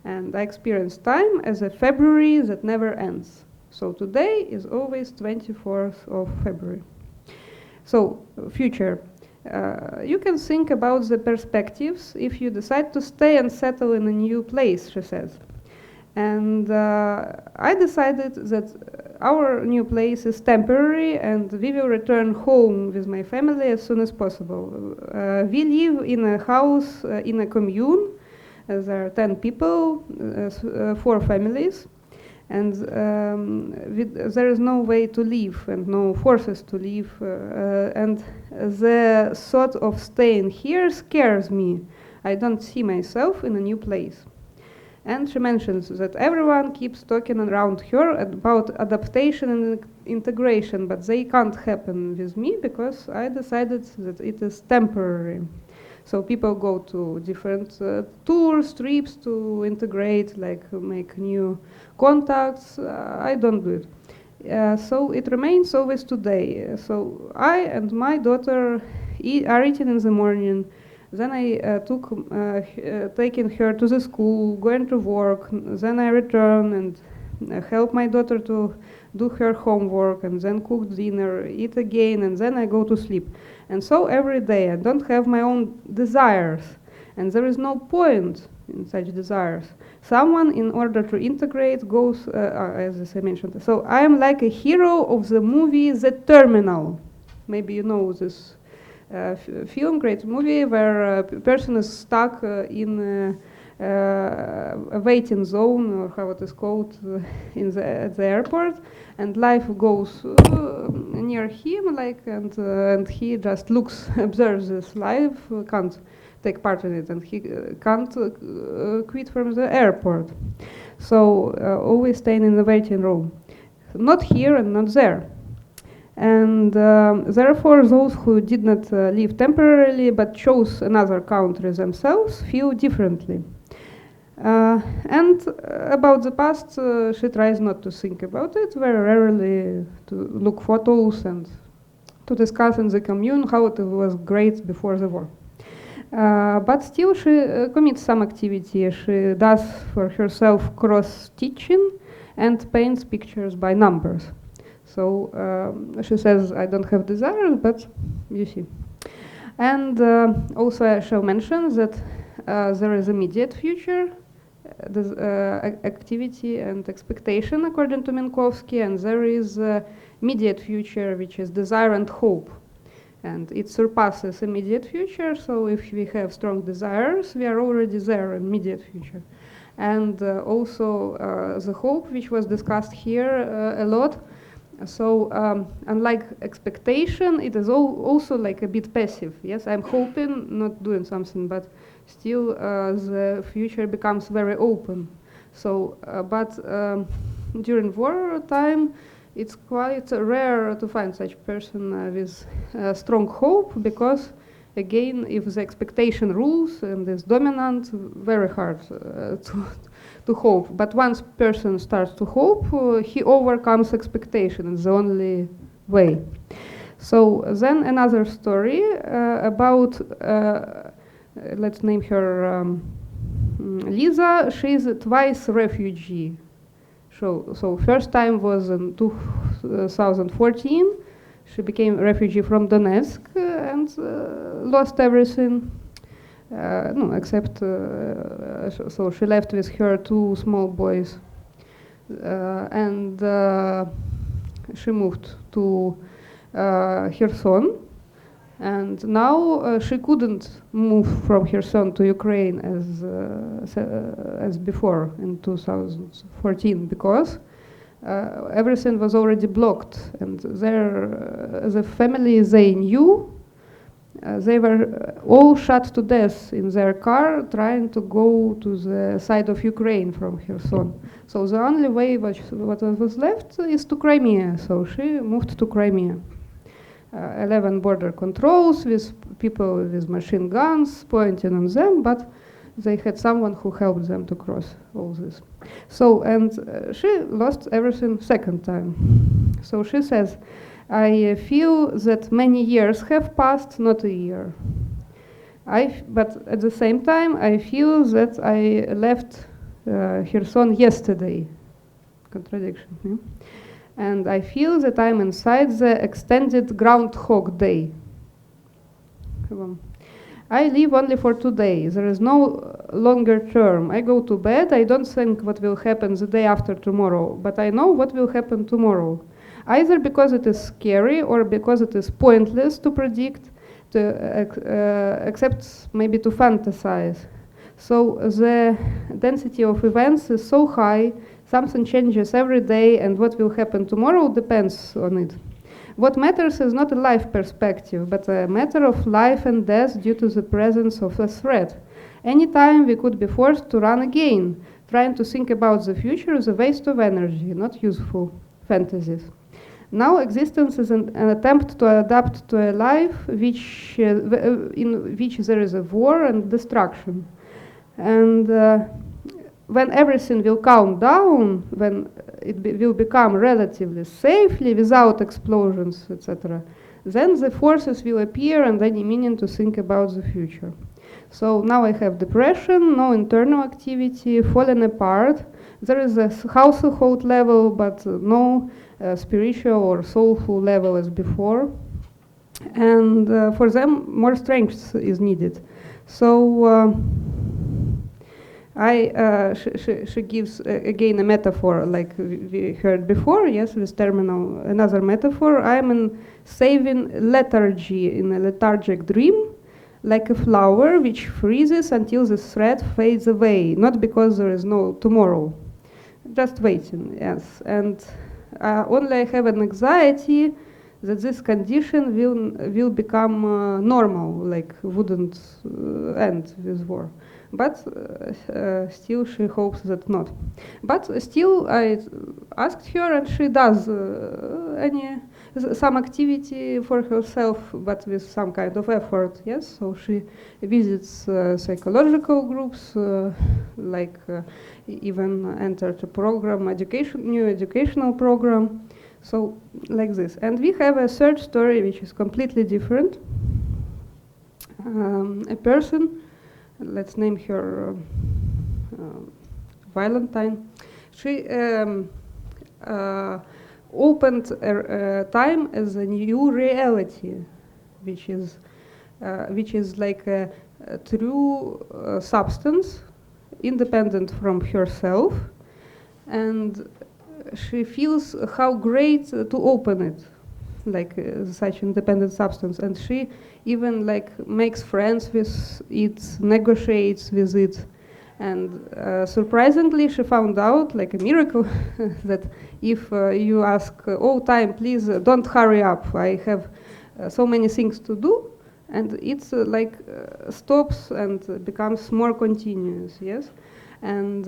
And I experience time as a February that never ends. So today is always 24th of February. So, future. You can think about the perspectives if you decide to stay and settle in a new place, she says. And I decided that our new place is temporary and we will return home with my family as soon as possible. We live in a house in a commune. There are 10 people, 4 families. And there is no way to leave and no forces to leave. And the thought of staying here scares me. I don't see myself in a new place. And she mentions that everyone keeps talking around her about adaptation and integration, but they can't happen with me because I decided that it is temporary. So people go to different tours, trips to integrate, like make new contacts. I don't do it. So it remains always today. So I and my daughter are eating in the morning. Then I taking her to the school, going to work. Then I return and help my daughter to do her homework, and then cook dinner, eat again, and then I go to sleep. And so every day I don't have my own desires, and there is no point in such desires. Someone, in order to integrate, goes, as I mentioned. So I am like a hero of the movie The Terminal. Maybe you know this film, great movie, where a person is stuck in a waiting zone, or how it is called, at the airport, and life goes near him, and he just looks, observes this life, can't take part in it, and he can't quit from the airport. So always staying in the waiting room, not here and not there. And therefore, those who did not live temporarily but chose another country themselves feel differently. And about the past, she tries not to think about it, very rarely to look photos and to discuss in the commune how it was great before the war. But still she commits some activity. She does for herself cross-stitching and paints pictures by numbers. So she says, I don't have desires, but you see. And also I shall mention that there is immediate future, activity and expectation according to Minkowski, and there is immediate future, which is desire and hope. And it surpasses immediate future, so if we have strong desires, we are already there in immediate future. And also the hope, which was discussed here a lot. So unlike expectation, it is also like a bit passive. Yes, I'm hoping, not doing something, but still the future becomes very open. So, but during war time, it's quite rare to find such person with strong hope, because again, if the expectation rules and is dominant, very hard to hope. But once person starts to hope, he overcomes expectation. It's the only way. So then another story about, let's name her Lisa. She's twice refugee. So first time was in 2014. She became a refugee from Donetsk and lost everything. No, except, so she left with her 2 small boys. And she moved to Kherson. And now she couldn't move from Kherson to Ukraine as before in 2014, because everything was already blocked. And the family they knew, they were all shot to death in their car trying to go to the side of Ukraine from Kherson. So the only way what was left is to Crimea. So she moved to Crimea. 11 border controls with people with machine guns pointing on them, but they had someone who helped them to cross all this. So, and she lost everything second time. So she says, I feel that many years have passed, not a year. But at the same time, I feel that I left Kherson yesterday. Contradiction. Yeah? and I feel that I'm inside the extended Groundhog Day. I live only for today. There is no longer term. I go to bed. I don't think what will happen the day after tomorrow, but I know what will happen tomorrow. Either because it is scary or because it is pointless to predict, except maybe to fantasize. So the density of events is so high, something changes every day, and what will happen tomorrow depends on it. What matters is not a life perspective, but a matter of life and death due to the presence of a threat. Anytime we could be forced to run again. Trying to think about the future is a waste of energy, not useful fantasies. Now existence is an attempt to adapt to a life which, in which there is a war and destruction. And when everything will calm down, when it will become relatively safely without explosions, etc., then the forces will appear and any meaning to think about the future. So now I have depression, no internal activity, falling apart. There is a household level, but no spiritual or soulful level as before. And for them, more strength is needed. So she gives again a metaphor like we heard before, yes, with terminal, another metaphor. I'm in saving lethargy, in a lethargic dream, like a flower which freezes until the thread fades away, not because there is no tomorrow, just waiting, yes. And only I have an anxiety that this condition will become normal, like wouldn't end with war. But still she hopes that not. But still I asked her, and she does some activity for herself, but with some kind of effort, yes? So she visits psychological groups, like even entered a program, new educational program, so like this. And we have a third story which is completely different. A person, let's name her Valentine. She opened time as a new reality, which is like a true substance, independent from herself, and she feels how great to open it, like such independent substance, and she even like makes friends with it, negotiates with it, and surprisingly she found out, like a miracle, that if you ask, oh time, please don't hurry up, I have so many things to do, and it's like stops and becomes more continuous, yes, and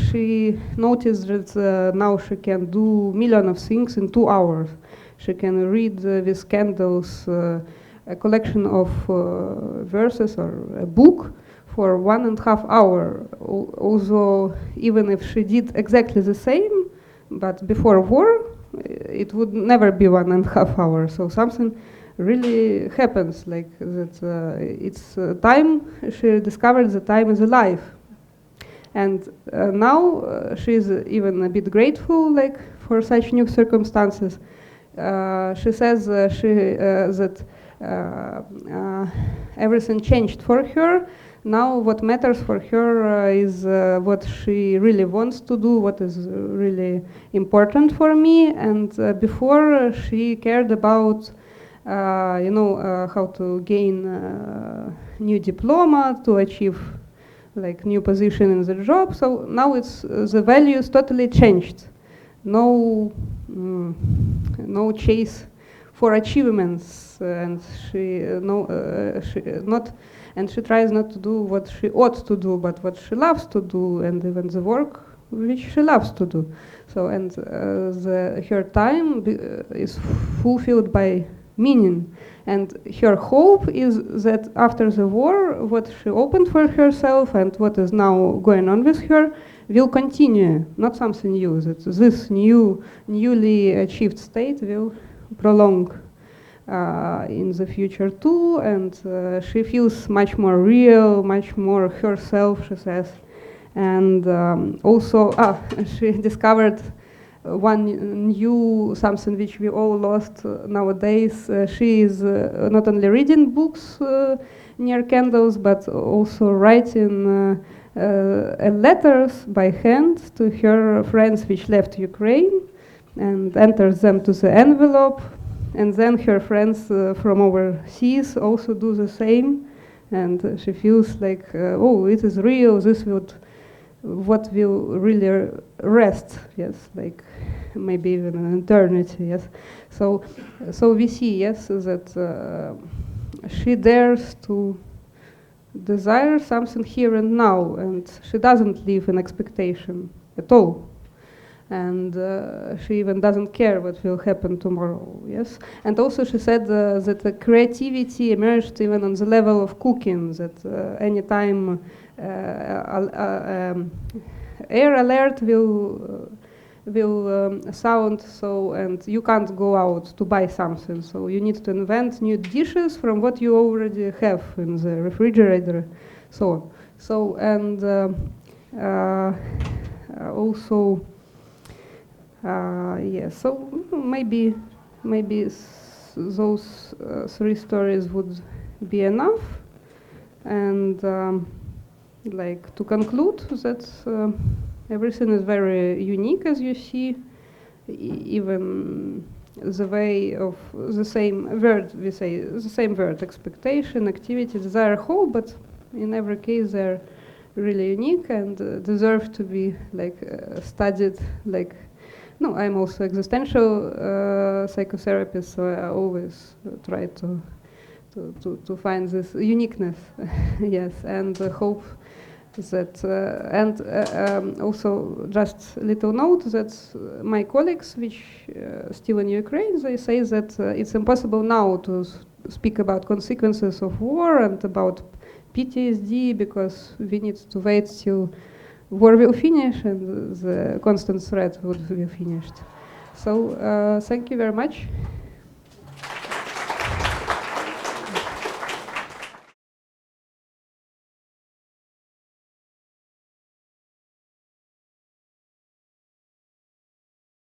she noticed that now she can do millions of things in 2 hours. She can read with candles a collection of verses or a book for 1.5 hours. Also, even if she did exactly the same, but before war, it would never be 1.5 hours. So something really happens, like that. It's time. She discovered that time is alive. And now she's even a bit grateful, like for such new circumstances. She says that everything changed for her. Now what matters for her is what she really wants to do, what is really important for me. And before she cared about, how to gain new diploma, to achieve like new position in the job. So now it's the values totally changed. No chase for achievements, and she tries not to do what she ought to do, but what she loves to do, and even the work which she loves to do. So and her time is fulfilled by meaning. And her hope is that after the war, what she opened for herself and what is now going on with her will continue, not something new, that this newly achieved state will prolong in the future too, and she feels much more real, much more herself, she says. And also, she discovered one new something which we all lost nowadays. She is not only reading books near candles, but also writing letters by hand to her friends which left Ukraine, and enters them to the envelope. And then her friends from overseas also do the same, and she feels like, oh, it is real. This would what will really rest, yes, like maybe even an eternity, yes. So we see, yes, that she dares to desire something here and now, and she doesn't live in expectation at all. And she even doesn't care what will happen tomorrow, yes. And also she said that the creativity emerged even on the level of cooking, that anytime air alert will sound, so, and you can't go out to buy something, so you need to invent new dishes from what you already have in the refrigerator, so on. So, and also, yeah, so maybe those three stories would be enough. And like to conclude that everything is very unique, as you see, even the way of the same word, we say the same word, expectation, activity, desire, hope, but in every case they're really unique and deserve to be like studied. Like, no, I'm also existential psychotherapist, so I always try to find this uniqueness, yes, and hope that, and also just little note that my colleagues, which still in Ukraine, they say that it's impossible now to speak about consequences of war and about PTSD, because we need to wait till war will finish and the constant threat would be finished. So thank you very much.